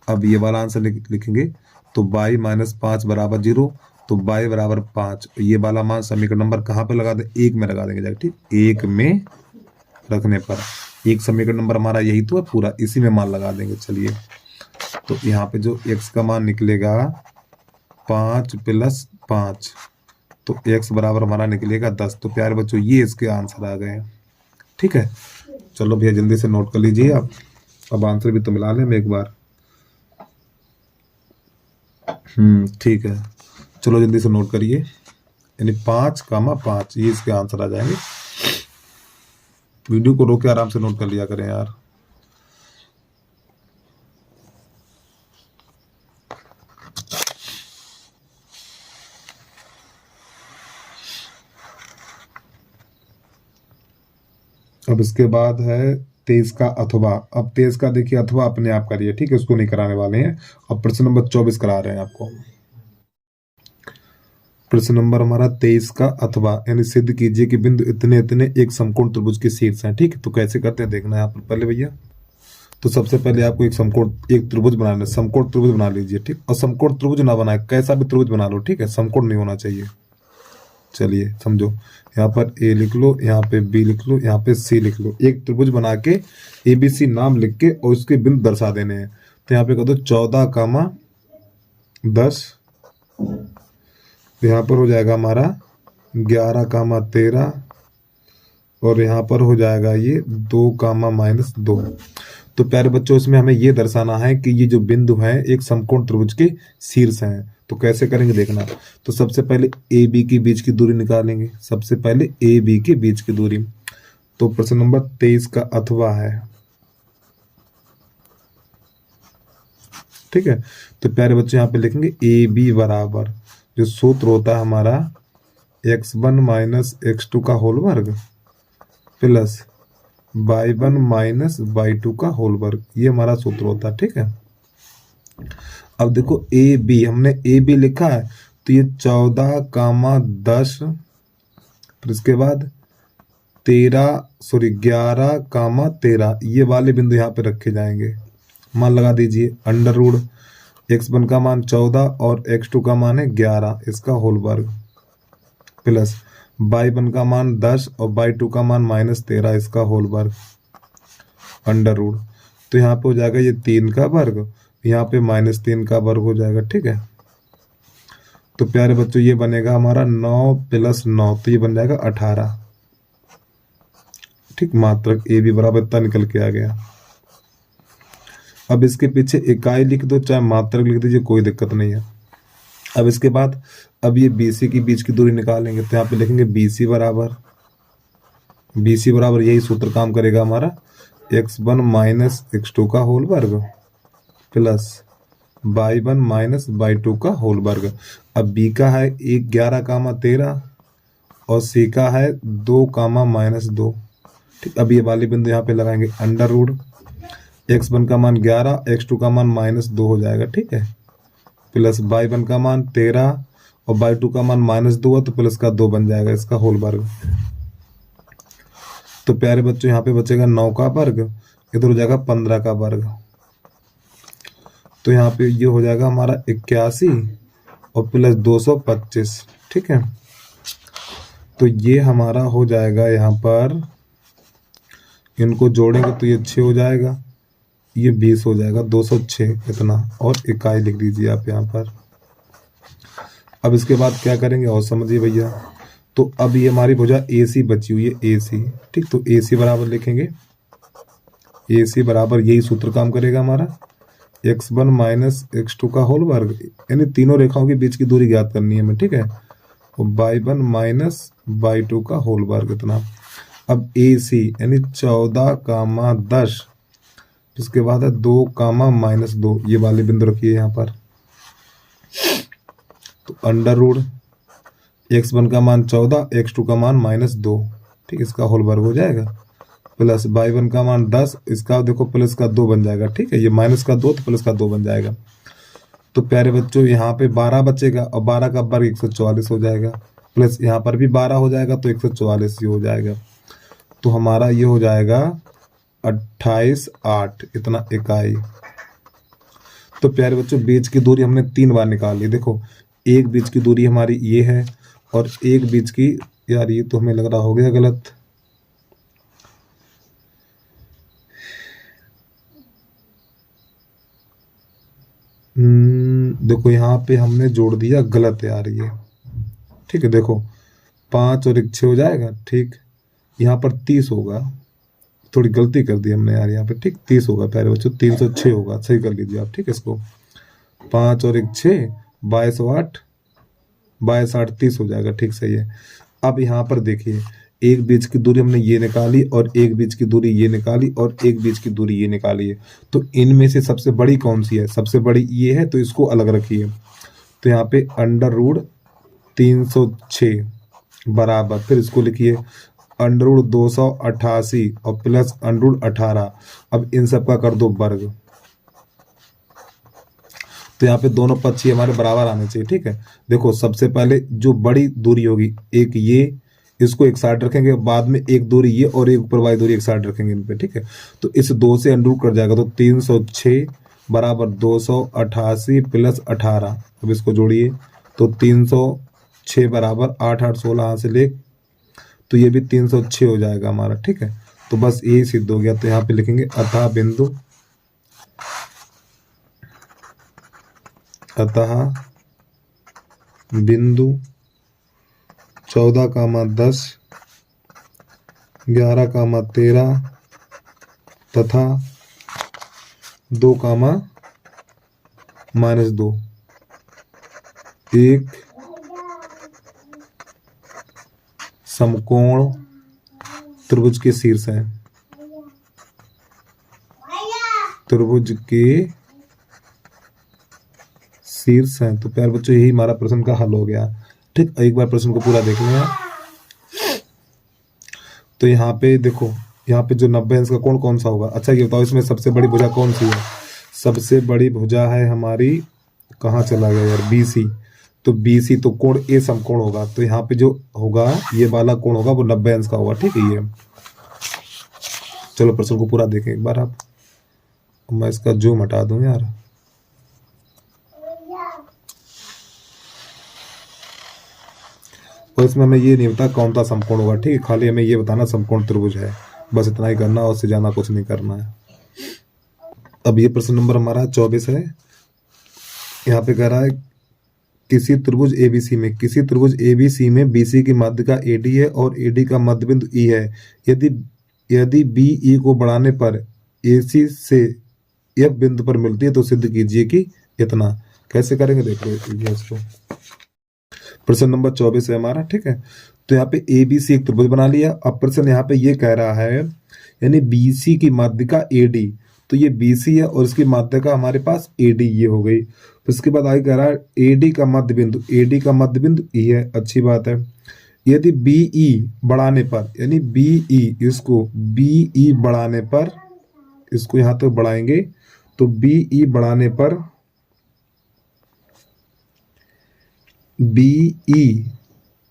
अब ये वाला आंसर लिखेंगे, तो y - 5 बराबर 0, तो y बराबर 5, ये वाला मान समीकरण नंबर कहाँ पे लगा दे, 1 में लगा देंगे जाके। ठीक, 1 में रखने पर, एक समीकरण नंबर हमारा यही तो है पूरा, इसी में मान लगा देंगे। चलिए, तो यहाँ पे जो x का मान निकलेगा 5 + 5, तो x बराबर हमारा निकलेगा 10। तो प्यारे बच्चों ये इसके आंसर आ गए। ठीक है, चलो भैया जल्दी से नोट कर लीजिए आप, अब आंसर भी तो मिला लें एक बार। ठीक है, चलो जल्दी से नोट करिए, यानी 5,5 ये इसके आंसर आ जाएंगे। वीडियो को रोक के आराम से नोट कर लिया करें यार। इसके बाद है 23 का अथवा। अब 23 का देखिए अथवा अपने आप करिए, ठीक है, उसको नहीं कराने वाले हैं। अब प्रश्न नंबर 24 करा रहे हैं आपको। प्रश्न नंबर हमारा 23 का अथवा, यानी सिद्ध कीजिए कि बिंदु इतने इतने एक समकोण त्रिभुज के शीर्ष हैं। ठीक है, तो कैसे करते हैं देखना है यहाँ पर पहले भैया। तो सबसे पहले आपको एक त्रिभुज बनाना है, समकोण त्रिभुज बना लीजिए। ठीक, और समकोण त्रिभुज ना बनाए, कैसा भी त्रिभुज बना लो, ठीक है, समकोण नहीं होना चाहिए। चलिए समझो, यहाँ पर ए लिख लो, यहाँ पे बी लिख लो, यहाँ पे सी लिख लो। एक त्रिभुज बना के ABC नाम लिख के और उसके बिंदु दर्शा देने हैं। तो यहाँ पे कर दो 14,10। यहाँ पर हो जाएगा हमारा 11,13 और यहाँ पर हो जाएगा ये 2,-2। तो प्यारे बच्चों, इसमें हमें ये दर्शाना है कि ये जो बिंदु है एक समकोण त्रिभुज के शीर्ष हैं। तो कैसे करेंगे देखना। तो सबसे पहले AB के बीच की दूरी निकालेंगे, सबसे पहले AB के बीच की दूरी। तो प्रश्न नंबर 23 का अथवा है, ठीक है। तो प्यारे बच्चों यहाँ पे लिखेंगे AB बराबर, जो सूत्र होता है हमारा x1 माइनस x2 का होल वर्ग प्लस y1 माइनस y2 का होल वर्ग, ये हमारा सूत्र होता है, ठीक है। अब देखो AB, हमने AB लिखा है तो ये 14,10, फिर इसके बाद 11,13 ये वाले बिंदु यहाँ पे रखे जाएंगे। मान लगा दीजिए, अंडर रूट x1 का मान 14 और x2 का मान है 11, इसका होल वर्ग प्लस y1 का मान 10 और y2 का मान -13, इसका होल वर्ग अंडर रूट। तो यहाँ पे हो जाएगा ये 3 का वर्ग, यहाँ पे -3 का वर्ग हो जाएगा, ठीक है। तो प्यारे बच्चों ये बनेगा हमारा 9 + 9, तो ये बन जाएगा 18, ठीक। मात्रक AB बराबर इतना निकल के आ गया। अब इसके पीछे इकाई लिख दो, चाहे मात्रक लिख दीजिए, कोई दिक्कत नहीं है। अब इसके बाद अब ये BC के बीच की दूरी निकालेंगे। तो यहाँ पे लिखेंगे BC बराबर यही सूत्र काम करेगा हमारा, x1 माइनस x2 का होल वर्ग प्लस y1 माइनस y2 का होल वर्ग। अब B का है 11,13 और C का है 2,-2, ठीक। अब ये वाले बिंदु यहाँ पे लगाएंगे, अंडर रूट x1 का मान 11, x2 का मान -2 हो जाएगा, ठीक है, प्लस y1 का मान 13 और y2 का मान -2 है तो प्लस का 2 बन जाएगा, इसका होल वर्ग। तो प्यारे बच्चों यहाँ पे बचेगा 9 का वर्ग, इधर हो जाएगा 15 का वर्ग। तो यहाँ पे ये हो जाएगा हमारा 81 और प्लस 225, ठीक है। तो ये हमारा हो जाएगा, यहाँ पर इनको जोड़ेंगे तो ये 6 हो जाएगा, ये 20 हो जाएगा, 206 इतना, और इकाई लिख दीजिए आप यहाँ पर। अब इसके बाद क्या करेंगे और समझिए भैया। तो अब ये हमारी भुजा AC बची हुई है, AC, ठीक। तो AC बराबर लिखेंगे, AC बराबर यही सूत्र काम करेगा हमारा, x1 माइनस x2 का होल वर्ग, यानी तीनों रेखाओं के बीच की दूरी ज्ञात करनी है हमें, ठीक है, और y1 माइनस y2 का होल वर्ग इतना। अब AC यानी 14,10, इसके बाद है 2,-2, ये वाले बिंदु रखिए यहाँ पर। तो अंडर रूट x1 का मान 14, x2 का मान -2, ठीक, इसका होल वर्ग हो जाएगा, प्लस y1 का मान 10, इसका देखो प्लस का 2 बन जाएगा, ठीक है, ये -2 तो प्लस का 2 बन जाएगा। तो प्यारे बच्चों यहाँ पे 12 बचेगा और 12 का वर्ग 144 हो जाएगा, प्लस यहाँ पर भी 12 हो जाएगा तो 144 ही हो जाएगा। तो हमारा ये हो जाएगा 28,8 इतना इकाई। तो प्यारे बच्चों बीच की दूरी हमने 3 बार निकाल ली। देखो एक बीच की दूरी हमारी ये है और एक बीच की, यार ये तो हमें लग रहा हो गया गलत, देखो यहाँ पे हमने जोड़ दिया गलत यार ये, ठीक है। देखो 5 और 1 6 हो जाएगा, ठीक, यहाँ पर 30 होगा, थोड़ी गलती कर दी हमने यार यहाँ पे, ठीक, 30 होगा प्यारे बच्चों, 306 होगा, सही कर लीजिए आप, ठीक है। इसको 5 और 1 6, 22 और 8, 22 8 30 हो जाएगा, ठीक, सही है। अब यहाँ पर देखिए एक बीच की दूरी हमने ये निकाली और एक बीच की दूरी ये निकाली और एक बीच की दूरी ये निकाली है। तो इनमें से सबसे बड़ी कौन सी है? सबसे बड़ी ये है, तो इसको अलग रखिए। तो यहाँ पे अंडर रूट 306 बराबर, फिर इसको लिखिए √288 और प्लस √18। अब इन सब का कर दो वर्ग। तो यहाँ पे दोनों पक्ष ही हमारे बराबर आने चाहिए। ठीक है, देखो सबसे पहले जो बड़ी दूरी होगी एक ये, इसको एक साइड रखेंगे, बाद में एक दूरी ये और एक ऊपर वाली दूरी एक साइड रखेंगे इन पे। ठीक है, तो इस 2 से अंडर कट जाएगा तो 306 बराबर 288 प्लस 18। अब इसको जोड़िए तो 306 बराबर 8 8 16 हासिल एक, तो ये भी 306 हो जाएगा हमारा। ठीक है, तो बस यही सिद्ध हो गया। तो यहाँ पे लिखेंगे अतः बिंदु 14, 10, 11, 13 तथा 2, -2 एक समकोण त्रिभुज के शीर्ष हैं। त्रिभुज के शीर्ष हैं। तो प्यारे बच्चों यही हमारा प्रश्न का हल हो गया। ठीक, एक बार प्रश्न को पूरा देख लें। तो यहाँ पे देखो, यहाँ पे जो 90 अंश का कोण कौन सा होगा? अच्छा ये बताओ, इसमें सबसे बड़ी भुजा कौन सी है? सबसे बड़ी भुजा है हमारी, कहाँ चला गया यार, BC। तो BC तो कोण ए समकोण होगा। तो यहाँ पे जो होगा ये वाला कोण होगा वो 90 अंश का होगा। ठीक है, ये चलो प्रश्न को पूरा देखें एक बार आप। मैं इसका जूम हटा दूं यार। और इसमें हमें ये नहीं पता कौन सा समकोण होगा। ठीक है, खाली हमें ये बताना समकोण त्रिभुज है, बस इतना ही करना, उससे ज्यादा कुछ नहीं करना है। अब ये प्रश्न नंबर हमारा 24 है। यहाँ पे कह रहा है किसी त्रिभुज ABC में BC की माध्यिका AD है और AD का मध्य बिंदु E है। यदि BE को बढ़ाने पर AC से F बिंदु पर मिलती है तो सिद्ध कीजिए कि इतना। कैसे करेंगे देख लो इसको। प्रश्न नंबर 24 है हमारा। ठीक है, तो यहाँ पे ABC एक त्रिभुज बना लिया। अब प्रश्न यहाँ पे ये कह रहा है यानी BC की माध्यिका AD, तो ये BC है और इसकी माध्यिका हमारे पास AD ये हो गई। उसके बाद आगे कह रहा है AD का मध्य बिंदु E है। अच्छी बात है। यदि BE बढ़ाने पर, यानी BE इसको BE बढ़ाने पर, इसको यहाँ तक बढ़ाएंगे तो BE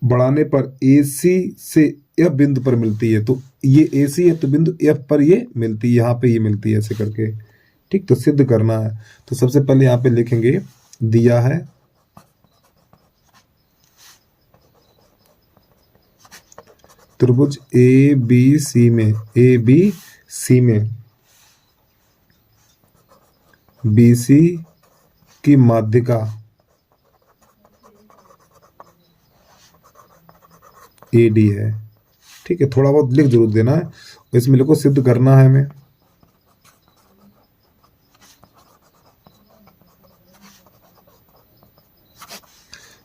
बढ़ाने पर AC से F बिंदु पर मिलती है। तो ये AC है तो बिंदु F पर ये मिलती है, यहाँ पे ये मिलती है ऐसे करके। ठीक, तो सिद्ध करना है। तो सबसे पहले यहाँ पे लिखेंगे, दिया है त्रिभुज ABC में BC की माध्यिका AD है। ठीक है, थोड़ा बहुत लिख जरूर देना है, इसमें लिखो सिद्ध करना है हमें।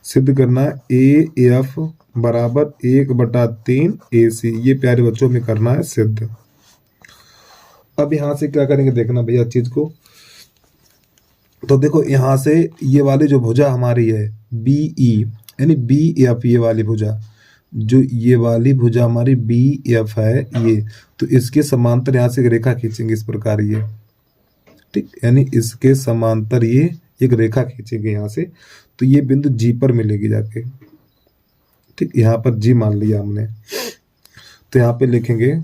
सिद्ध करना है AF बराबर 1/3 AC। ये प्यारे बच्चों में करना है सिद्ध। अब यहां से क्या करेंगे देखना भैया चीज को। तो देखो यहां से ये वाली जो भुजा हमारी है BE यानी BF, ये वाली भुजा, जो ये वाली भुजा हमारी BF है ये, तो इसके समांतर यहाँ से एक रेखा खींचेंगे इस प्रकार ये। ठीक, यानी इसके समांतर ये एक रेखा खींचेंगे यहाँ से, तो ये बिंदु G पर मिलेगी जाके। ठीक, यहाँ पर G मान लिया हमने। तो यहाँ पे लिखेंगे,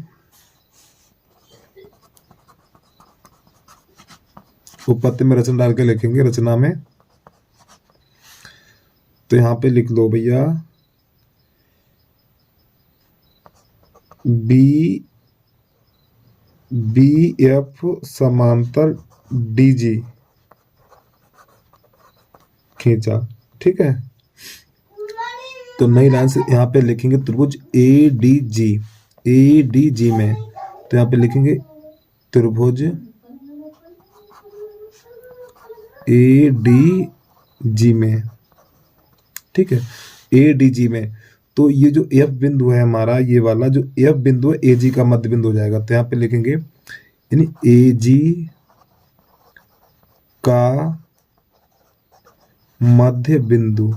उपपत्ति में रचना डाल के लिखेंगे, रचना में। तो यहाँ पे लिख लो भैया BF समांतर DG खींचा। ठीक है, तो नई लाइन से यहाँ पे लिखेंगे त्रिभुज ADG में। तो यहाँ पे लिखेंगे त्रिभुज ADG में। ठीक है, ADG में। तो ये जो F बिंदु है हमारा, ये वाला जो F बिंदु है AG का मध्य बिंदु हो जाएगा। तो यहाँ पे लिखेंगे यानी AG का मध्य बिंदु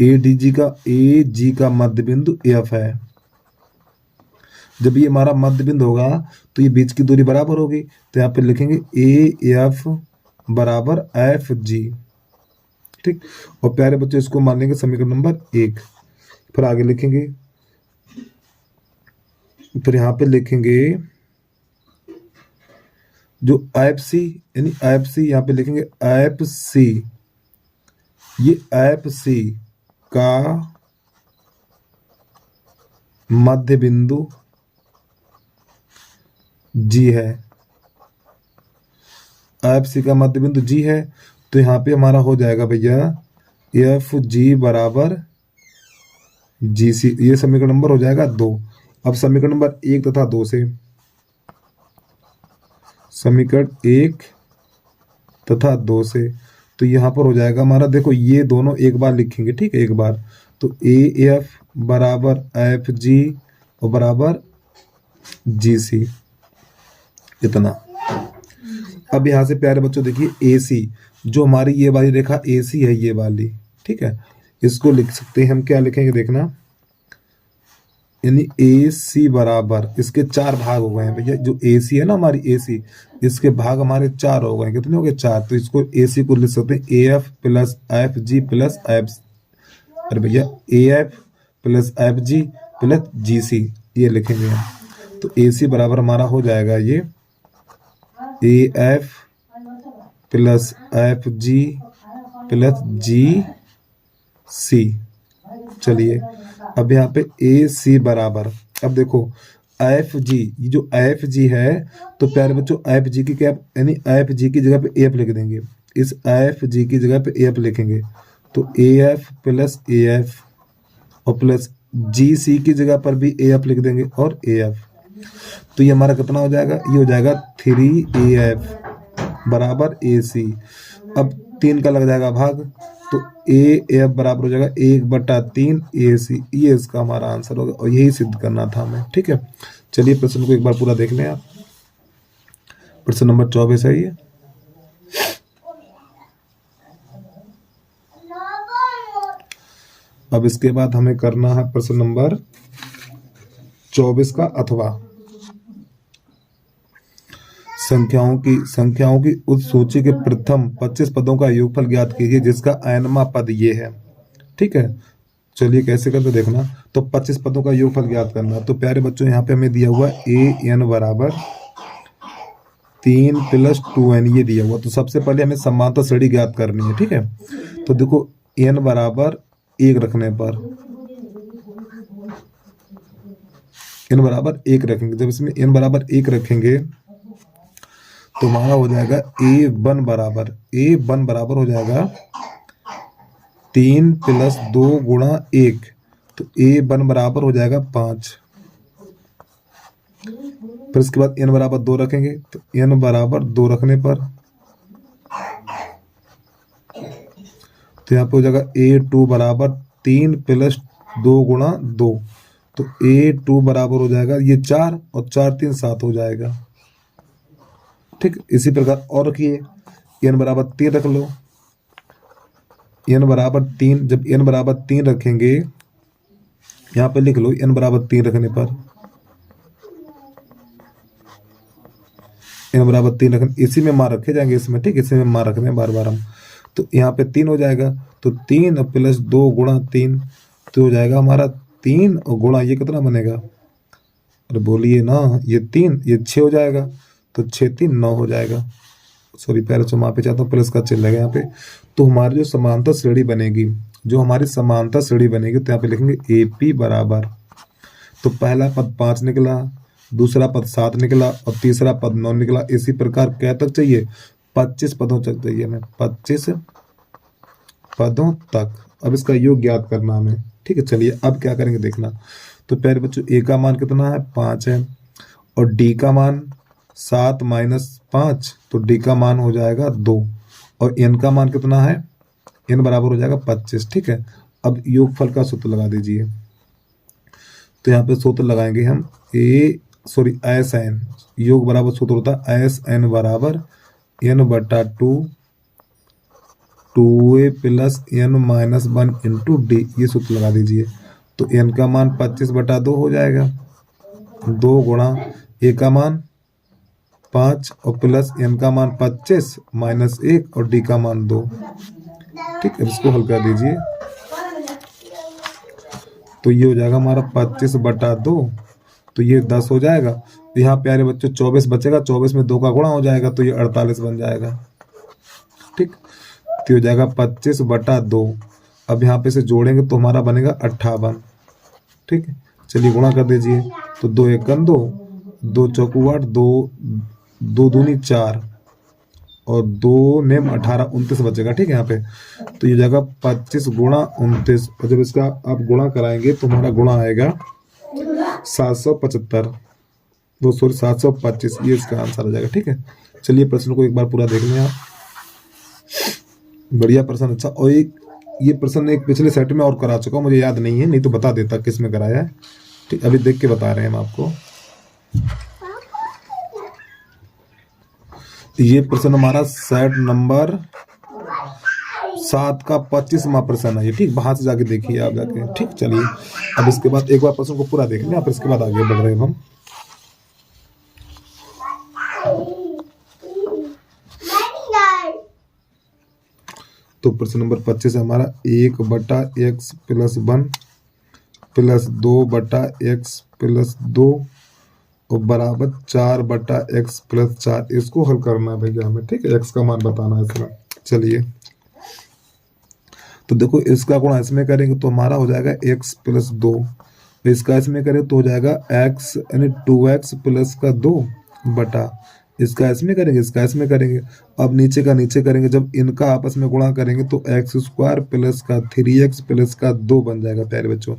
ए जी का मध्य बिंदु एफ है। जब ये हमारा मध्य बिंदु होगा तो ये बीच की दूरी बराबर होगी, तो यहाँ पे लिखेंगे ए एफ बराबर एफ जी। ठीक, और प्यारे बच्चों इसको मान लेंगे समीकरण नंबर 1। फिर आगे लिखेंगे, फिर यहाँ पे लिखेंगे जो एफ सी, यानी एफ सी यहाँ पे लिखेंगे एफ सी, ये एफ सी का मध्य बिंदु जी है। एफ सी का मध्य बिंदु जी है, तो यहाँ पे हमारा हो जाएगा भैया एफ जी बराबर जी सी। ये समीकरण नंबर हो जाएगा 2। अब समीकरण नंबर 1 तथा 2 से, समीकरण 1 तथा 2 से, तो यहाँ पर हो जाएगा हमारा, देखो ये दोनों एक बार लिखेंगे, ठीक है, एक बार। तो ए एफ बराबर एफ जी और बराबर जी सी, इतना। अब यहाँ से प्यारे बच्चों देखिए ए सी, जो हमारी ये वाली रेखा ए सी है, ये वाली, ठीक है, इसको लिख सकते हैं हम, क्या लिखेंगे देखना, यानी ए सी बराबर, इसके 4 भाग हो गए हैं भैया, जो ए सी है ना हमारी ए सी, इसके भाग हमारे 4 हो गए। कितने हो गए? 4। तो इसको ए सी को लिख सकते हैं A F plus F G plus F, अरे भैया A F plus F G plus G C, ये लिखेंगे हम। तो ए सी बराबर हमारा हो जाएगा ये A F plus F G plus G C. चलिए अब यहाँ पे ए सी बराबर, अब देखो एफ जी, ये जो एफ जी है, तो प्यारे बच्चों एफ जी की क्या, यानी एफ जी की जगह पे एफ लिख देंगे, इस एफ जी की जगह पे एफ लिखेंगे। तो ए एफ प्लस ए एफ और प्लस जी सी की जगह पर भी ए एफ लिख देंगे और ए एफ। तो ये हमारा कितना हो जाएगा? ये हो जाएगा 3 ए एफ बराबर ए सी। अब 3 का लग जाएगा भाग, तो ए एफ बराबर हो जाएगा 1/3 ए सी। ये इसका हमारा आंसर होगा और यही सिद्ध करना था हमें। ठीक है, चलिए प्रश्न को एक बार पूरा देख लें आप। प्रश्न नंबर 24 है ये। अब इसके बाद हमें करना है प्रश्न नंबर 24 का अथवा। संख्याओं की उस सूची के प्रथम 25 पदों का योगफल ज्ञात कीजिए जिसका n वां पद ये है। ठीक है, चलिए कैसे करते देखना। तो 25 पदों का योगफल ज्ञात करना। तो प्यारे बच्चों यहाँ पे हमें दिया हुआ ए एन बराबर 3 + 2n ये दिया हुआ। तो सबसे पहले हमें समांतर श्रेणी ज्ञात करनी है। ठीक है, तो देखो n बराबर 1 रखने पर, n बराबर 1 रखेंगे, जब इसमें n बराबर 1 रखेंगे तो हमारा हो जाएगा a1 बराबर हो जाएगा 3 + 2 × 1। तो a1 बराबर हो जाएगा 5। फिर इसके बाद n बराबर 2 रखेंगे, तो n बराबर 2 रखने पर तो यहाँ पे हो जाएगा a2 बराबर 3 + 2 × 2। तो a2 बराबर हो जाएगा ये 4 और 4 3 7 हो जाएगा। ठीक, इसी प्रकार और रखिए n बराबर 3 रख लो। n बराबर 3, जब n बराबर 3 रखेंगे, यहाँ पे लिख लो n बराबर 3 रखने पर, n बराबर 3 रखने, इसी में माँ रखे जाएंगे इसमें। ठीक, इसी में माँ रखने बार बार हम। तो यहाँ पे 3 हो जाएगा, तो 3 + 2 × 3 तो हो जाएगा हमारा 3 और गुणा ये कितना बनेगा? अरे बोलिए ना, ये 3 ये 6 हो जाएगा। तो 6 3 9 हो जाएगा। सॉरी पहले तो वहाँ पे चाहता हूँ प्लस का चिन्ह लगा यहाँ पे। तो हमारी जो समांतर श्रेणी बनेगी, तो यहाँ पे लिखेंगे ए पी बराबर, तो पहला पद 5 निकला, दूसरा पद 7 निकला और तीसरा पद 9 निकला। इसी प्रकार क्या तक चाहिए? 25 पदों तक चाहिए हमें, 25 पदों तक। अब इसका योग ज्ञात करना हमें। ठीक है, चलिए अब क्या करेंगे देखना। तो प्यारे बच्चों ए का मान कितना है? 5 है, और डी का मान 7 - 5, तो डी का मान हो जाएगा 2, और एन का मान कितना है? एन बराबर हो जाएगा 25। ठीक है, अब योगफल का सूत्र लगा दीजिए। तो यहाँ पे सूत्र लगाएंगे हम एस एन, योग बराबर सूत्र होता है एस एन बराबर n/2 2a plus n minus 1 into D, ये सूत्र लगा दीजिए। तो n का मान 25/2 हो जाएगा, 2 गुणा a का मान 5 और प्लस n का मान 25 माइनस 1 और d का मान 2। ठीक है, इसको हल कर दीजिए। तो ये हो जाएगा हमारा 25/2, तो ये 10 हो जाएगा। तो यहाँ प्यारे बच्चों 24 बचेगा, 24 में 2 का गुणा हो जाएगा तो ये 48 बन जाएगा। ठीक, तो हो जाएगा 25/2। अब यहाँ पे से जोड़ेंगे तो हमारा बनेगा 58। ठीक है, चलिए गुणा कर दीजिए। तो 2 1 2, 2 चौकू 8, 2 दूनी 4 और 2 नेम 18, 29 बचेगा। ठीक है, यहाँ पे तो ये जाएगा 25 गुणा 29, और जब इसका आप गुणा कराएंगे तो हमारा गुणा आएगा 775, 725, ये इसका आंसर आ जाएगा। ठीक है, चलिए प्रश्न को एक बार पूरा देख लें आप। बढ़िया प्रश्न, अच्छा। और एक ये प्रश्न एक पिछले सेट में और करा चुका हूँ, मुझे याद नहीं है, नहीं तो बता देता किस में कराया है। ठीक, अभी देख के बता रहे हैं हम आपको। ये प्रश्न हमारा सेट नंबर 7 का 25वां प्रश्न है ये। ठीक, वहां से जाके देखिए आप जाके। ठीक, चलिए अब इसके बाद एक बार प्रश्न को पूरा देख लें, फिर इसके बाद आगे बढ़ रहे हैं हम। तो प्रश्न नंबर 25 है हमारा 1/x plus 1 plus 2/x plus 2 और बराबर 4/x प्लस 4। इसको हल करना है भैया हमें। ठीक है, x का मान बताना है इसमें। चलिए, तो देखो इसका गुणा इसमें करेंगे तो हमारा हो जाएगा x प्लस 2, इसका इसमें करें तो हो जाएगा x यानी 2x प्लस का 2 बटा, इसका इसमें करेंगे, इसका इसमें करेंगे। अब नीचे का नीचे करेंगे, जब इनका आपस में गुणा करेंगे तो x² प्लस का 3x प्लस का 2 बन जाएगा प्यारे बच्चों।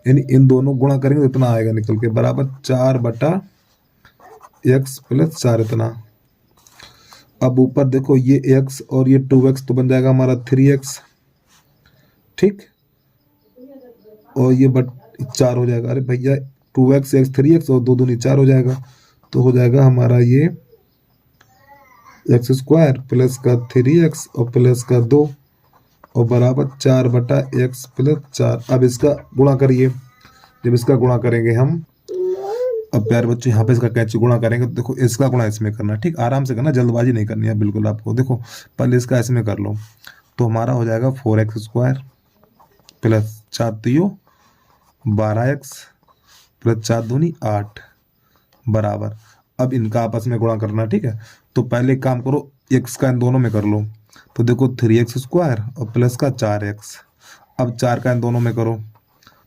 यानी इन दोनों गुणा करेंगे तो इतना आएगा निकल के, बराबर 4/x प्लस 4 इतना। अब ऊपर देखो ये x और ये 2x तो बन जाएगा हमारा 3x। ठीक, और ये 4 हो जाएगा। अरे भैया 2x x 3x और 2 दूनी 4 हो जाएगा, तो हो जाएगा हमारा ये x² प्लस का 3x और प्लस का 2 और बराबर 4/x प्लस 4। अब इसका गुणा करिए, जब इसका गुणा करेंगे हम, अब प्यारे बच्चों यहाँ पे इसका कैसे गुणा करेंगे, तो देखो इसका गुणा इसमें करना। ठीक, आराम से करना, जल्दबाजी नहीं करनी है बिल्कुल आपको। देखो पहले इसका इसमें कर लो, तो हमारा हो जाएगा 4x² प्लस 4 3 12x प्लस 4 दूनी 8 बराबर। अब इनका आपस में गुणा करना। ठीक है, तो पहले काम करो, x का इन दोनों में कर लो, तो देखो 3x² और प्लस का 4x। अब 4 का इन दोनों में करो,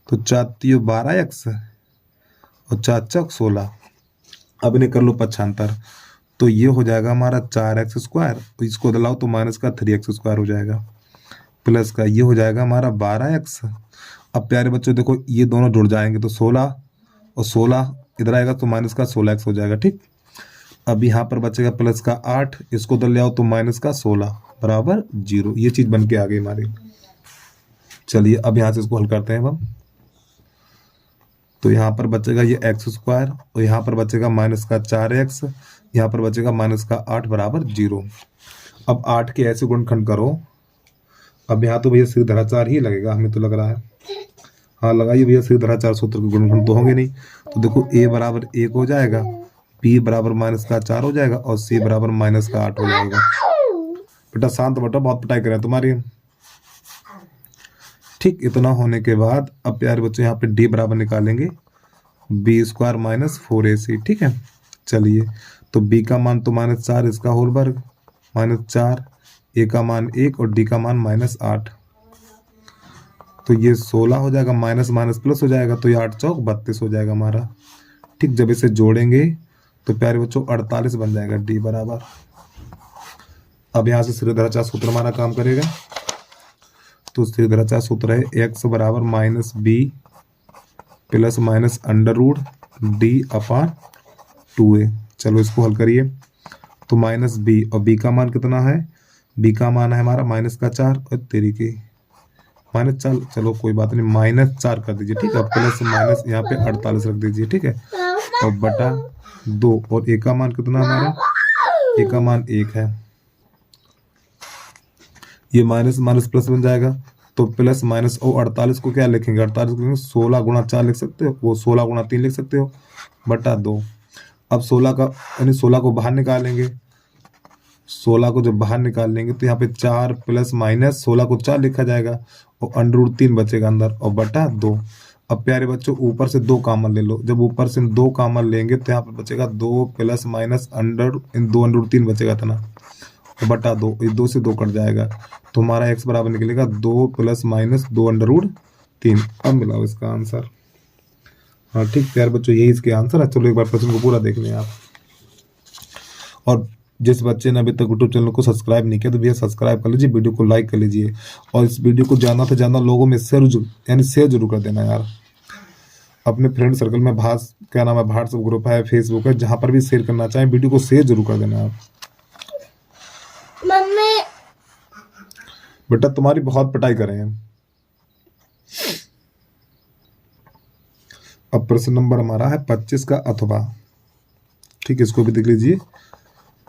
तो 4 3 12x और 4 4 16। अब इन्हें कर लो पक्षांतर, तो ये हो जाएगा हमारा 4x², इसको दिलाओ तो माइनस का 3x² हो जाएगा, प्लस का ये हो जाएगा हमारा 12x। अब प्यारे बच्चों देखो ये दोनों जुड़ जाएंगे तो 16 और 16 इधर आएगा तो माइनस का 16x हो जाएगा। ठीक, अब यहाँ पर बचेगा प्लस का 8, इसको उधर ले आओ तो माइनस का 16 बराबर 0। ये चीज बन के आ गई हमारी। चलिए अब यहाँ से इसको हल करते हैं हम। तो यहाँ पर बचेगा ये x² और यहाँ पर बचेगा माइनस का 4x, यहाँ पर बचेगा माइनस का 8 बराबर 0। अब 8 के ऐसे गुणनखंड करो। अब यहाँ तो भैया श्रीधराचार्य ही लगेगा, हमें तो लग रहा है। हाँ लगाइए भैया, श्रीधराचार्य सूत्र के गुणनखंड तो होंगे नहीं। तो देखो a बराबर 1 हो जाएगा, b बराबर माइनस का 4 हो जाएगा और c बराबर माइनस का 8 हो जाएगा। बेटा शांत बेटा, बहुत पिटाई करें तुम्हारी। ठीक, इतना होने के बाद अब प्यारे बच्चों यहाँ पे d बराबर निकालेंगे b² माइनस 4ac। ठीक है, चलिए तो b का मान तो -4, इसका होल वर्ग -4, a का मान 1 और d का मान -8। तो ये 16 हो जाएगा, माइनस माइनस प्लस हो जाएगा, तो ये 8 चौक 32 हो जाएगा हमारा। ठीक, जब इसे जोड़ेंगे तो प्यारे बच्चों 48 बन जाएगा d बराबर। अब यहाँ से श्रीधराचार्य सूत्र हमारा काम करेगा। तो श्रीधराचार्य सूत्र है x बराबर -b प्लस माइनस √d/2a। चलो इसको हल करिए, तो -b और b का मान कितना है, b का मान है हमारा -4 और तेरी की -4, चलो कोई बात नहीं, -4 कर दीजिए। ठीक है, प्लस माइनस यहाँ पे 48 रख दीजिए। ठीक है, और बटा 2 और a का मान कितना हमारा, a का मान 1 है। ये माइनस माइनस प्लस बन जाएगा, तो प्लस माइनस। और 48 को क्या लिखेंगे, 48 को लिखेंगे 16 गुणा 4 लिख सकते हो, वो 16 गुणा 3 लिख सकते हो, बटा 2। अब 16 का यानी 16 को बाहर निकालेंगे, 16 को जब बाहर निकाल लेंगे तो यहाँ पे 4 प्लस माइनस 16 को 4 लिखा जाएगा और अंडर 3 बचेगा अंदर और बटा 2। अब प्यारे बच्चों ऊपर से 2 कॉमन ले लो, जब ऊपर से 2 कॉमन लेंगे तो यहाँ पे बचेगा 2 प्लस माइनस अंडर 2 अंडर 3 बचेगा इतना और बटा 2। ये 2 से 2 कट जाएगा तो हमारा x बराबर निकलेगा 2 प्लस माइनस 2 अंडर 3। अब मिलाओ इसका आंसर। हाँ ठीक प्यारे बच्चों, यही इसके आंसर है। चलो एक बार प्रश्न को पूरा देख लें आप। और जिस बच्चे ने अभी तक यूट्यूब चैनल को सब्सक्राइब नहीं किया तो भैया सब्सक्राइब कर लीजिए, वीडियो को लाइक कर लीजिए और इस वीडियो को ज़्यादा से ज़्यादा लोगों में शेयर जरूर कर देना यार। अपने फ्रेंड सर्कल में क्या नाम है, व्हाट्सएप ग्रुप है, फेसबुक है, जहाँ पर भी शेयर करना चाहें वीडियो को शेयर जरूर कर देना आप। मम्मी बेटा तुम्हारी बहुत पिटाई कर रहे हैं। अब प्रश्न नंबर हमारा है 25 का अथवा। ठीक है, इसको भी देख लीजिए,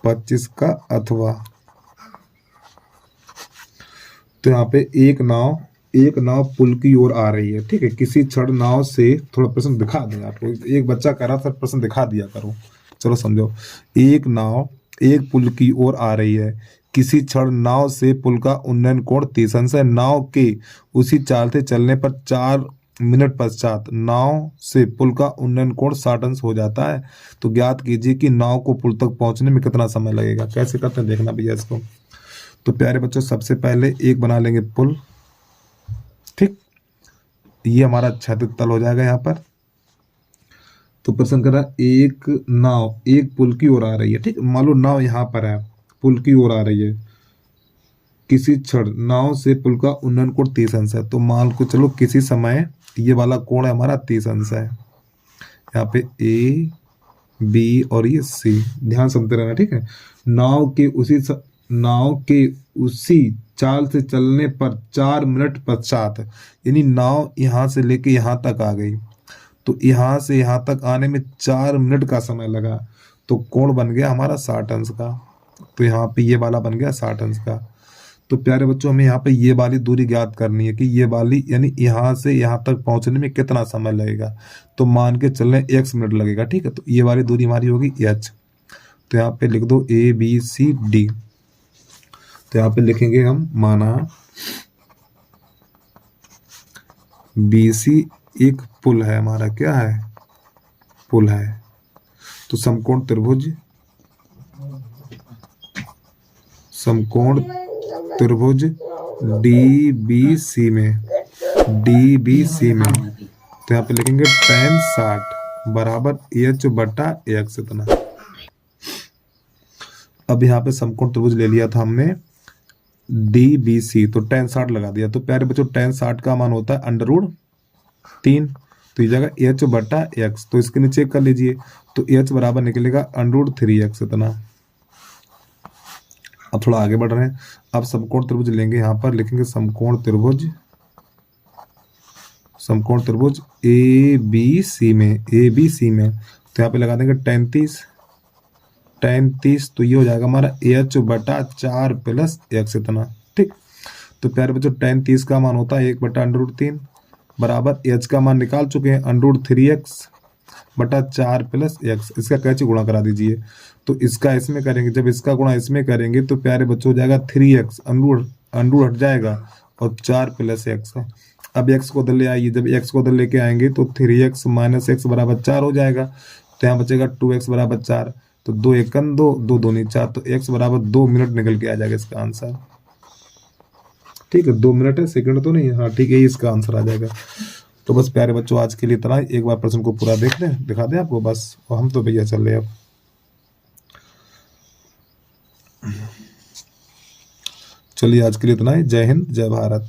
25 का अथवा। तो यहाँ पे एक नाव पुल की ओर आ रही है। ठीक है, किसी क्षण नाव से, थोड़ा प्रश्न दिखा दें आपको, एक बच्चा कह रहा था प्रश्न दिखा दिया करो। चलो समझो, एक नाव एक पुल की ओर आ रही है, किसी क्षण नाव से पुल का उन्नयन कोण 30 अंश है। नाव के उसी चाल से चलने पर 4 मिनट पश्चात नाव से पुल का उन्नयन कोण 60 अंश हो जाता है। तो ज्ञात कीजिए कि नाव को पुल तक पहुंचने में कितना समय लगेगा। कैसे करते हैं देखना भैया इसको। तो प्यारे बच्चों सबसे पहले एक बना लेंगे पुल। ठीक, ये हमारा क्षैतिज तल हो जाएगा यहाँ पर। तो प्रश्न कर रहा है एक नाव एक पुल की ओर आ रही है। ठीक, मान लो नाव यहाँ पर है, पुल की ओर आ रही है, किसी क्षण नाव से पुल का उन्नयन कोण 30 अंश है। तो मान को चलो किसी समय ये वाला कोण है हमारा 30 अंश है। यहाँ पे ए बी और ये सी, ध्यान सुनते रहना। ठीक है, नाव के उसी चाल से चलने पर 4 मिनट पश्चात, यानी नाव यहाँ से लेके यहाँ तक आ गई, तो यहाँ से यहाँ तक आने में 4 मिनट का समय लगा, तो कोण बन गया हमारा 60 अंश का। तो यहाँ पे ये वाला बन गया 60 अंश का। तो प्यारे बच्चों हमें यहाँ पे ये वाली दूरी ज्ञात करनी है कि ये वाली यानी यहाँ से यहाँ तक पहुंचने में कितना समय लगेगा। तो मान के चलने x मिनट लगेगा। ठीक है, तो ये वाली दूरी हमारी होगी h। तो यहाँ पे लिख दो ABCD। तो यहाँ पे लिखेंगे हम, माना BC एक पुल है हमारा, क्या है, पुल है। तो समकोण त्रिभुज DBC में तो यहाँ पे लिखेंगे tan 60 बराबर h बटा x इतना। अब यहाँ पे समकोण त्रिभुज ले लिया था हमने DBC, तो tan 60 लगा दिया। तो प्यारे बच्चों tan 60 का मान होता है √3, तो ये जगह h बटा x। तो इसके नीचे कर लीजिए, तो h बराबर निकलेगा √3x इतना। अब थोड़ा आगे बढ़ रहे हैं, अब समकोण त्रिभुज लेंगे, यहाँ पर लिखेंगे समकोण त्रिभुज ABC में तो यहाँ पे लगा देंगे tan 30, तो ये हो जाएगा हमारा h बटा 4 प्लस x इतना। ठीक, तो प्यारे बच्चों tan 30 का मान होता है 1 बटा √3 बराबर h का मान निकाल चुके हैं √3x बटा 4 प्लस x। इसका कैसे गुणा करा दीजिए, तो इसका इसमें करेंगे, जब इसका गुणा इसमें करेंगे तो प्यारे बच्चों हो जाएगा 3x, अंडूर हट जाएगा और 4 प्लस x। अब x को उधर ले आइए, जब x को उधर लेके आएंगे तो 3x माइनस x बराबर 4 हो जाएगा। तो यहाँ बचेगा 2x बराबर 4, तो 2 एकन 2, 2 दूनी 4, तो x बराबर 2 मिनट निकल के आ जाएगा इसका आंसर। ठीक है, 2 मिनट है, सेकंड तो नहीं है। हाँ ठीक है, इसका आंसर आ जाएगा। तो बस प्यारे बच्चों आज के लिए इतना ही। एक बार प्रश्न को पूरा देख लें, दिखा दें आपको बस, और हम तो भैया चल रहे अब। चलिए आज के लिए इतना ही। जय हिंद, जय भारत।